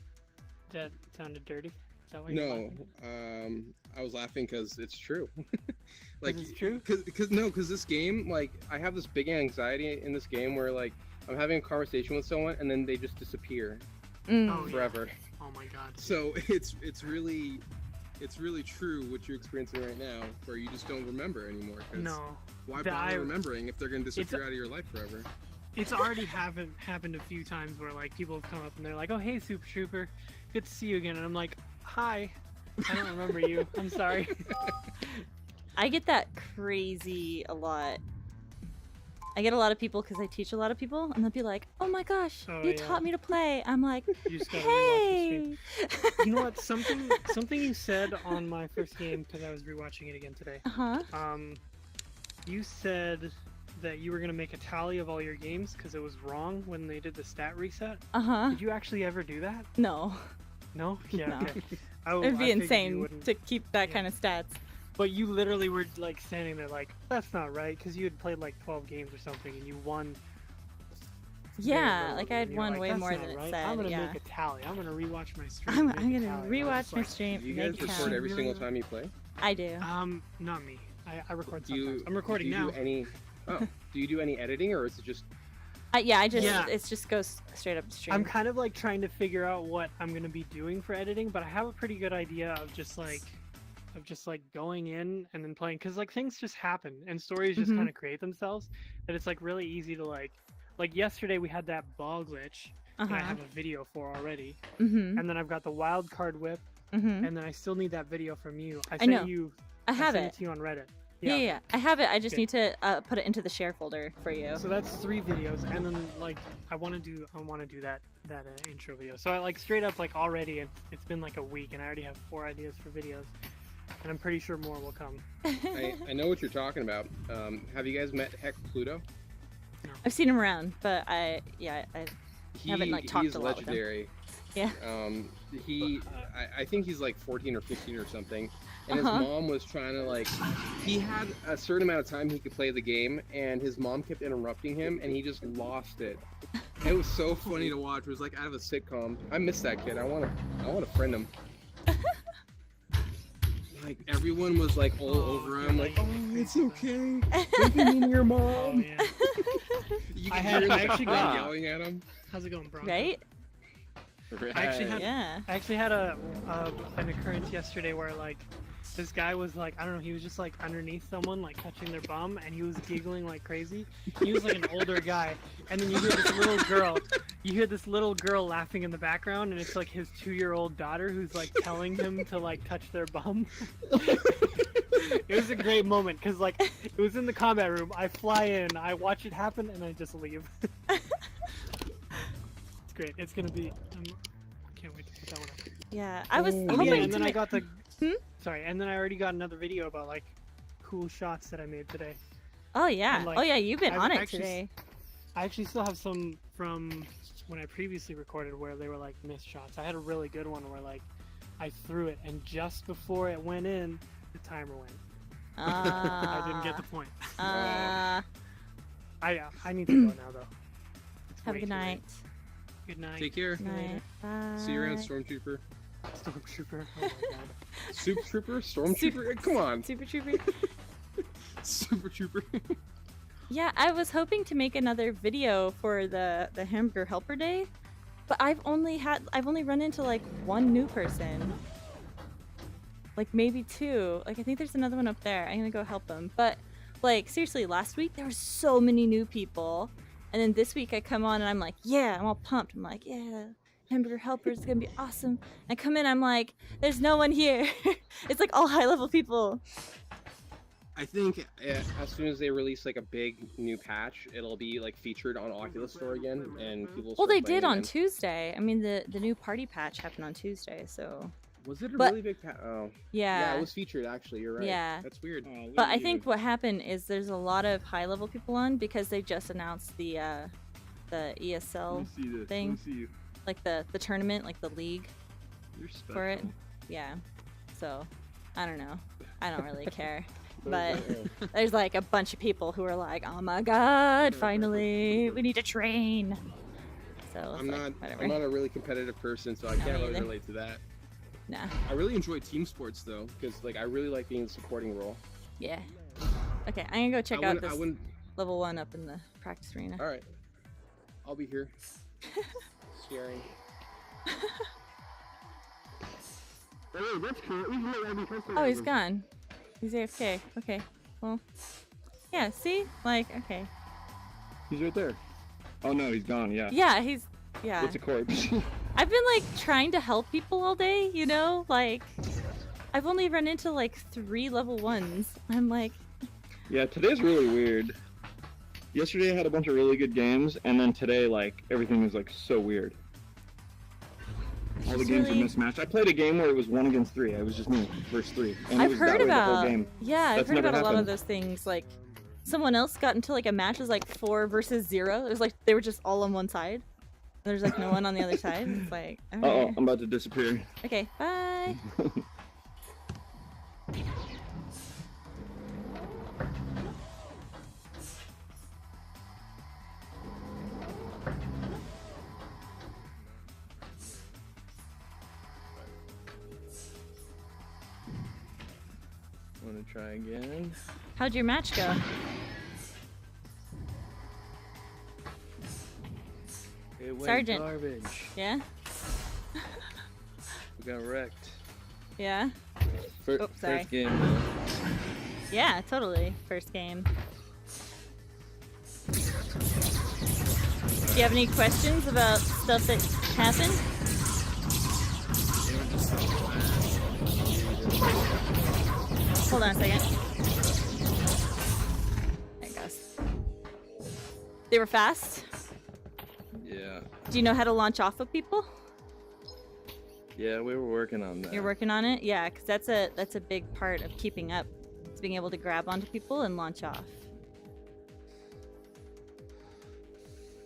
dirty? Is that why you're No, laughing? I was laughing because it's true. it's true? Because this game, like, I have this big anxiety in this game where, like, I'm having a conversation with someone and then they just disappear forever. Oh my god. So it's really true what you're experiencing right now, where you just don't remember anymore. 'Cause No. why That bother I- remembering if they're gonna disappear out of your life forever? It's already happened a few times where like people have come up and they're like, "Oh hey, Super Trooper, good to see you again," and I'm like, "Hi, I don't remember you. I'm sorry." I get that crazy a lot. I get a lot of people because I teach a lot of people, and they'll be like, "Oh my gosh, Oh, you yeah. taught me to play." I'm like, You just gotta "Hey." You know what? Something you said on my first game because I was rewatching it again today. Uh-huh. You said that you were gonna make a tally of all your games because it was wrong when they did the stat reset. Uh-huh. Did you actually ever do that? No. No? Yeah. No. Okay. It'd be figured you insane wouldn't. to keep that kind of stats. But you literally were like standing there like, that's not right, because you had played like 12 games or something and you won. Yeah, like I had and you're won like, way "That's more not than it right. said. I'm gonna yeah. make a tally. I'm gonna rewatch my stream. I'm and make a gonna tally." I was rewatch just my like, stream. You make guys a record tally. every single time you play? I do. Not me. I record Do you? sometimes. I'm recording do you now. Do any? Oh, do you do any editing, or is it just? Yeah, I just Yeah. it just goes straight up to stream. I'm kind of like trying to figure out what I'm gonna be doing for editing, but I have a pretty good idea of just like going in and then playing, because like things just happen and stories just Mhm. kind of create themselves. That it's like really easy to like yesterday we had that ball glitch that I Uh-huh. have a video for already, Mhm. and then I've got the wild card whip, Mhm. and then I still need that video from you. I I know. sent you. I have sent it. to you on Reddit. Yeah. I have it. I just need to put it into the share folder for you. So that's 3 videos, and then like I want to do that intro video. So I like straight up like already it's been like a week, and I already have 4 ideas for videos, and I'm pretty sure more will come. I know what you're talking about. Have you guys met Heck Pluto? I've seen him around, but I haven't like talked He's a lot with him. legendary. Yeah. I think he's like 14 or 15 or something, and his Uh-huh. mom was trying to like, he had a certain amount of time he could play the game, and his mom kept interrupting him, and he just lost it. It was so funny to watch. It was like out of a sitcom. I miss that kid. I want to friend him. Like everyone was like all over him, like, oh, it's okay. Don't be mean to your mom. You can hear I actually got yelling at him. How's it going, bro? Right? I actually had an occurrence yesterday where like this guy was like, I don't know, he was just like underneath someone like touching their bum, and he was giggling like crazy. He was like an older guy, and then you hear this little girl laughing in the background, and it's like his 2-year-old daughter who's like telling him to like touch their bum. It was a great moment because like it was in the combat room. I fly in, I watch it happen, and I just leave. It's great. It's gonna be. I can't wait to put that one up. Yeah, I was Oh, hoping yeah, to and then I make- got the. Sorry, and then I already got another video about like cool shots that I made today. Oh yeah. And, like, Oh yeah, you've been I've on it actually- today. I actually still have some from when I previously recorded where they were like missed shots. I had a really good one where like I threw it, and just before it went in, the timer went. I didn't get the point. I need to go now though. It's Have a way good too late. night. Good night. Take care. Good night. Bye. See you around, Stormtrooper. Stormtrooper. Oh my god. Soup Trooper? Stormtrooper? Come on. Super Trooper. Super Trooper. Yeah, I was hoping to make another video for the Hamburger Helper Day, but I've only run into like 1 new person. Like maybe 2. Like I think there's another one up there. I'm gonna go help them. But like seriously, last week there were so many new people, and then this week I come on and I'm like, yeah, I'm all pumped. I'm like, yeah, Hamburger Helper is gonna be awesome. And I come in, I'm like, there's no one here. It's like all high level people. I think as soon as they release like a big new patch, it'll be like featured on Oculus Store again, and people. Well, start they playing did on again. Tuesday. I mean, the new party patch happened on Tuesday, so. Was it a But- really big patch? Oh. Yeah. Yeah, it was featured actually. You're right. Yeah. That's weird. But I think what happened is there's a lot of high level people on because they just announced the ESL thing, like the tournament, like the league for it. Yeah. So, I don't know. I don't really care. But there's like a bunch of people who are like, oh my god, finally, we need to train. So it's I'm like, not. whatever. I'm not a really competitive person, so I Not can't really either. relate to that. Nah. I really enjoy team sports though, because like I really like being in the supporting role. Yeah. Okay, I'm gonna go check out I this wouldn't. level 1 up in the practice arena. All right. I'll be here. Sharing. Oh, he's gone. He's AFK. Okay. Well, yeah, see? Like, okay. He's right there. Oh no, he's gone. Yeah. Yeah, yeah. It's a corpse. I've been like trying to help people all day, you know? Like, I've only run into like 3 level 1s. I'm like, Yeah, today's really weird. Yesterday I had a bunch of really good games, and then today, like, everything is like so weird. All the games are Really? mismatched. I played a game where it was 1 against 3. I was just me versus 3. And it I've was heard that way the whole about, game. yeah, I've That's heard never about a lot of happened. those things. Like, someone else got into like a match that was like 4 versus 0. It was like they were just all on one side. There's like no one on the other side. It's like, Uh alright. oh, I'm about to disappear. Okay, bye. Wanna try again? How'd your match go? It went Sergeant. garbage. Yeah? We got wrecked. Yeah? Fir- Oh, sorry. First game though. Yeah, totally. First game. Do you have any questions about stuff that happened? They were just so fast. Hold on a second. They were fast? Yeah. Do you know how to launch off of people? Yeah, we were working on that. You're working on it? Yeah, because that's a big part of keeping up. It's being able to grab onto people and launch off.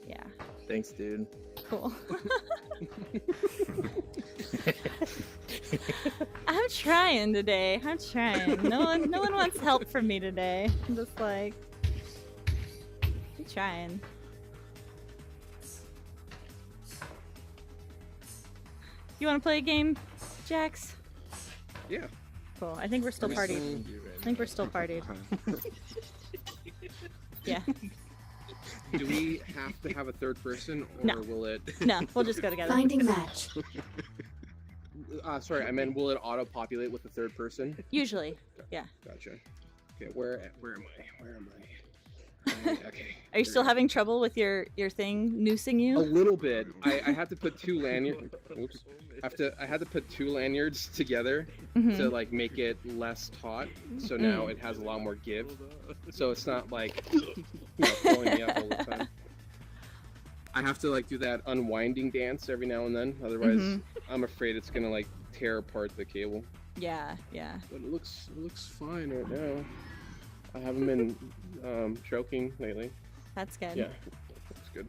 Yeah. Thanks, dude. Cool. I'm trying today. I'm trying. No one wants help from me today. I'm just like, I'm trying. You want to play a game, Jax? Yeah. Cool. I think we're still partied. I think we're still partied. Yeah. Do we have to have a third person, or No. will it? No, we'll just go together. Finding match. Sorry, I meant will it auto-populate with the third person? Usually, yeah. Gotcha. Okay, where am I? Where am I? Okay. Are you still having trouble with your thing noosing A you? little bit. I had to put two lanyards. Oops. I had to put two lanyards together Mhm. to like make it less taut. So now it has a lot more give. So it's not like pulling me up all the time. I have to like do that unwinding dance every now and then. Otherwise, Mhm. I'm afraid it's gonna like tear apart the cable. Yeah, yeah. But it looks fine right now. I haven't been choking lately. That's good. Yeah, that's good.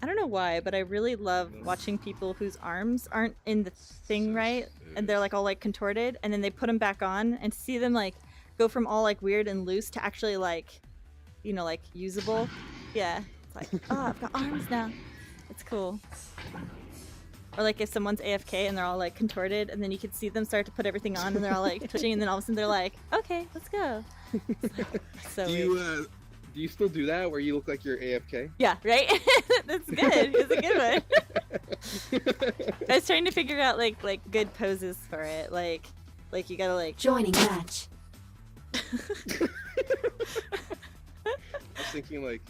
I don't know why, but I really love watching people whose arms aren't in the thing right, and they're like all like contorted, and then they put them back on, and see them like go from all like weird and loose to actually like, you know, like usable. Yeah, it's like, oh, I've got arms now. It's cool. Or like if someone's AFK and they're all like contorted, and then you can see them start to put everything on, and they're all like twitching, and then all of a sudden they're like, okay, let's go. It's like, so weird. Do you still do that where you look like you're AFK? Yeah, right? That's good. It's a good one. I was trying to figure out like good poses for it. Like you gotta like Joining match. I was thinking like.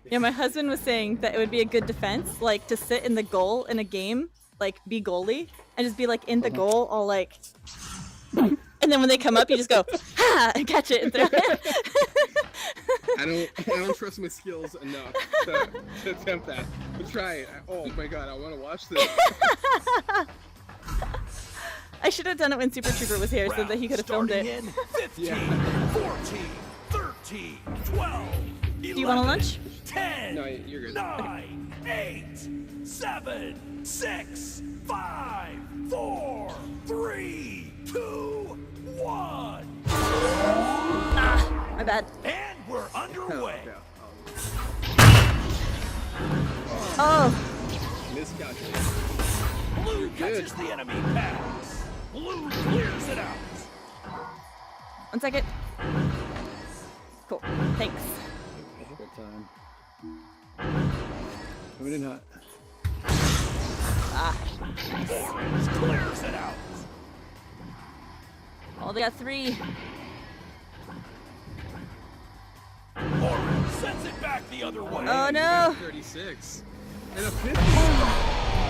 Yeah, my husband was saying that it would be a good defense, like to sit in the goal in a game, like be goalie, and just be like in the goal, all like, and then when they come up, you just go, ha, and catch it and throw it. I don't trust my skills enough to attempt that. But try it. Oh my god, I want to watch this. I should have done it when Super Trooper was here so that he could have filmed it. In 15, 14, 13, 12, 11, Do you want a lunch? 10, No, you're good. 9, 8, 7, 6, 5, 4, 3, 2, 1. Ah, my bad. And we're underway. Oh. Miscalculated. Blue catches the enemy pass. Blue clears it out. 1 second. Cool. Thanks. Good time. Coming in hot. Ah. Orange clears it out. Oh, they got 3. Orange sends it back the other way. Oh no. 36. And a 50.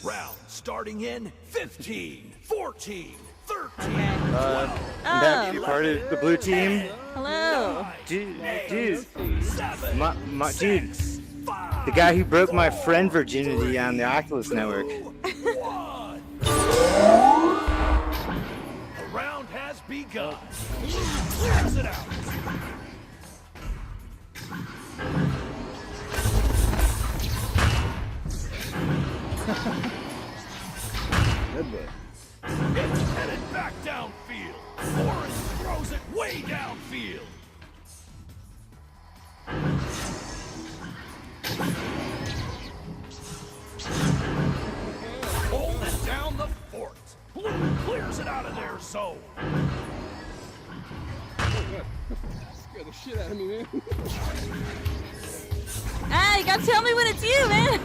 Round starting in 15, 14, 13, Okay. 12, Oh. Back, you part of the blue team? Hello. Dude, dude, the guy who broke my friend virginity on the Oculus Network. The round has begun. Clears it out. Good boy. It's headed back downfield. Orange throws it way downfield. Scared the shit out of me, man. Ah, you gotta tell me when it's you, man.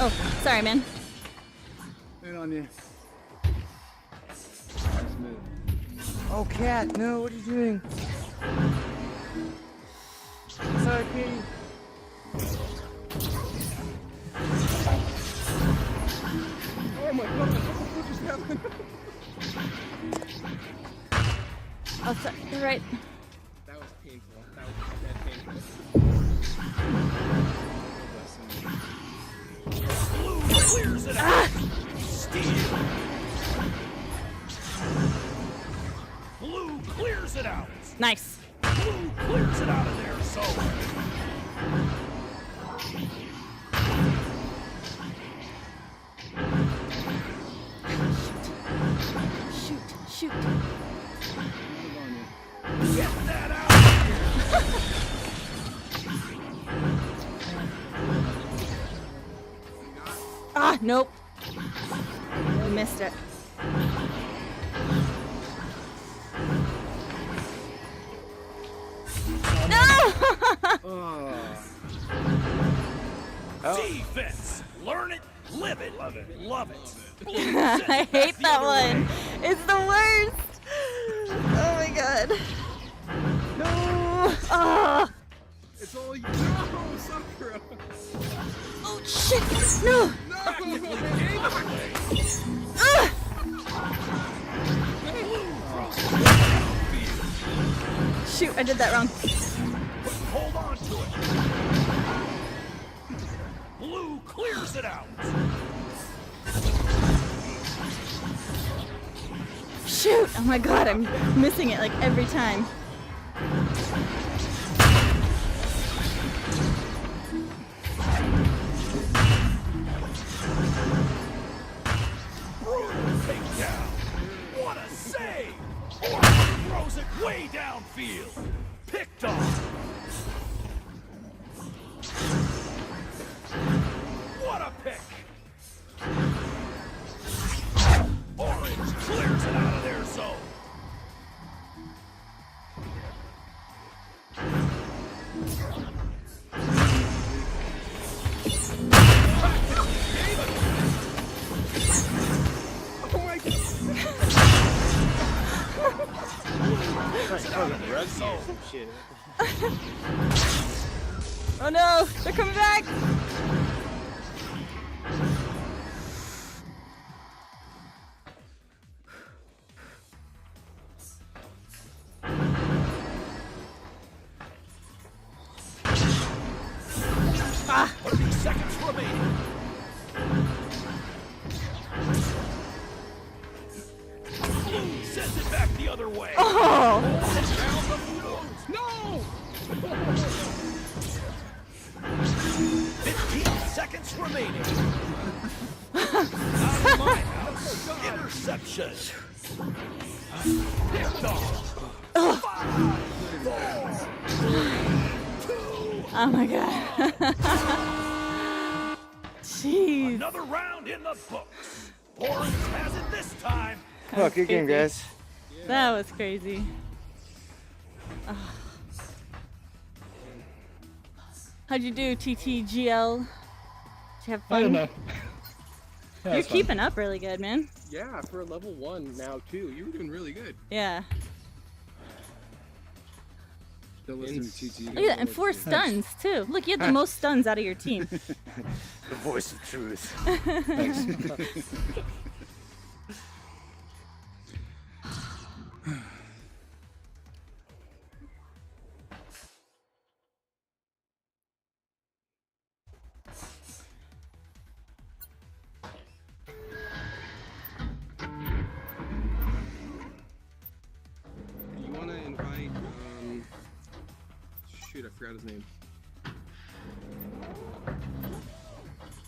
Oh, sorry, man. In on you. Oh, cat, no, what are you doing? Sorry, Katie. Oh my god, what the fuck just happened? Oh, sorry. You're right. That was painful. That was that painful. Blue clears it out. Steel. Blue clears it out. Nice. Blue clears it out of there, so. Shoot. Get that out. Ah, nope. We missed it. No! Defense. Learn it, live it, love it. I hate that one. It's the worst. Oh my god. No. Ah. It's all you. No, Sakura. Oh shit. No. Shoot, I did that wrong. Hold on to it. Blue clears it out. Shoot! Oh my god, I'm missing it like every time. Takedown. What a save! Throws it way downfield. Picked off. What a pick! Orange clears it out of their zone. Oh my god! Shit. Oh no, they're coming back! Ah! 30 seconds remaining. Blue sends it back the other way. Oh! No! 15 seconds remaining. Out of my house. Interception. Picked off. 5, 4, 3, 2. Oh my god. Jeez. Another round in the books. Orange has it this time. Oh, good game, guys. That was crazy. Ah. How'd you do, TTGL? Did you have fun? I don't know. Yeah, You're it's fun. keeping up really good, man. Yeah, for a level 1 now too. You were doing really good. Yeah. Still listening to TT. Look at that, and 4 stuns too. Look, you had the most stuns out of your team. The voice of truth. Thanks. You want to invite? Shoot, I forgot his name.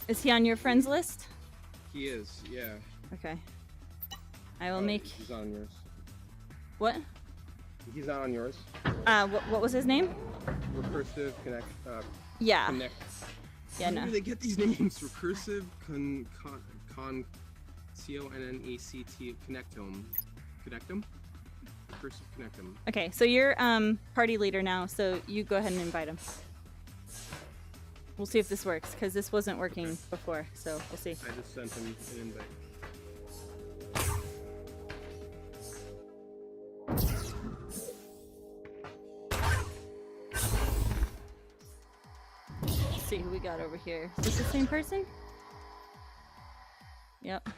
Is he on your friends list? He is, yeah. Okay. I will make. He's not on yours. What? He's not on yours. What was his name? recursive connect. Yeah. Connect. Yeah, Where no. do they get these names? Recursive C-O-N-N-E-C-T connectome. Connectome? Recursive connectome. Okay, so you're party leader now, so you go ahead and invite him. We'll see if this works, because this wasn't working before, so we'll see. I just sent him an invite. Let's see who we got over here. Is this the same person? Yep.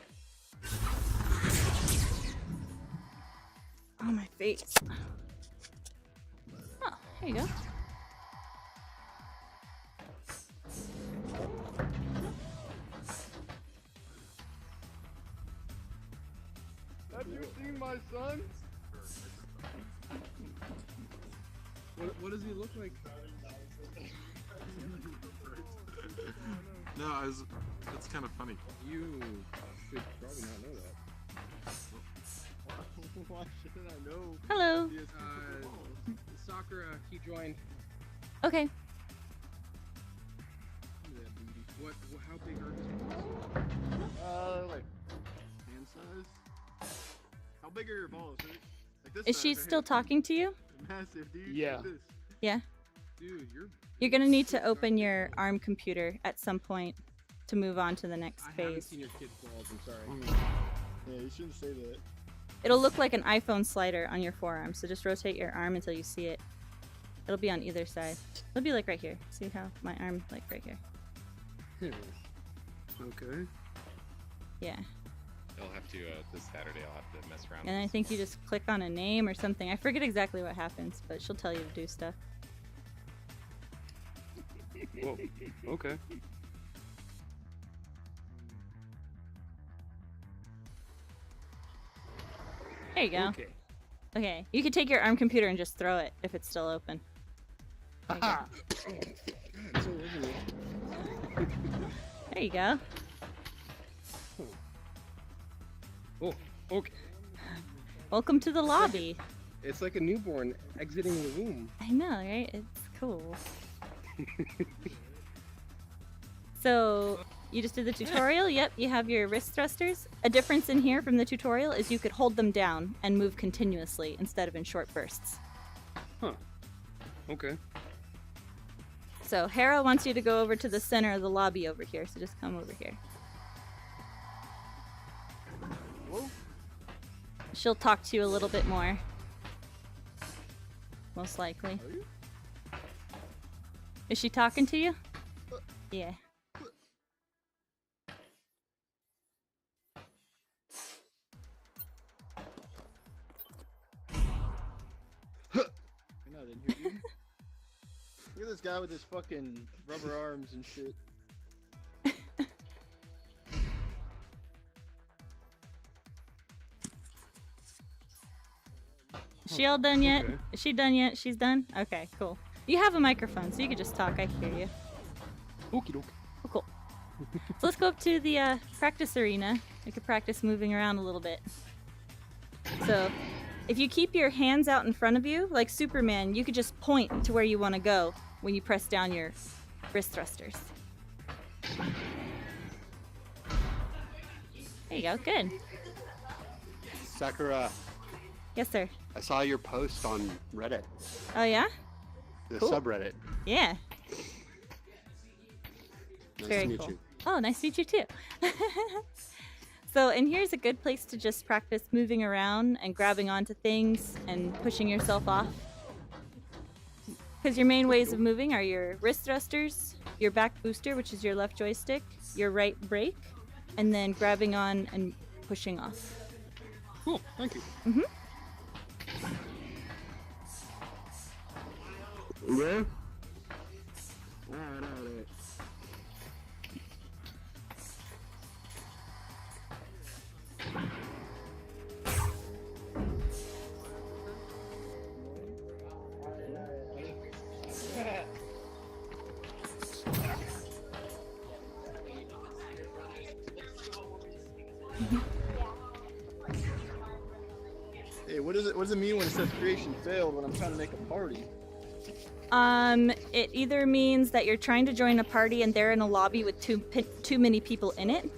Oh, my face. Oh, here you go. Have you seen my son? What does he look like? No, that's kind of funny. You should probably not know that. Why shouldn't I know? Hello. Sakura, he joined. Okay. How big are his Like hand size. How big are your balls? Like this Is size she right still here. talking to you? Massive, dude. Yeah. Like this. Yeah. Dude, You're gonna need to open your ARM computer at some point to move on to the next I haven't phase. seen your kid's balls, I'm sorry. Yeah, you shouldn't say that. It'll look like an iPhone slider on your forearm, so just rotate your arm until you see it. It'll be on either side. It'll be like right here. See how my arm, like right here. Okay. Yeah. I'll have to, this Saturday, I'll have to mess around And I with think you just click on a name or something. I forget exactly what happens, but she'll tell you to do stuff. Whoa. Okay. There you go. Okay. Okay. You can take your ARM computer and just throw it if it's still open. There you go. It's so lovely. There you go. Oh, okay. Welcome to the lobby. It's like a newborn exiting the womb. I know, right? It's cool. So, you just did the tutorial? Yep, you have your wrist thrusters. A difference in here from the tutorial is you could hold them down and move continuously instead of in short bursts. Huh. Okay. So, Hera wants you to go over to the center of the lobby over here, so just come over here. Whoa. She'll talk to you a little bit more. Most likely. Is she talking to you? Yeah. I didn't hear you. Look at this guy with his fucking rubber arms and shit. Is she all done yet? Okay. Is she done yet? She's done? Okay, cool. You have a microphone, so you can just talk. I can hear you. Okie doke. Oh, cool. So let's go up to the practice arena. We could practice moving around a little bit. So, if you keep your hands out in front of you, like Superman, you could just point to where you want to go when you press down your wrist thrusters. There you go, good. Sakura, Yes, sir. I saw your post on Reddit, Oh, yeah? the Cool. subreddit. Yeah. Nice Very to meet cool. you. Oh, nice to meet you too. So, and here's a good place to just practice moving around and grabbing onto things and pushing yourself off. Because your main ways of moving are your wrist thrusters, your back booster, which is your left joystick, your right brake, and then grabbing on and pushing off. Cool, thank you. Mm-hmm. Yeah? Alright. Hey, what does it mean when it says creation failed when I'm trying to make a party? It either means that you're trying to join a party and they're in a lobby with too many people in it.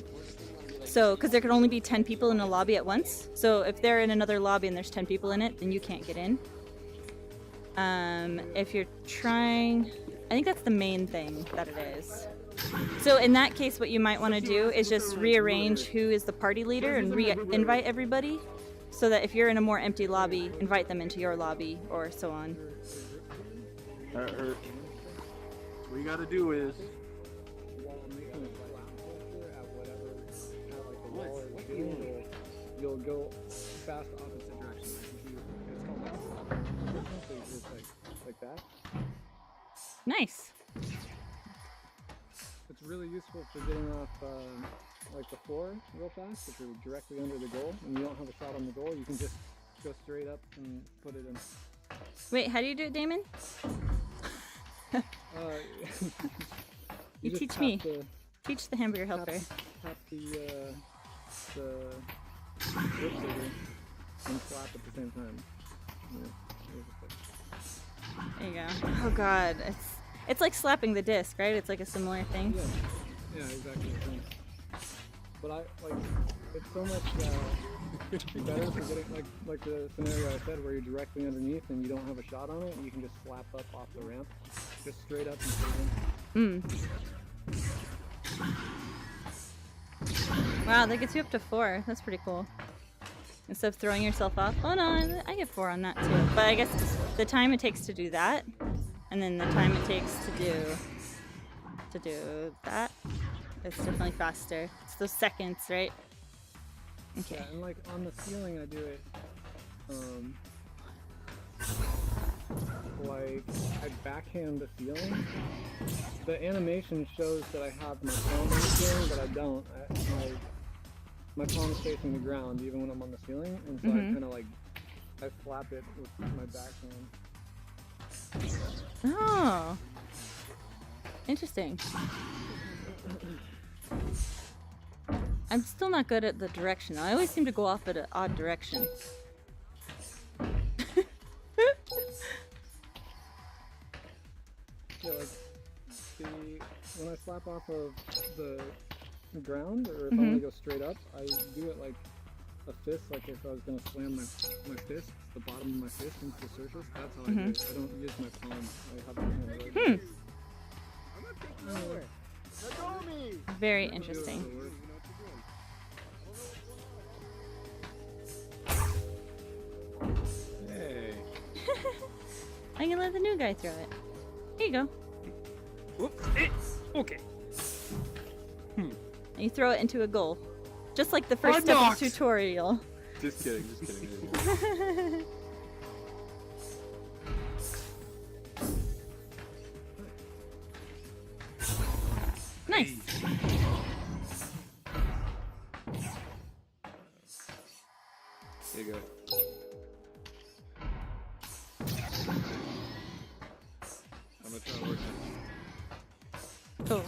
So, because there can only be 10 people in a lobby at once. So if they're in another lobby and there's 10 people in it, then you can't get in. If you're trying... I think that's the main thing that it is. So in that case, what you might want to do is just rearrange who is the party leader and re-invite everybody. So that if you're in a more empty lobby, invite them into your lobby, or so on. That hurt. What you gotta do is... You'll go fast opposite direction. It's called fast. So like that. Nice. It's really useful for getting off like the floor real fast. If you're directly under the goal and you don't have a shot on the goal, you can just go straight up and put it in. Wait, how do you do it, Damon? You just teach tap me. Teach the hamburger helper. Tap the grip trigger and slap at the same time. There you go. Oh god, it's like slapping the disc, right? It's like a similar thing. Yeah, exactly the same. But it's so much better for getting like the scenario I said where you're directly underneath and you don't have a shot on it and you can just slap up off the ramp, just straight up and straight in. Wow, that gets you up to 4. That's pretty cool. Instead of throwing yourself off. Oh no, I get 4 on that too. But I guess the time it takes to do that, and then the time it takes to do that, it's definitely faster. It's those seconds, right? Okay. Yeah, and like on the ceiling I do it, like I backhand the ceiling. The animation shows that I have my palm on the ceiling, but I don't. My palm is facing the ground even when I'm on the ceiling, and so I kind of I flap it with my backhand. Oh, interesting. I'm still not good at the direction. I always seem to go off at an odd direction. Yeah, when I slap off of the ground, or if I want to go straight up, I do it like a fist, like if I was going to slam my fist, the bottom of my fist into the surface. That's how I do it. I don't use my palm. I have my hand right. Very interesting. Hey. I can let the new guy throw it. Here you go. Okay. And you throw it into a goal. Just like the first step of the tutorial. Just kidding, just kidding. Nice. There you go. I'm gonna try to work on it. Cool.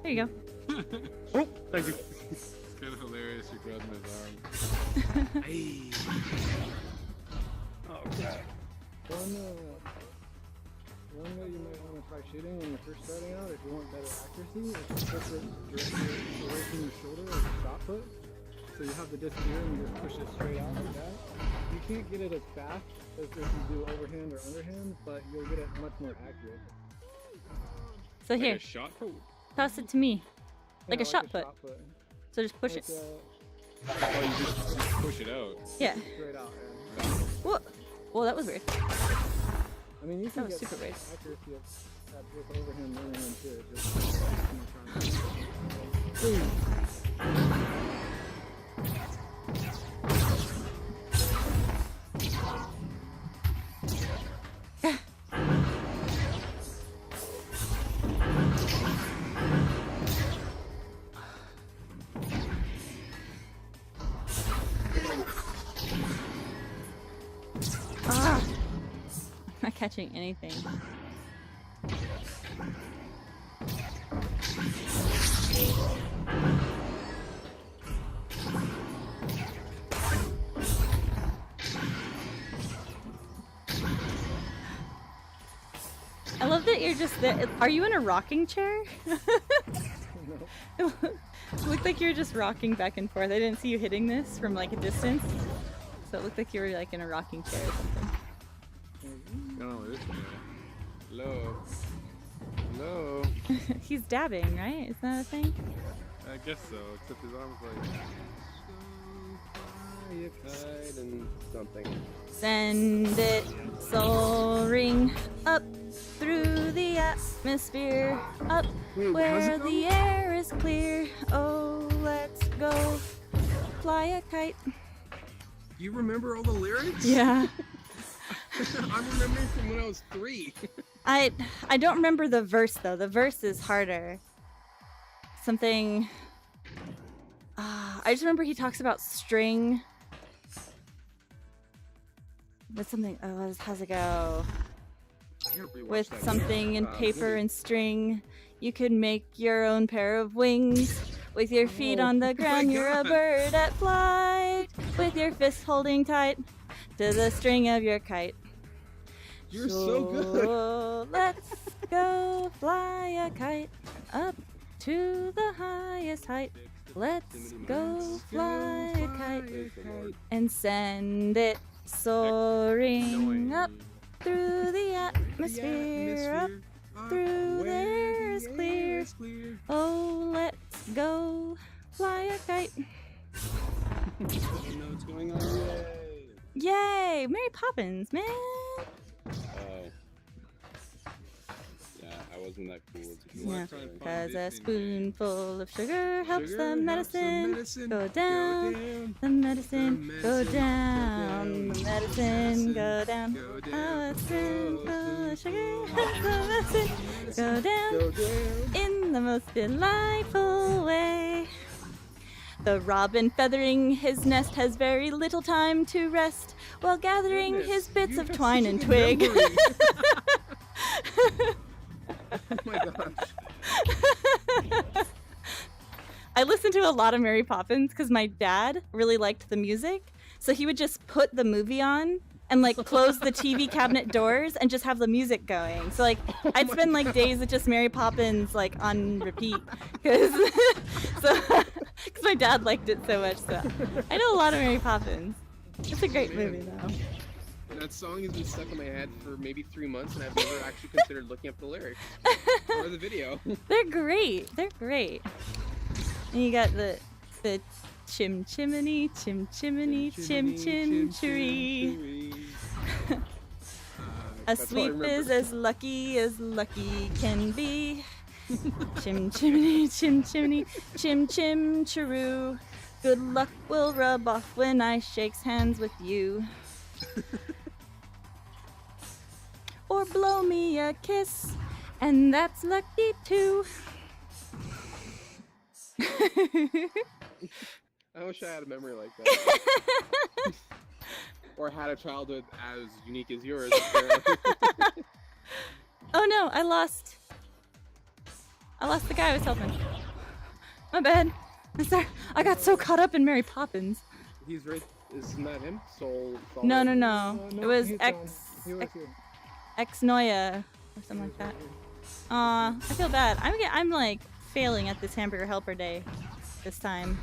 There you go. Oh, thank you. It's kind of hilarious. You grabbed his arm. Hey. Okay. One way you might want to try shooting when you're first starting out, if you want better accuracy, is to push it directly away from your shoulder as a shot put. So you have the disc here and you just push it straight out like that. You can't get it as fast as if you do overhand or underhand, but you'll get it much more accurate. So Like here, a shot put? toss it to me. Like Yeah, a shot put. So just push it. Oh, you just push it out. Yeah. Straight out, Whoa. Whoa, that was weird. I mean, you can That was get super weird. accuracy with overhand and underhand too. watching anything. I love that you're just there. Are you in a rocking chair? It looked like you were just rocking back and forth. I didn't see you hitting this from like a distance. So it looked like you were like in a rocking chair or something. No, this guy. Hello. Hello. He's dabbing, right? Is that a thing? I guess so, except his arm's like... and something. Send it soaring up through the atmosphere, up where the air is clear. Oh, let's go fly a kite. You remember all the lyrics? Yeah. I'm remembering from when I was 3. I don't remember the verse though. The verse is harder. Something. I just remember he talks about string. With something. Oh, how's it go? With something and paper and string, you could make your own pair of wings. With your feet on the ground, you're a bird at flight. With your fist holding tight to the string of your kite. You're so good. Let's go fly a kite up to the highest height. Let's go fly a kite and send it soaring up through the atmosphere, up through the air is clear. Oh, let's go fly a kite. I don't know what's going on. Yay! Mary Poppins, man! Oh. Yeah, I wasn't that cool. Yeah, cause a spoonful of sugar helps the medicine go down. The medicine go down. The medicine go down. Oh, a spoonful of sugar helps the medicine go down in the most delightful way. The robin feathering his nest has very little time to rest while gathering his bits of twine and twig. Oh my gosh. I listened to a lot of Mary Poppins because my dad really liked the music, so he would just put the movie on and like close the TV cabinet doors and just have the music going. So like I'd spend like days with just Mary Poppins like on repeat because my dad liked it so much. So I know a lot of Mary Poppins. It's a great movie though. That song has been stuck in my head for maybe 3 months, and I've never actually considered looking up the lyrics or the video. They're great. They're great. And you got the chim chimney, chim chimney, chim chim chiree. A sweep is as lucky can be. Chim chimney, chim chimney, chim chim chiroo. Good luck will rub off when I shakes hands with you. Or blow me a kiss, and that's lucky too. I wish I had a memory like that. Or had a childhood as unique as yours. Oh no, I lost the guy I was helping. My bad. I'm sorry. I got so caught up in Mary Poppins. He's right. Isn't that him? Soul. No. It was Ex Noia or something like that. Aw, I feel bad. I'm like failing at this hamburger helper day this time.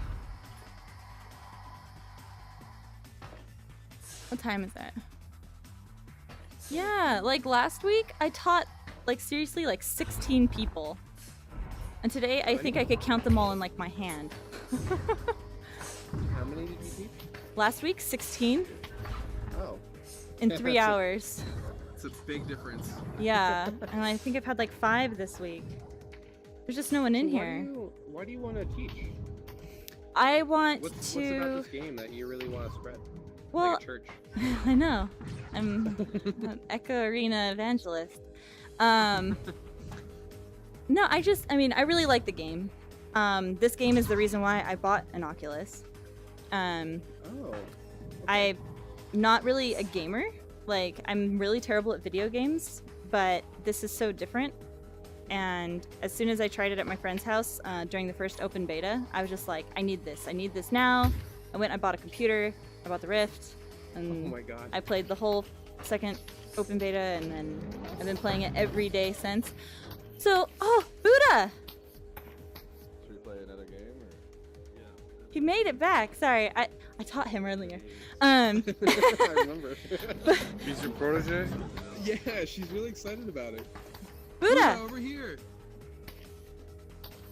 What time is that? Yeah, like last week I taught like seriously like 16 people. And today I think I could count them all in like my hand. How many did you teach? Last week 16. Oh. In 3 hours. It's a big difference. Yeah, and I think I've had like 5 this week. There's just no one in here. Why do you want to teach? I want What's to. about this game that you really want to spread? Well, Like a church. I know. I'm an Echo Arena evangelist. No, I really like the game. This game is the reason why I bought an Oculus. I'm not really a gamer. Like, I'm really terrible at video games, but this is so different. And as soon as I tried it at my friend's house during the first open beta, I was just like, I need this now. I bought a computer, I bought the Rift, and Oh my God. I played the whole second open beta, and then I've been playing it every day since. So, oh, Buddha! Should we play another game or? He made it back. Sorry, I taught him earlier. I remember. He's your protege? Yeah, she's really excited about it. Buddha! Over here.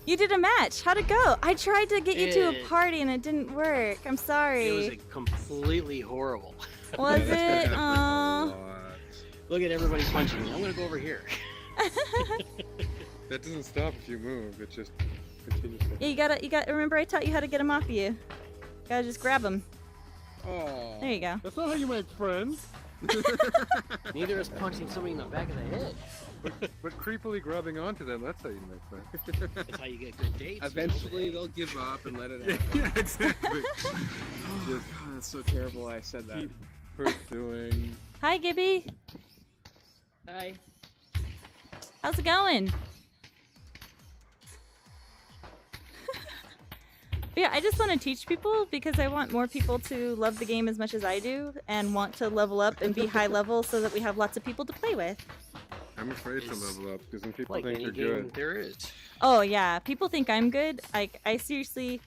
You did a match. How'd it go? I tried to get you to a It- party and it didn't work. I'm sorry. It was completely horrible. Was it? Aw. Look at everybody punching me. I'm gonna go over here. That doesn't stop if you move. It just continues. Yeah, you gotta. Remember, I taught you how to get him off of you. Gotta just grab him. Oh. There you go. That's not how you make friends. Neither is punching somebody in the back of the head. But creepily grabbing onto them, that's how you make friends. That's how you get good dates. Eventually, they'll give up and let it happen. Yeah, exactly. Oh, God, that's so terrible. I said that. Keep pursuing. Hi, Gibby. Hi. How's it going? Yeah, I just want to teach people because I want more people to love the game as much as I do and want to level up and be high level so that we have lots of people to play with. I'm afraid to level up because when people Like think any you're game good. there is. Oh yeah, people think I'm good. I seriously,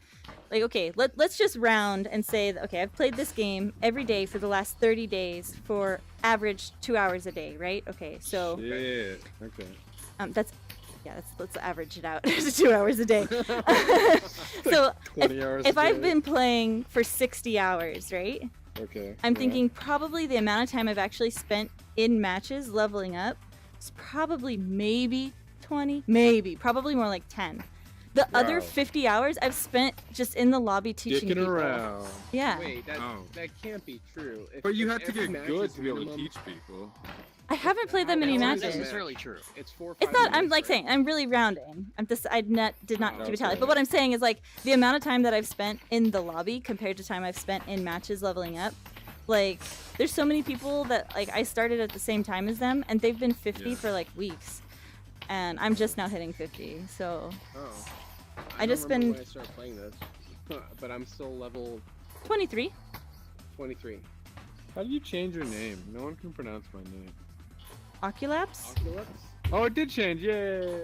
like, okay, let's just round and say that, okay, I've played this game every day for the last 30 days for average 2 hours a day, right? Okay, so Yeah. Okay. let's average it out to 2 hours a day. So 20 hours if a I've day. been playing for 60 hours, right? Okay. I'm yeah. thinking probably the amount of time I've actually spent in matches leveling up is probably maybe 20, probably more like 10. The other Wow. 50 hours I've spent just in the lobby teaching Dicking people. around. Yeah. Wait, that, Oh. that can't be true. If, But you if have to every get match good is to be able to minimum- teach people. I haven't played that many How long Not is a matches. match? necessarily true. It's 4 or 5 It's not. I'm minutes, like right? saying I'm really rounding. I did not keep a tally. Okay. But what I'm saying is like the amount of time that I've spent in the lobby compared to time I've spent in matches leveling up. Like there's so many people that like I started at the same time as them and they've been 50 Yeah. for like weeks, and I'm just now hitting 50. So Oh. I just don't remember been- when I started playing this, but I'm still level 23. 23. How do you change your name? No one can pronounce my name. Oculapse. Oculus? Oh, it did change. Yay.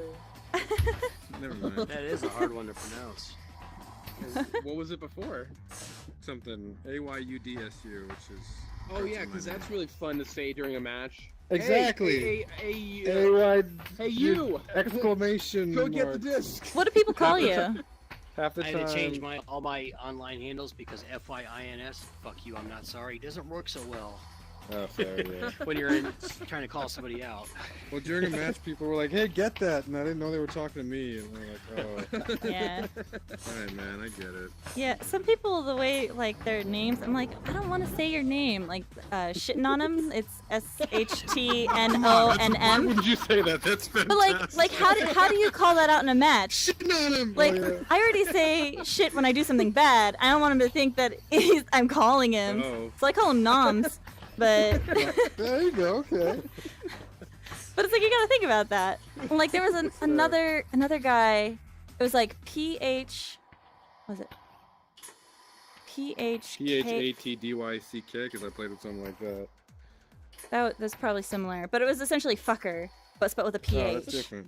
Never mind. That is a hard one to pronounce. What was it before? Something AYUDSU, which is. Oh yeah, because that's really fun to say during a match. Exactly. Hey, AY. you! Exclamation. Go get the mark. disc! What do people call you? Half the I time. had to change all my online handles because FYINS, fuck you, I'm not sorry, doesn't work so well Oh, fair, yeah. when you're trying to call somebody out. Well, during a match, people were like, "Hey, get that," and I didn't know they were talking to me, and they're like, "Oh." Yeah. Alright, man, I get it. Yeah, some people, the way, like, their names, I'm like, I don't want to say your name. Like, shitting on them, it's SHTNONM. Why would you say that? That's fantastic. But, like how do you call that out in a match? Shitting on him! Like, Oh, yeah. I already say shit when I do something bad. I don't want him to think that I'm calling him. Oh. So I call him Noms, but... There you go, okay. But it's like, you gotta think about that. Like, there was another guy, it was like PH... What was it? PHK... PHATDYCK, because I played with something like that. That's probably similar, but it was essentially fucker, but spelled with a PH. Oh, that's different.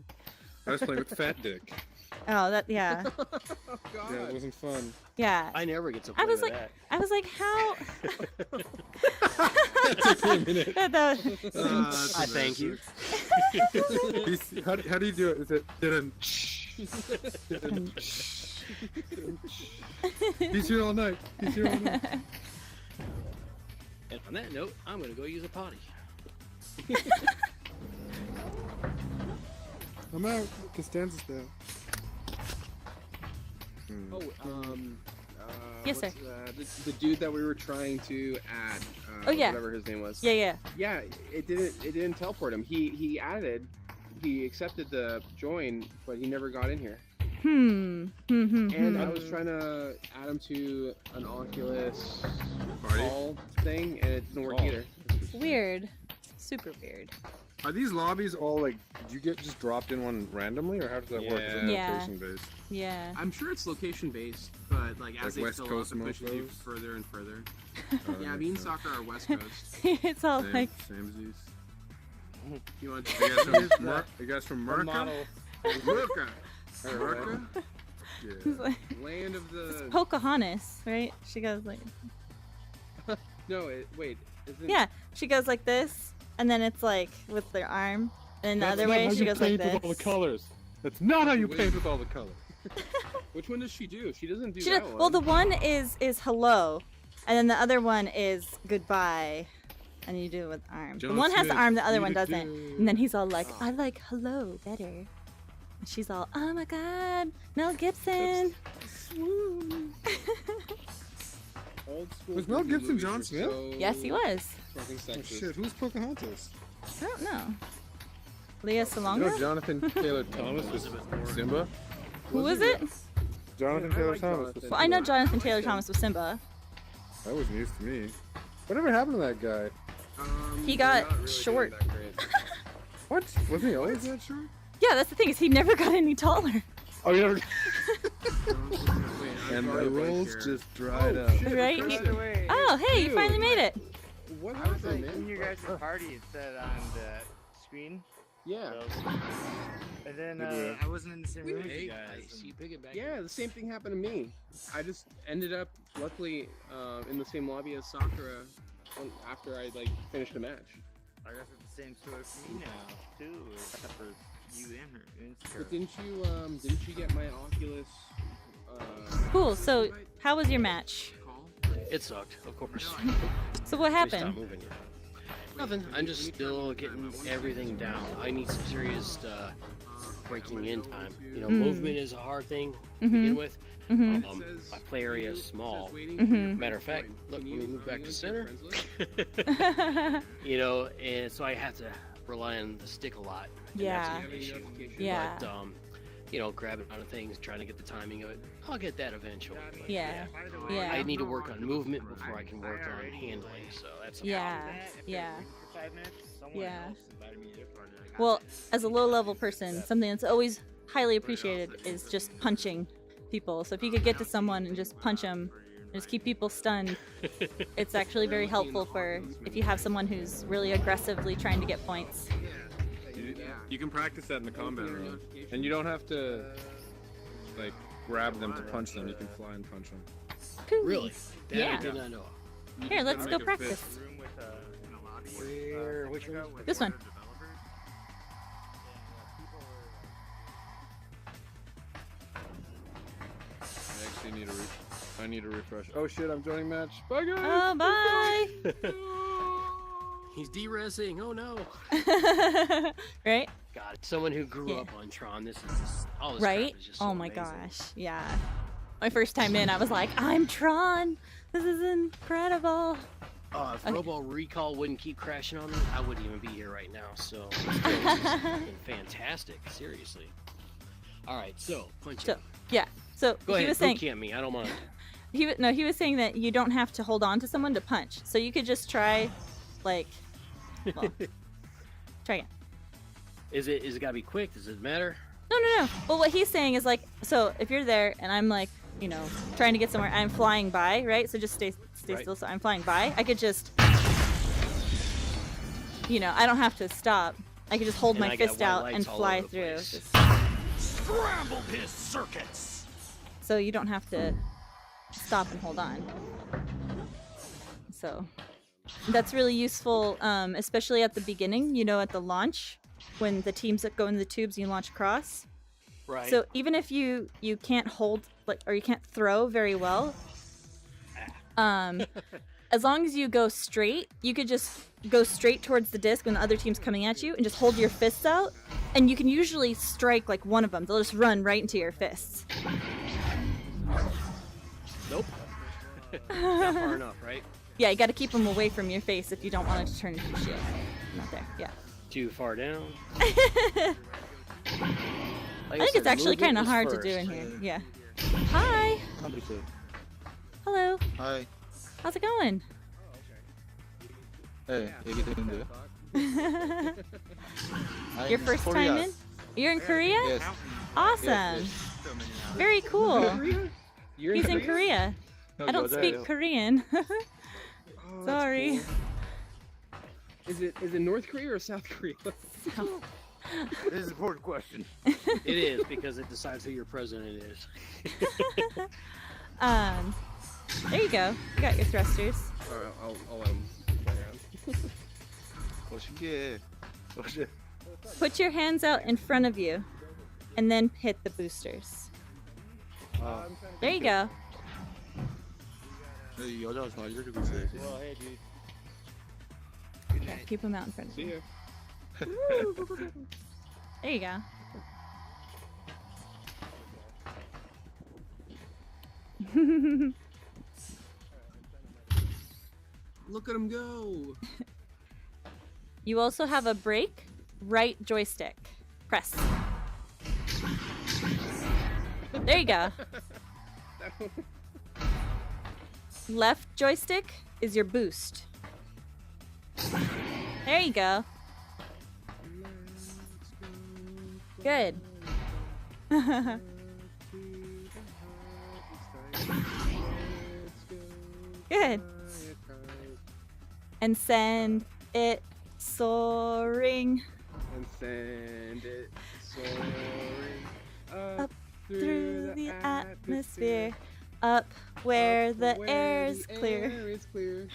I was playing with Fat Dick. Oh, that, yeah. Yeah, it wasn't fun. Yeah. I never get to play I was with like, that. I was like, how? That took me a minute. That- I thank you. How do you do it? Is it didn't? He's here all night. He's here all night. And on that note, I'm gonna go use a potty. I'm out. Costanza's down. Oh, Yes, sir. The dude that we were trying to add. Oh, yeah. Whatever his name was. Yeah. Yeah, it didn't teleport him. He accepted the join, but he never got in here. And I was trying to add him to an Oculus Party? call thing, and it didn't work Oh. either. Weird. Super weird. Are these lobbies all like? Did you get just dropped in one randomly, or how does that work? Is it Yeah. location based? Yeah. I'm sure it's location based, but like as Like they West fill Coast up, it pushes you mofos? further and further. Oh, Yeah, that me and makes Soccer are West Coast. It's all Same, like. samesies. You want You guys from you guys from The Merca? model. Merca? Merca? It's Yeah. like Land of the. Pocahontas, right? She goes like. No, wait. Isn't... Yeah, she goes like this, and then it's like with their arm, and then the That's other not way how she you goes like paint this. with all the colors. That's not how you paint with all the colors. Which one does she do? She doesn't do She that does, one. well, the one is hello, and then the other one is goodbye, and you do it with arms. The John one has the Smith, arm, the other one do-do-do. doesn't, and then he's all like, "I like hello better," and she's all, "Oh my God, Mel Gibson." Old school Was Mel Disney Gibson movies John were Smith? so Yes, he was. fucking Oh sexist. shit, who's Pocahontas? I don't know. Leah You Salonga. know Jonathan Taylor Thomas was Simba? Who was it? Jonathan I Taylor like Thomas Jonathan. was Well, I know Simba. Jonathan Taylor Thomas was Simba. That was news to me. Whatever happened to that guy? He they're got not really short. doing that great. What? Wasn't he always that short? Yeah, that's the thing is he never got any taller. Oh, you never. Wait, I'm And sorry, the Blake rolls here. just dried up. Shit, Right? impressive. Oh, hey, you Dude. finally made it. What I was happened, like in man? your guys' party, it said on the screen. Yeah. So, and then Good I wasn't in the same room with Hey, you guys. See you pick it back. Yeah, the same thing happened to me. I just ended up, luckily, in the same lobby as Sakura after I like finished a match. I guess it's the same story for me now too, except for you and her. But didn't you get my Oculus? Cool. So, how was your match? It sucked, of course. So what They happened? stopped moving it. Nothing. I'm just still getting everything down. I need some serious breaking in time. You know, movement is a hard thing to begin with. My play area is small. Matter of fact, look, when we move back to center, you know, and so I have to rely on the stick a lot. And Yeah. That's an issue. Yeah. But, you know, grabbing onto things, trying to get the timing of it. I'll get that eventually. But Yeah. Yeah. I need to work on movement before I can work on handling. So that's a Yeah. Yeah. For 5 minutes, someone Yeah. else invited me to their party. I got Well, that. as a low-level person, something that's always highly appreciated is just punching people. So if you could get to someone and just punch them, just keep people stunned, it's actually very helpful for if you have someone who's really aggressively trying to get points. You can practice that in the combat room, and you don't have to like grab them to punch them. You can fly and punch them. Really? That Yeah. I did not know. Here, let's Make go a practice. fist. Room with, in a lobby. Where? Which room? This one. I actually need I need a refresh. Oh shit! I'm joining match. Bye guys. Oh, bye. He's de-resing. Oh no. Right? God, someone who grew Yeah. up on Tron. This is just, all this Right? crap is just so Oh my amazing. gosh. Yeah. My first time in, I was like, I'm Tron. This is incredible. If Okay. Robo Recall wouldn't keep crashing on me, I wouldn't even be here right now. So this game has been fantastic. Seriously. All right, so punch So, it. yeah. So Go he ahead, was boot saying camp me. I don't mind. he was saying that you don't have to hold on to someone to punch. So you could just try like well, try again. Is it gotta be quick? Does it matter? No. Well, what he's saying is like, so if you're there and I'm like, you know, trying to get somewhere, I'm flying by, right? So just stay Right. still. So I'm flying by. I could just, you know, I don't have to stop. I could just hold And my I got fist white out lights and all fly over the through. place. Just- Scrambled his circuits. so you don't have to stop and hold on. So that's really useful, especially at the beginning, you know, at the launch, when the teams that go in the tubes, you launch across. Right. So even if you can't hold, like, or you can't throw very well, as long as you go straight, you could just go straight towards the disc when the other team's coming at you and just hold your fists out, and you can usually strike like one of them. They'll just run right into your fists. Nope. Not far enough, right? Yeah, you got to keep them away from your face if you don't want it to turn into shit. Not there. Yeah. Too far down. I think said, it's actually movement kind of is hard to first. do in here. Yeah. Hi. Hello. Hi. How's it going? 네, 얘기 듣는데요. Your first time in? You're in Korea? Yes. Awesome. Very cool. You're He's in Korea. No, I don't speak 여자예요. Korean. Sorry. Is it North Korea or South Korea? This is an important question. It is because it decides who your president is. There you go. You got your thrusters. Alright, I'll let him play around. 신기해. Put your hands out in front of you, and then hit the boosters. There you go. 이 여자가 좀 알려주고 있어야지. Yeah, keep them out in front of See you. ya. There you go. Look at him go. You also have a brake, right joystick. Press. There you go. Left joystick is your boost. There you go. Good. Good. And send it soaring And send it soaring up through the atmosphere, up where the air's clear. Air is clear.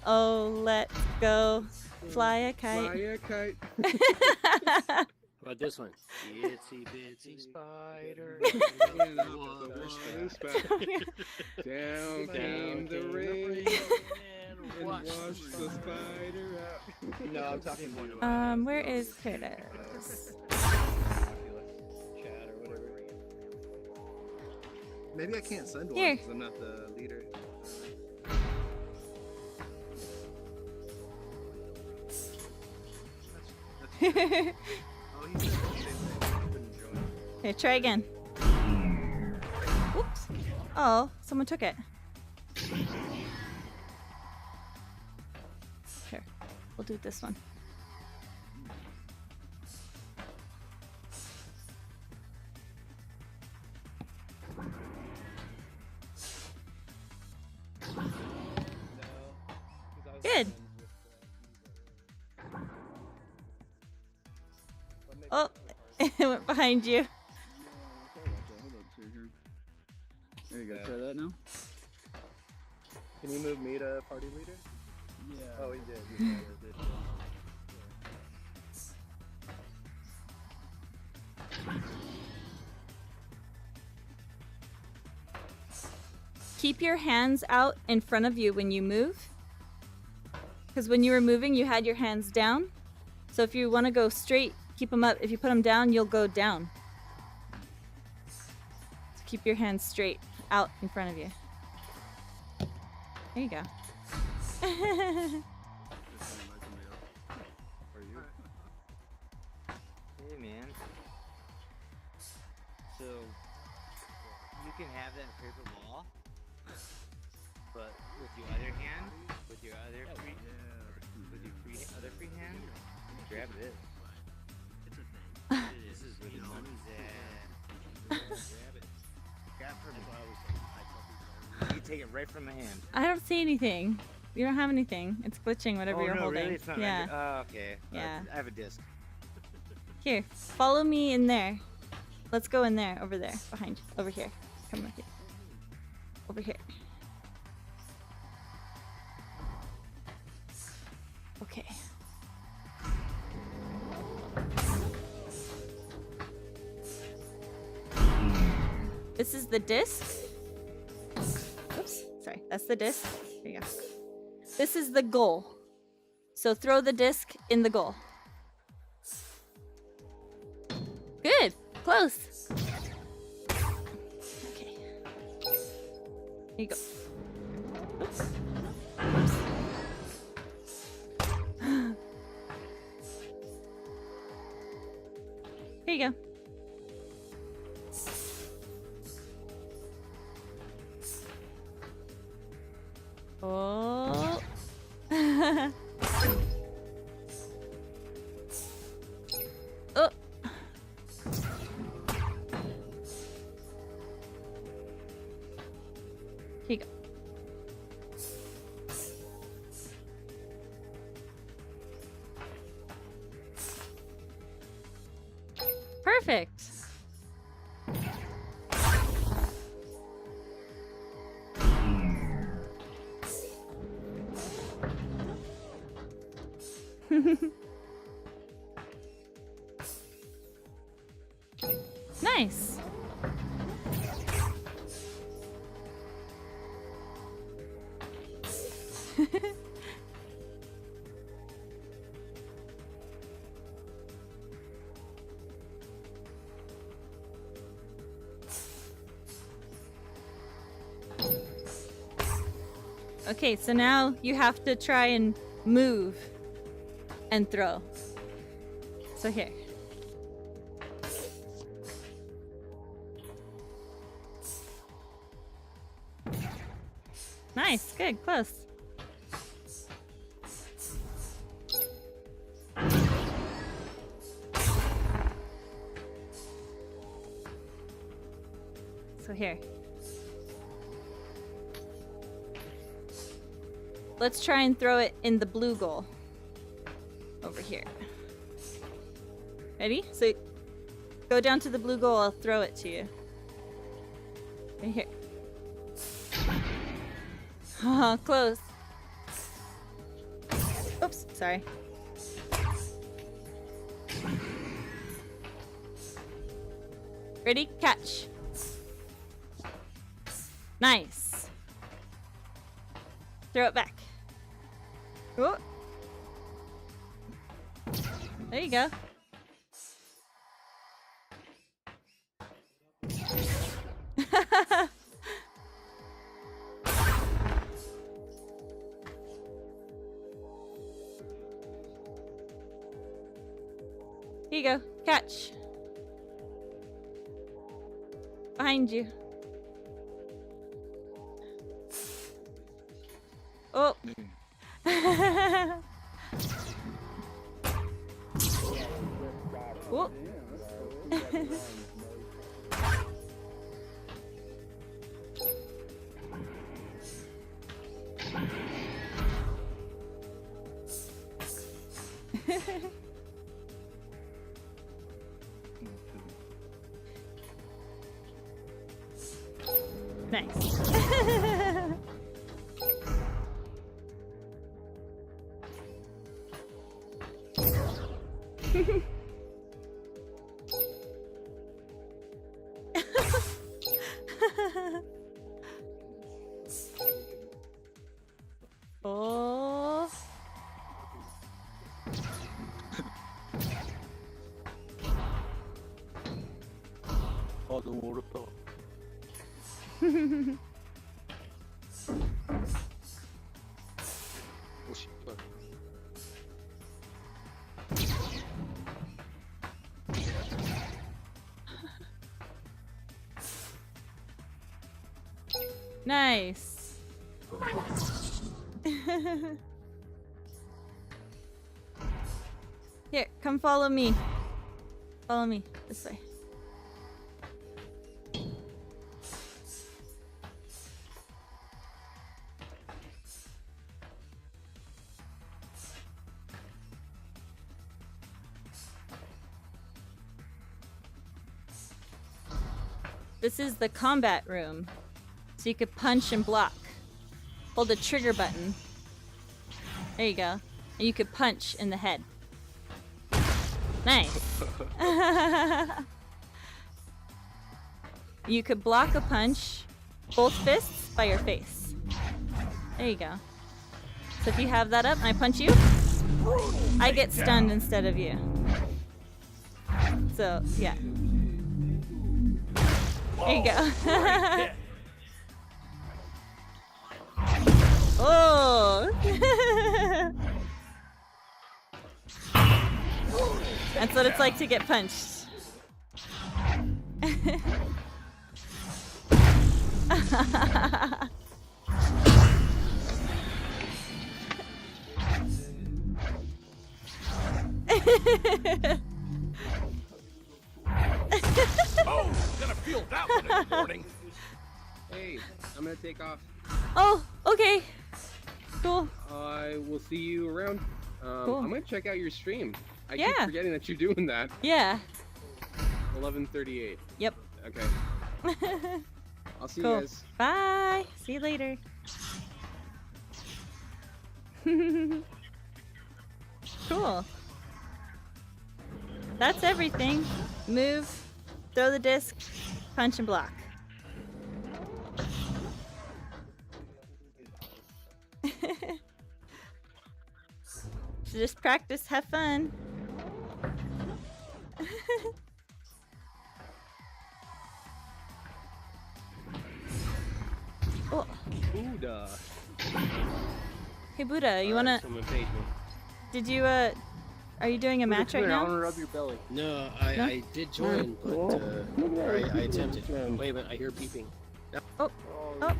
Oh, let's go fly a kite. Fly a kite. How about this one? Itsy bitsy spider. Down came the rain and washed the spider out. No, I'm talking more about Where is Curtis? chat or whatever. Maybe I can't send one Here. because I'm not the leader. Oh, he said the same thing. He couldn't join. Here, try again. Whoops. Oh, someone took it. Here, we'll do this one. Good. Oh, it went behind you. There you go. Try that now. Can you move me to party leader? Yeah. Oh, he did. He did. Keep your hands out in front of you when you move. Because when you were moving, you had your hands down. So if you want to go straight, keep them up. If you put them down, you'll go down. So keep your hands straight out in front of you. There you go. Hey man. So you can have that paper ball, but with your other hand, with your other free, other free hand, grab this. It's a thing. This is where the money's at. Grab it. Grab from it. You take it right from my hand. I don't see anything. You don't have anything. It's glitching whatever Oh, you're no, holding. really? It's not yeah. right. Oh, okay. Yeah. I have a disc. Here, follow me in there. Let's go in there, over there, behind you, over here. Come with you. Over here. Okay. This is the disc. Oops, sorry, that's the disc. There you go. This is the goal. So throw the disc in the goal. Good. Close. Okay. Here you go. Oops. Oops. Here you go. Oh. Here you go. Perfect. Nice. Okay, so now you have to try and move and throw. So here. Nice, good, close. So here. Let's try and throw it in the blue goal. Over here. Ready? So go down to the blue goal, I'll throw it to you. Right here. Oh, close. Oops, sorry. Ready? Catch. Nice. Throw it back. Oh. There you go. Here you go. Catch. Behind you. Oh. Oh. Nice. Oh. 아 너무 어렵다. 오 씨발. Nice. Here, come follow me. Follow me this way. This is the combat room, so you could punch and block. Hold the trigger button. There you go. And you could punch in the head. Nice. You could block a punch, both fists, by your face. There you go. So if you have that up and I punch you, I get stunned instead of you. So, yeah. There you go. Oh! That's what it's like to get punched. Oh, gonna feel that one in the morning. Hey, I'm gonna take off. Oh, okay. Cool. I will see you around. Cool. I'm gonna check out your stream. I Yeah. keep forgetting that you're doing that. Yeah. 11:38. Yep. Okay. I'll see Cool. you guys. Bye. See you later. Cool. That's everything. Move, throw the disc, punch and block. So just practice, have fun. Oh. Buddha. Hey Buddha, you wanna? Someone paid me. Did you Are you doing a match right I now? want to rub your belly. No, No? I did join, but I attempted. Wait a minute, I hear beeping. Oh. Oh.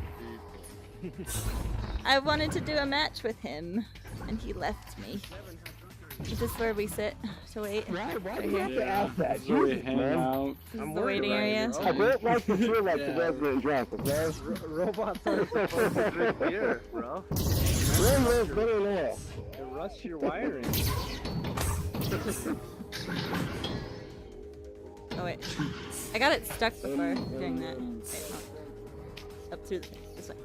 I wanted to do a match with him, and he left me. Is this where we sit to wait? Why do you have to ask that? That's where we Jesus, hang man. out. This is the waiting area. I don't like to feel like the resident drunk, okay? Robots are supposed to drink beer, bro. Rain lives better than oil. It rusts your wiring. Oh wait, I got it stuck before doing that. Wait, no. Up through this way.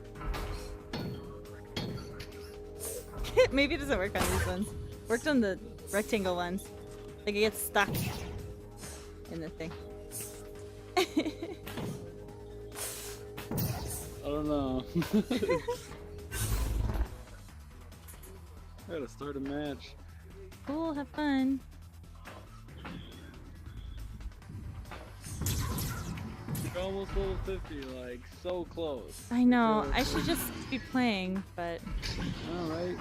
Maybe it doesn't work on these ones. Worked on the rectangle ones. Like it gets stuck in the thing. I don't know. I gotta start a match. Cool, have fun. You're almost level 50, like so close. I know, I should just be playing, but Alright,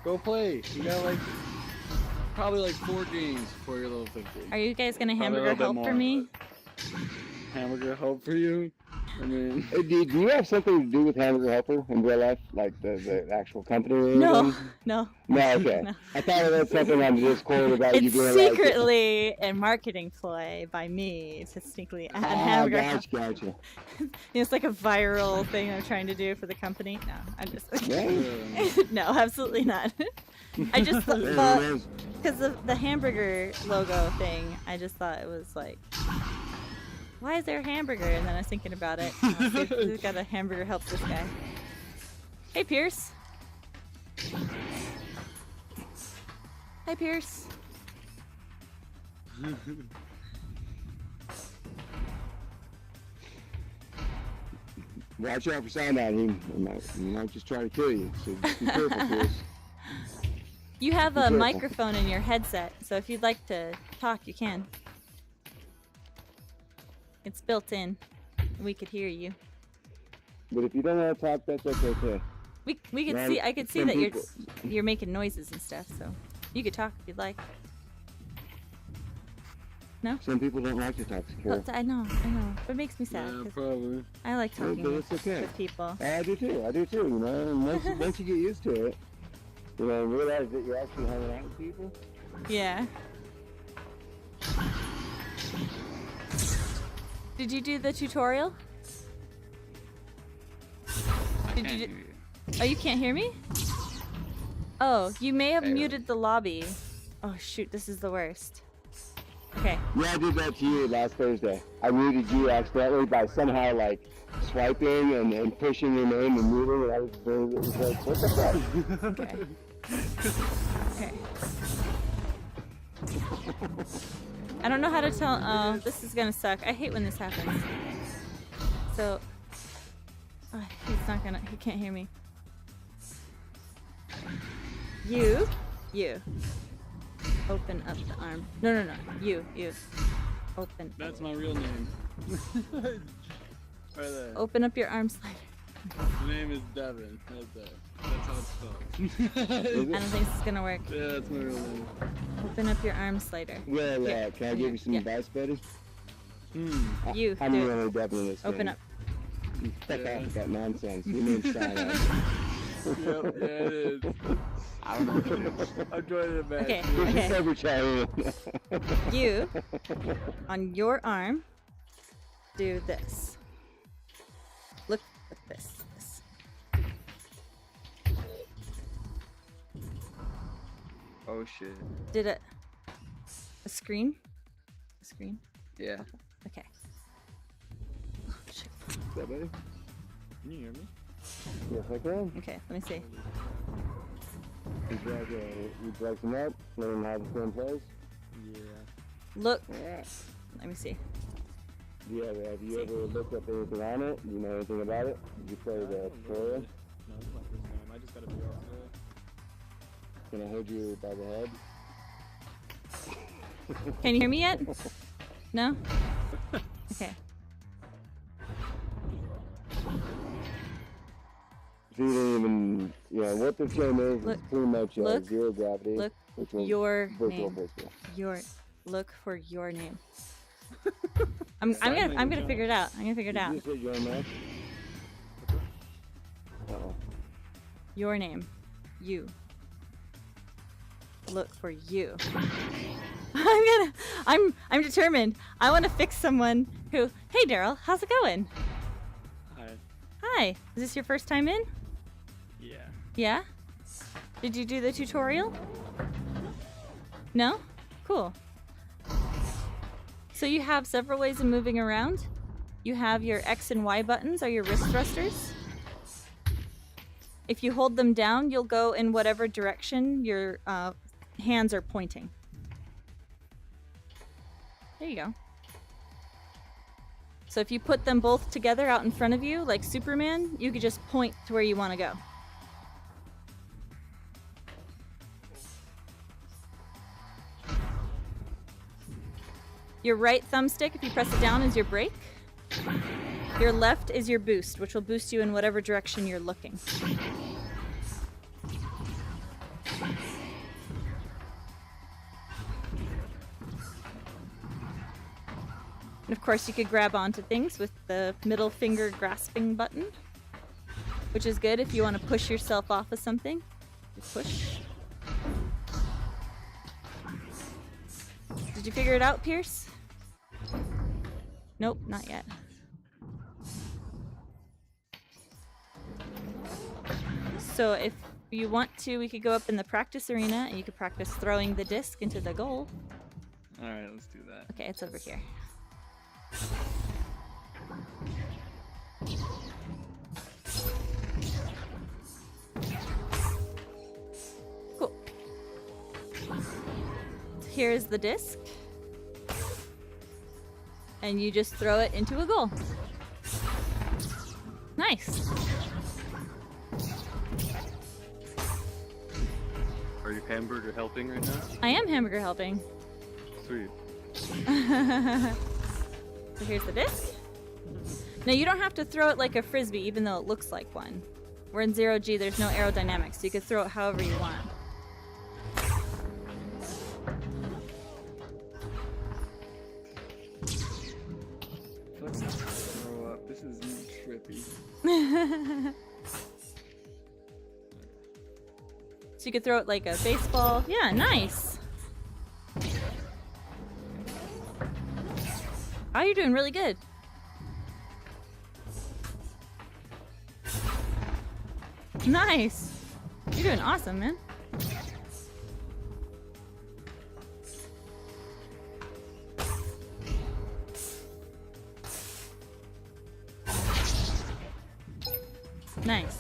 go play. You got like probably like 4 games before you're level 50. are you guys gonna Probably a hamburger little bit help for more, me? Hamburger help for you? I mean, Hey, do you have something to do with Hamburger Helper in real life? Like the actual company or No, anything? no. No, okay. No. I thought it was something on the Discord about you It's doing like... secretly a marketing ploy by me to sneakily add hamburger help. Gotcha. It's like a viral thing I'm trying to do for the company. No, I'm just Yeah. no, absolutely not. I just thought because of the hamburger logo thing, I just thought it was like, why is there a hamburger? And then I was thinking about it. Oh, see if who's got a hamburger help this guy? Hey Pierce. Hi Pierce. Watch out for Cyanide. He might just try to kill you, so just be careful, Chris. You have Be a careful. microphone in your headset, so if you'd like to talk, you can. It's built in. We could hear you. But if you don't want to talk, that's okay too. We could Man, see. I could see some that people- you're making noises and stuff. So you could talk if you'd like. No? Some people don't like to talk secure. I know. But it makes me sad. yeah, 'cause probably. I like But talking it's okay. with people. I do too, you know, and once you get used to it, you know, and realize that you're actually hanging out with people. Yeah. Did you do the tutorial? Did you? Oh, you can't hear me? Oh, you may have muted the lobby. Oh shoot, this is the worst. Okay. Yeah, I did that to you last Thursday. I muted you accidentally by somehow like swiping and pushing your name and muting, and I was like, what the fuck? Okay. Okay. I don't know how to tell. Oh, this is gonna suck. I hate when this happens. So, he's not gonna. He can't hear me. You. Open up the arm. No. You. Open. That's my real name. Right there. Open up your arm slider. My name is Devin. That's how it's spelled. I don't think this is gonna work. Yeah, that's my real name. Open up your arm slider. Well, Here. can I give you some advice, buddy? You I'm do it. really definitely this Open thing. up. Fuck off with that nonsense. You mean Cyanide. Yep, yeah, it is. I'm joining the match. Okay. This is Okay. over Cheyenne. You, on your arm, do this. Look at this. Oh shit. Did a screen? A screen? Yeah. Okay. Is that better? Can you hear me? Yes, I can. Okay, let me see. You drag them up, let them have the same place. Yeah. Look. Let me see. Yeah, have you ever looked up anything on it? Do you know anything about it? Did you play the tutorial? No, it's my first time. I just gotta be off today. Can I hold you by the head? Can you hear me yet? No? Okay. So you didn't even, what the game is pretty much zero gravity, which is your virtual name. baseball. Look for your name. I'm gonna figure it out. I'm gonna figure it out. Did you say your name? Uh-oh. Your name. You. Look for you. I'm determined. I want to fix someone who. Hey, Daryl, how's it going? Hi. Hi. Is this your first time in? Yeah. Yeah. Did you do the tutorial? No? Cool. So you have several ways of moving around. You have your X and Y buttons, are your wrist thrusters. If you hold them down, you'll go in whatever direction your hands are pointing. There you go. So if you put them both together out in front of you, like Superman, you could just point to where you want to go. Your right thumbstick, if you press it down, is your brake. Your left is your boost, which will boost you in whatever direction you're looking. And of course, you could grab onto things with the middle finger grasping button, which is good if you want to push yourself off of something. Just push. Did you figure it out, Pierce? Nope, not yet. So if you want to, we could go up in the practice arena and you could practice throwing the disc into the goal. Alright, let's do that. Okay, it's over here. Cool. Here's the disc. And you just throw it into a goal. Nice. Are you hamburger helping right now? I am hamburger helping. Sweet. So here's the disc. Now you don't have to throw it like a frisbee, even though it looks like one. We're in 0G, there's no aerodynamics, so you can throw it however you want. Let's throw up. This is trippy. So you could throw it like a baseball. Yeah, nice. Oh, you're doing really good. Nice. You're doing awesome, man. Nice.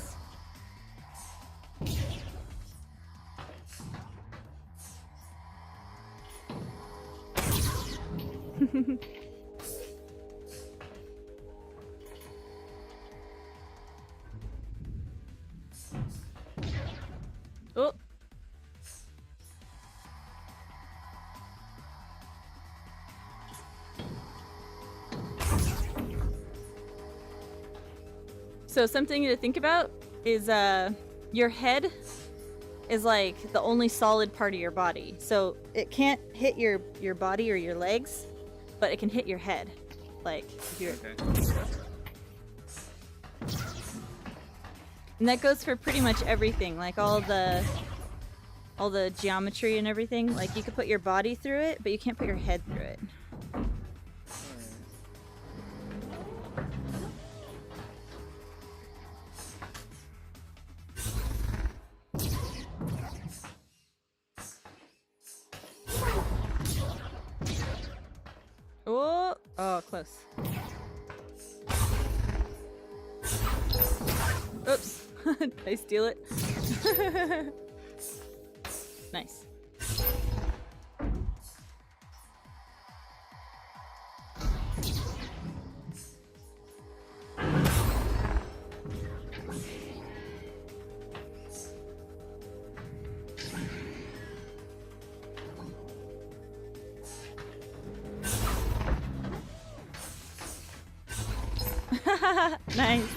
Oh. So something to think about is your head is like the only solid part of your body. So it can't hit your body or your legs, but it can hit your head. Like if you're And that goes for pretty much everything, like all the geometry and everything. Like you could put your body through it, but you can't put your head through it. close. Oops. Did I steal it? Nice. Nice.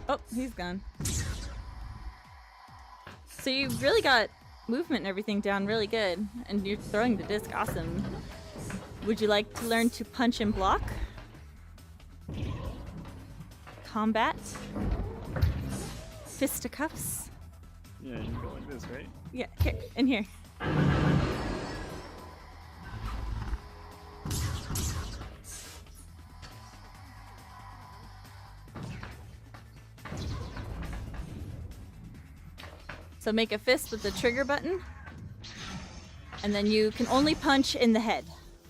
Oh, he's gone. So you've really got movement and everything down really good, and you're throwing the disc awesome. Would you like to learn to punch and block? Combat? Fisticuffs? Yeah, you can go like this, right? Yeah, here, in here. So make a fist with the trigger button, and then you can only punch in the head.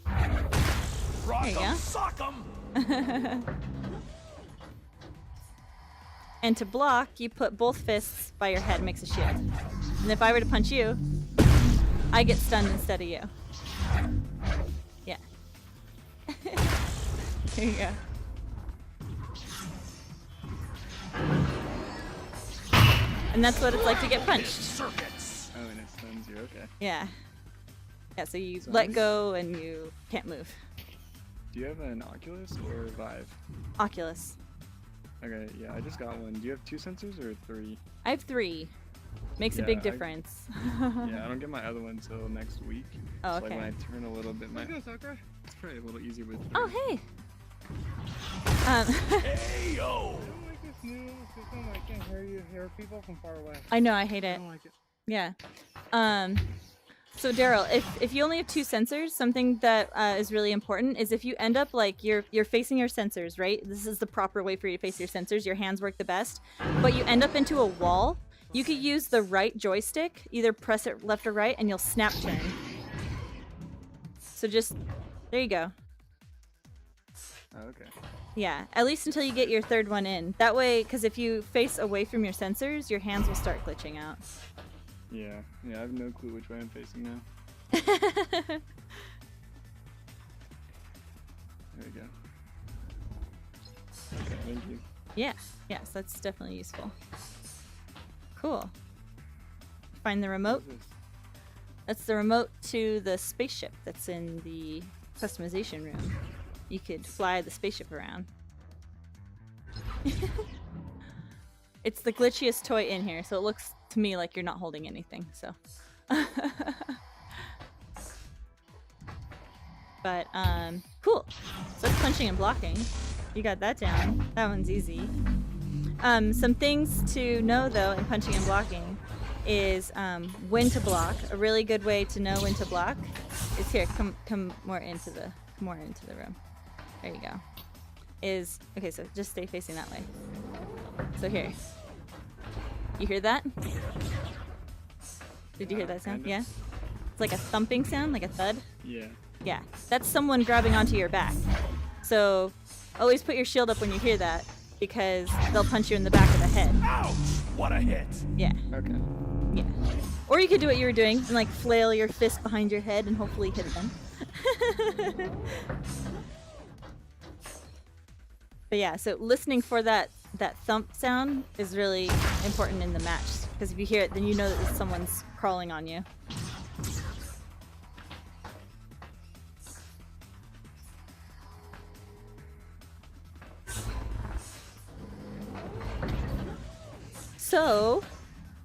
There you go. Sock 'em. And to block, you put both fists by your head, makes a shield. And if I were to punch you, I get stunned instead of you. Yeah. There you go. And that's what it's like to get punched. Oh, and it stuns you. Okay. Yeah. Yeah, so you So let nice. go and you can't move. Do you have an Oculus or Vive? Oculus. Okay, yeah, I just got one. Do you have 2 sensors or 3? I have 3. Makes a Yeah, big I- difference. Yeah, I don't get my other one until next week. Oh, So, like okay. when I turn a little bit, my There you go, Sakura. it's probably a little easier with. Oh, hey. Hey yo. I don't like this new system. I can't hear people from far away. I know, I hate it. I don't like it. Yeah. So Daryl, if you only have 2 sensors, something that is really important is if you end up like you're facing your sensors, right? This is the proper way for you to face your sensors. Your hands work the best. But you end up into a wall. You could use the right joystick, either press it left or right, and you'll snap turn. So just there you go. Oh, okay. Yeah, at least until you get your 3rd one in. That way, because if you face away from your sensors, your hands will start glitching out. Yeah, I have no clue which way I'm facing now. There we go. Okay, thank you. Yeah, yes, that's definitely useful. Cool. Find the remote. What is this? That's the remote to the spaceship that's in the customization room. You could fly the spaceship around. It's the glitchiest toy in here, so it looks to me like you're not holding anything, so. But, cool. So that's punching and blocking. You got that down. That one's easy. Some things to know, though, in punching and blocking is when to block. A really good way to know when to block is here. Come more into the room. There you go. Is okay. So just stay facing that way. So here. You hear that? Did you hear that sound? Kinda. Yeah. It's like a thumping sound, like a thud. Yeah. Yeah. That's someone grabbing onto your back. So always put your shield up when you hear that, because they'll punch you in the back of the head. Ouch! What a hit. Yeah. Okay. Yeah. Or you could do what you were doing and like flail your fist behind your head and hopefully hit them. But yeah, so listening for that thump sound is really important in the match, because if you hear it, then you know that someone's crawling on you. So,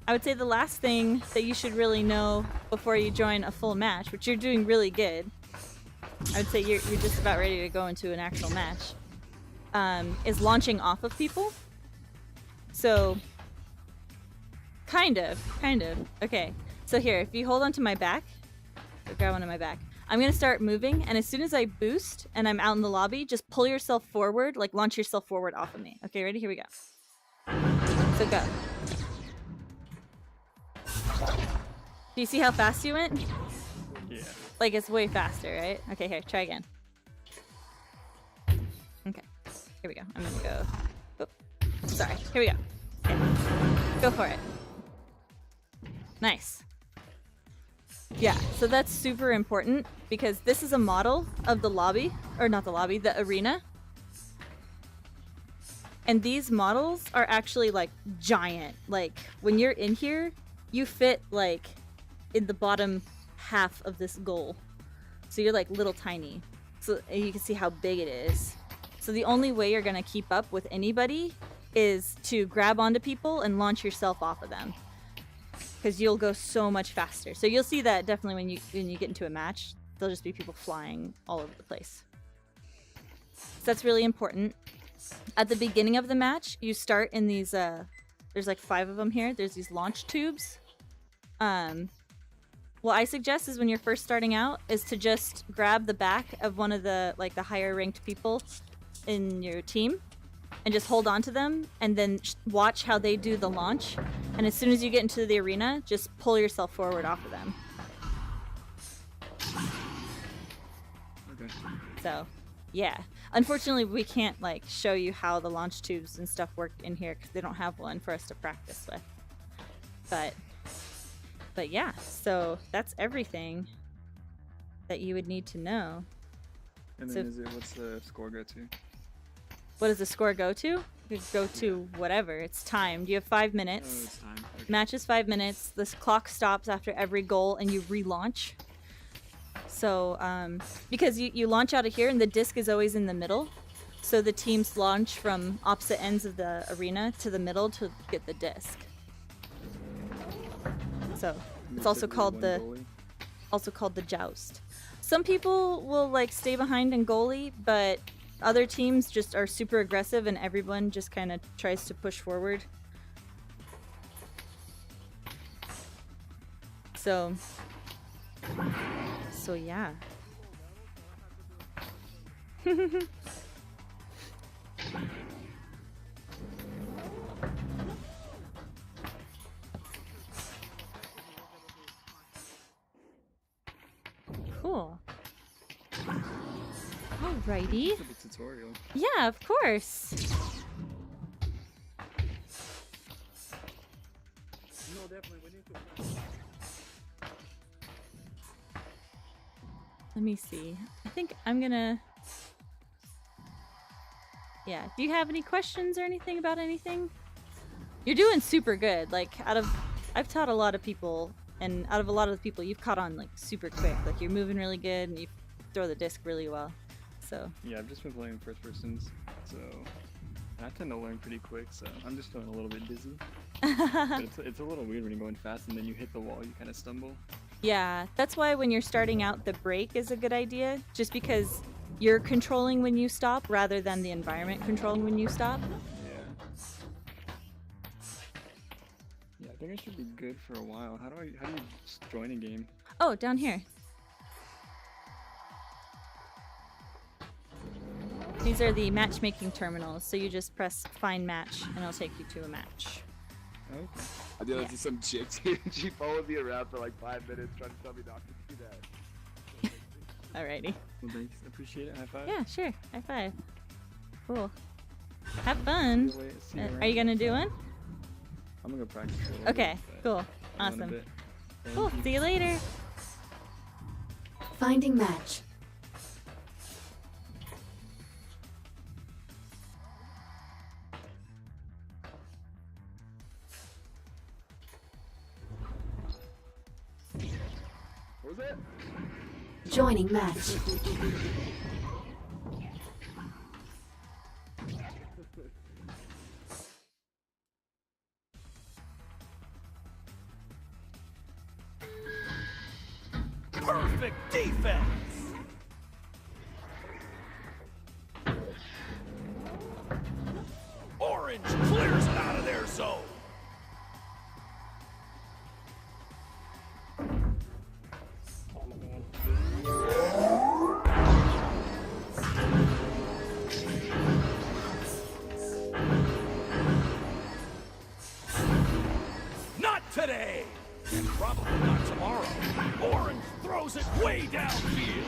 I would say the last thing that you should really know before you join a full match, which you're doing really good, I would say you're just about ready to go into an actual match, is launching off of people. So, Kind of. Okay, so here, if you hold onto my back, grab onto my back. I'm gonna start moving, and as soon as I boost and I'm out in the lobby, just pull yourself forward, like launch yourself forward off of me. Okay, ready? Here we go. So go. Do you see how fast you went? Yeah. Like it's way faster, right? Okay, here, try again. Okay, here we go. I'm gonna go. Oh, sorry. Here we go. Okay. Go for it. Nice. Yeah, so that's super important because this is a model of the lobby, or not the lobby, the arena. And these models are actually like giant. Like when you're in here, you fit like in the bottom half of this goal. So you're like little tiny. So you can see how big it is. So the only way you're gonna keep up with anybody is to grab onto people and launch yourself off of them. Because you'll go so much faster. So you'll see that definitely when you get into a match, there'll just be people flying all over the place. So that's really important. At the beginning of the match, you start in these, there's like 5 of them here. There's these launch tubes. What I suggest is when you're first starting out is to just grab the back of one of the the higher ranked people in your team and just hold on to them and then watch how they do the launch. And as soon as you get into the arena, just pull yourself forward off of them. Okay. So, yeah. Unfortunately, we can't show you how the launch tubes and stuff work in here because they don't have one for us to practice with. But yeah, so that's everything that you would need to know. And then what's the score go to? What does the score go to? You could go to whatever. It's timed. You have 5 minutes. Oh, it's timed. Okay. Match is 5 minutes. This clock stops after every goal and you relaunch. So, because you launch out of here and the disc is always in the middle. So the teams launch from opposite ends of the arena to the middle to get the disc. So it's also called the joust. Some people will stay behind in goalie, but other teams just are super aggressive and everyone just kind of tries to push forward. So yeah. Cool. Alrighty. The tutorial. Yeah, of course. No, definitely. We need to. Let me see. I think I'm gonna... Yeah, do you have any questions or anything about anything? You're doing super good. I've taught a lot of people, and out of a lot of the people, you've caught on super quick. You're moving really good, and you throw the disc really well. So. Yeah, I've just been playing first persons, so I tend to learn pretty quick. So I'm just feeling a little bit dizzy. But it's a little weird when you're going fast and then you hit the wall, you kind of stumble. Yeah, that's why when you're starting out, the brake is a good idea, just because you're controlling when you stop rather than the environment controlling when you stop. Yeah, I think I should be good for a while. How do you join a game? Oh, down here. These are the matchmaking terminals, so you just press find match and it'll take you to a match. Okay. I did see some chick here and she followed me around for 5 minutes trying to tell me not to do that. Alrighty. Well, thanks. Appreciate it. High five. Yeah, sure. High five. Cool. Have fun. Are you gonna do one? I'm gonna go practice a little Okay, bit, cool. Awesome. Cool. See you later. Finding match. What was it? Joining match. Perfect defense. Orange clears it out of their zone. throws it way downfield.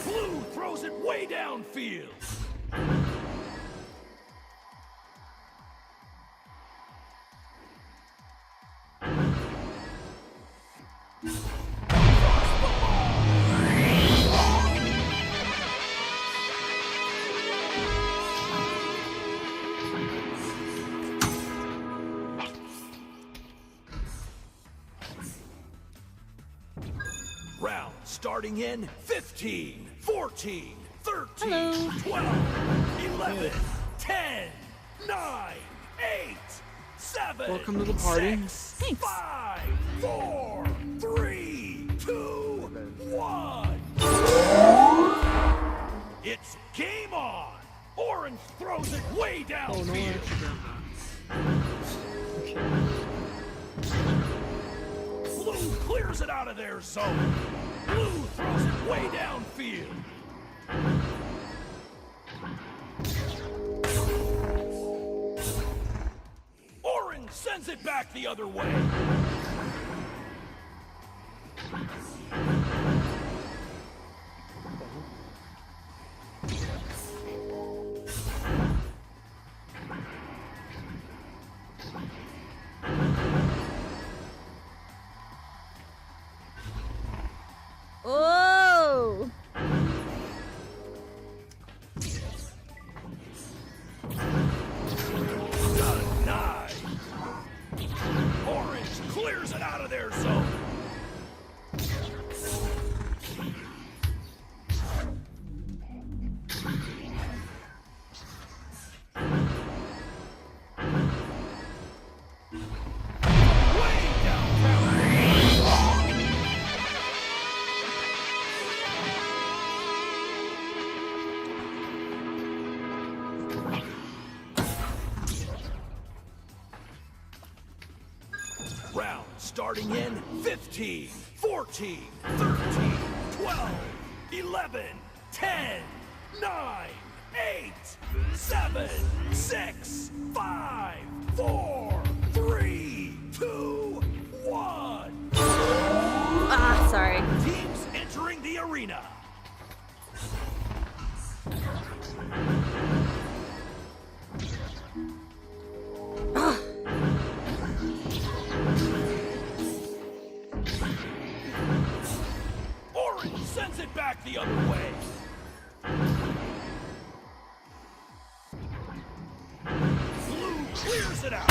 Blue throws it way downfield. Round starting in 15, 14, 13, 12, 11, 10, 9, 8, 7, Welcome to the party. 6, 5, 4, 3, 2, 1. It's game on. Orange throws it way downfield. Blue clears it out of their zone. Blue throws it way downfield. Orange sends it back the other way. Oh! Denied. Orange clears it out of their zone. Round starting in 15, 14, 13, 12, 11, 10, 9, 8, 7, 6, 5, 4, 3, 2, 1. Ah, sorry. Teams entering the arena. Orange sends it back the other way. Blue clears it out.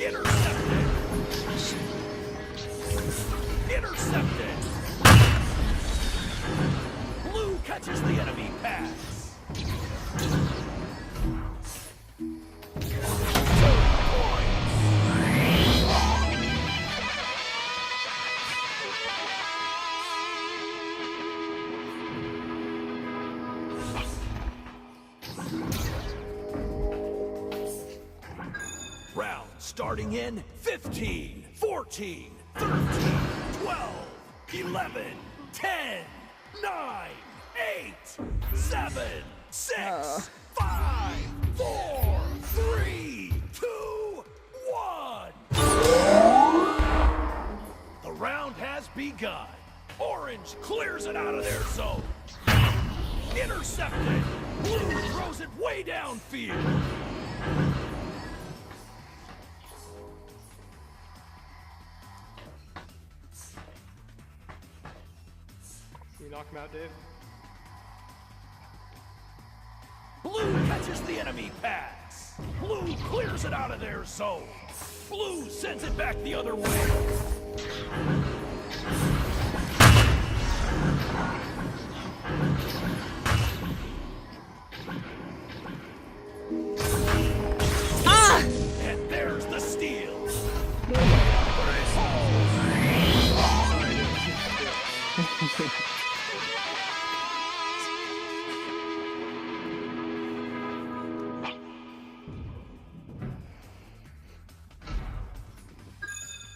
Intercepted. Intercepted. Blue catches the enemy pass. 2 points. Round starting in 15, 14, 13, 12, 11, 10, 9, 8, 7, 6, 5, 4, 3, 2, 1. The round has begun. Orange clears it out of their zone. Intercepted. Blue throws it way downfield. You knock him out, Dave? Blue catches the enemy pass. Blue clears it out of their zone. Blue sends it back the other way. Ah! And there's the steal.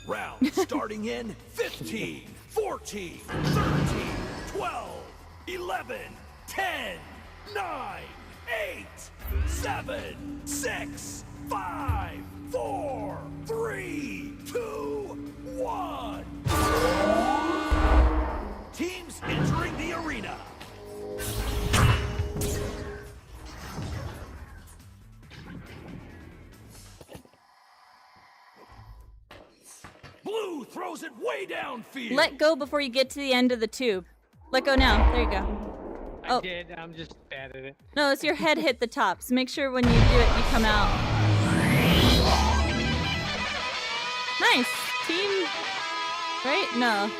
Round starting in 15, 14, 13, 12. 12, 11, 10, 9, 8, 7, 6, 5, 4, 3, 2, 1. Teams entering the arena. Blue throws it way downfield. Let go before you get to the end of the tube. Let go now. There you go. I did. I'm just bad at it. No, it's your head hit the top. So make sure when you do it, you come out. Nice. Team. Right? No.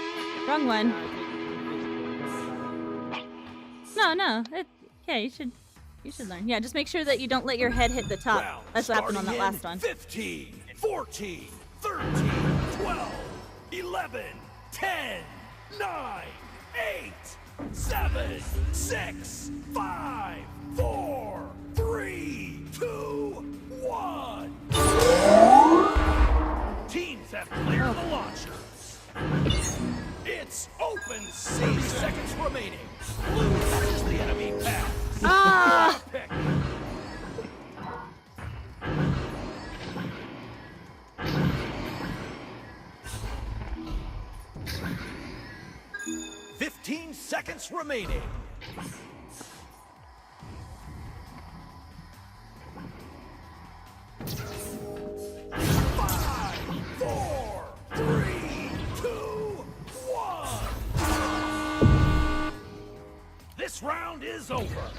Wrong one. No. Yeah, you should learn. Yeah, just make sure that you don't let your head hit the top. Round That's what happened on that starting last one. 15, 14, 13, 12, 11, 10, 9, 8, 7, 6, 5, 4, 3, 2, 1. Teams have cleared the launchers. It's open C, seconds remaining. Blue touches the enemy pass. Ah! Pick. "15 seconds remaining. Five, four, three, two, one. This round is over,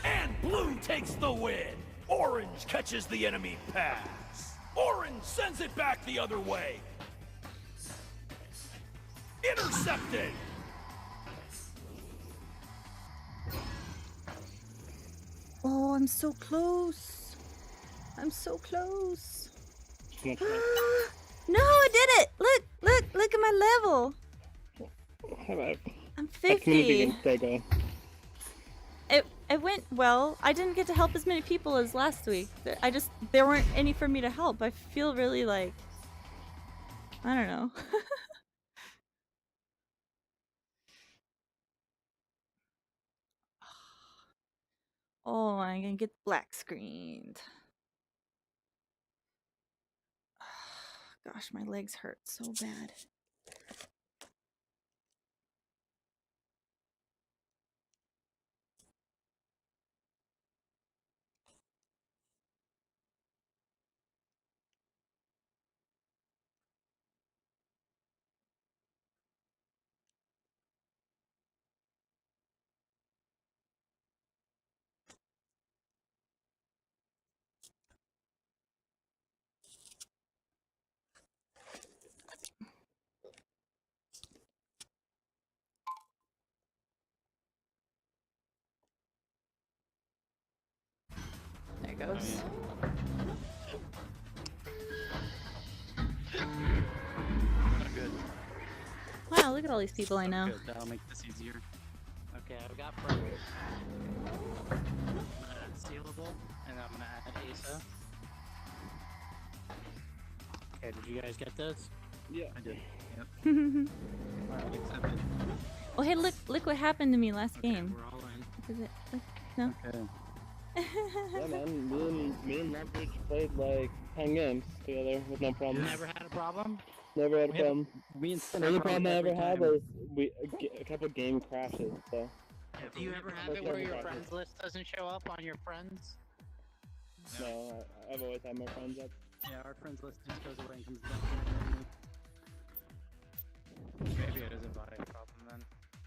and blue takes the win. Orange catches the enemy pass. Orange sends it back the other way. Intercepted. Oh, I'm so close. I'm so close. No, I did it. Look at my level. I'm 50. It went well. I didn't get to help as many people as last week. There weren't any for me to help. I feel really like, I don't know. Oh, I'm gonna get black screened. Gosh, my legs hurt so bad. There it goes. Good. Wow, look at all these people I know. Good. That'll make this easier. Okay, I've got friends. I'm gonna add Stealable, and I'm gonna add Asa. Okay, did you guys get this? Yeah. I did. Yep. Alright, accepted. Oh, hey, look what happened to me last game. We're all in. Is it? No. Okay. Yeah, man. Me and Leverage played like 10 games together with no problem. Never had a problem? Never had a problem. Me and The only problem I ever had was a couple game crashes. So. Do you ever have it where your friends list doesn't show up on your friends? No, I've always had my friends up. Yeah, our friends list just goes away and comes back. Maybe it isn't a problem then.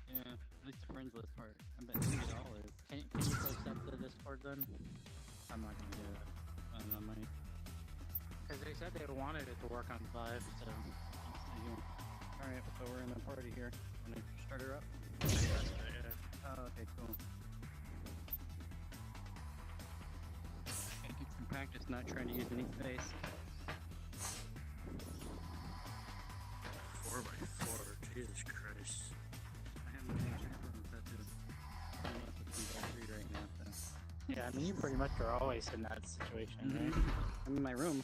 Yeah, at least the friends list part. I bet it all is. Can you post up the Discord then? I'm not gonna do it. I don't know, money. Because they said they wanted it to work on 5, so. Alright, so we're in the party here. Wanna start her up? Yeah. Oh, okay, cool. Gotta get some practice not trying to use any space. 4x4, Jesus Christ. I haven't changed anything with that too. Unless it's in 3 right now, so. Yeah, I mean, you pretty much are always in that situation, right? I'm in my room.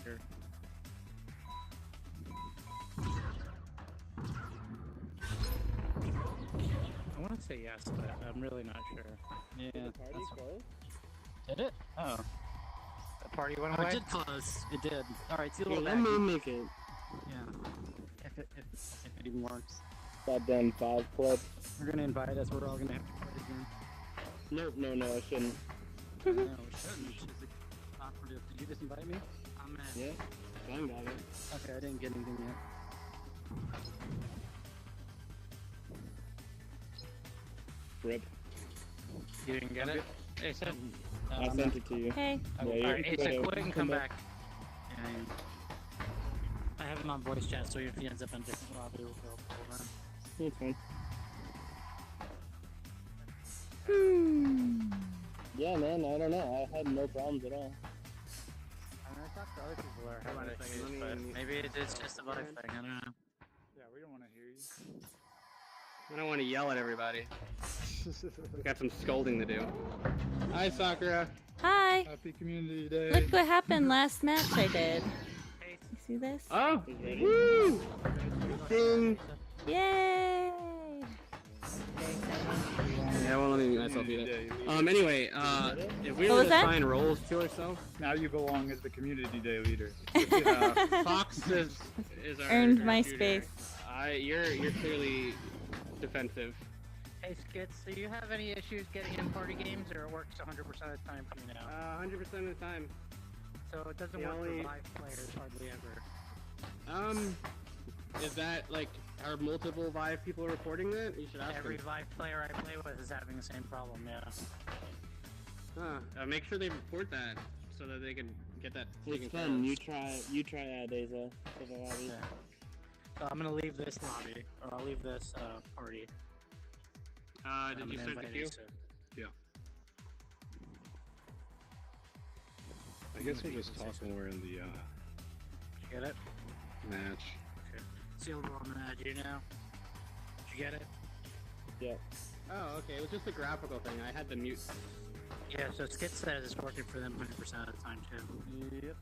sure. I want to say yes, but I'm really not sure. Yeah. Did the party close? Did it? Oh. The party went Oh, away? it did close. It did. Alright, see you Here, little let bad. me make it. Yeah. If it even works. Goddamn 5 club. We're gonna invite us, we're all gonna have to play again. Nope, no, I shouldn't. No, we shouldn't. She's operative. Did you just invite me? I'm in. Yeah, John got it. Okay, I didn't get anything yet. Rip. You didn't get it? Asa? I sent it to you. Hey. Yeah, Alright, you're Asa, good. quit and come back. I have him on voice chat, so if he ends up in a different lobby, we'll go over him. It's fine. Yeah, man, I don't know. I had no problems at all. I talked to other people that are having issues, but maybe it's just a vibe thing, I don't know. Yeah, we don't want to hear you. I don't want to yell at everybody. We got some scolding to do. Hi, Sakura. Hi. Happy Community Day. Look what happened last match I did. You see this? Oh! Woo! Ding! Yay! Yeah, I won't let me mute myself either. Anyway, if we What were was to that? assign roles to ourselves, Now you belong as the Community Day leader. Fox is our Earned our my tutor. space. You're clearly defensive. Hey Skits, do you have any issues getting in party games, or it works 100% of the time for you now? 100% of the time. So it doesn't the work only- for live players hardly ever. Is that like, are multiple Vive people reporting that? You should ask Every them. live player I play with is having the same problem, yeah. Make sure they report that so that they can get that taken It's care fun. of. You try that, Asa. For the lobby. So I'm gonna leave this lobby, or I'll leave this party. Did I'm you gonna start the invite queue? Asa. Yeah. I guess we'll just talk when we're in the Did you get it? match. Okay. Silver on the edge, you know? Did you get it? Yeah. Oh, okay. It was just a graphical thing. I had to mute. Yeah, so Skit says it's working for them 100% of the time too. Yep.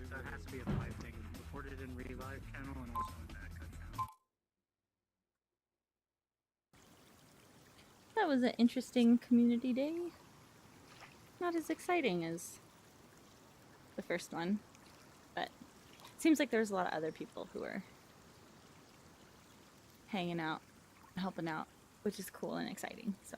So it has to be a live thing. Reported in Revive channel and also in Backup channel. That was an interesting community day. Not as exciting as the first one, but it seems like there's a lot of other people who are hanging out, helping out, which is cool and exciting. So.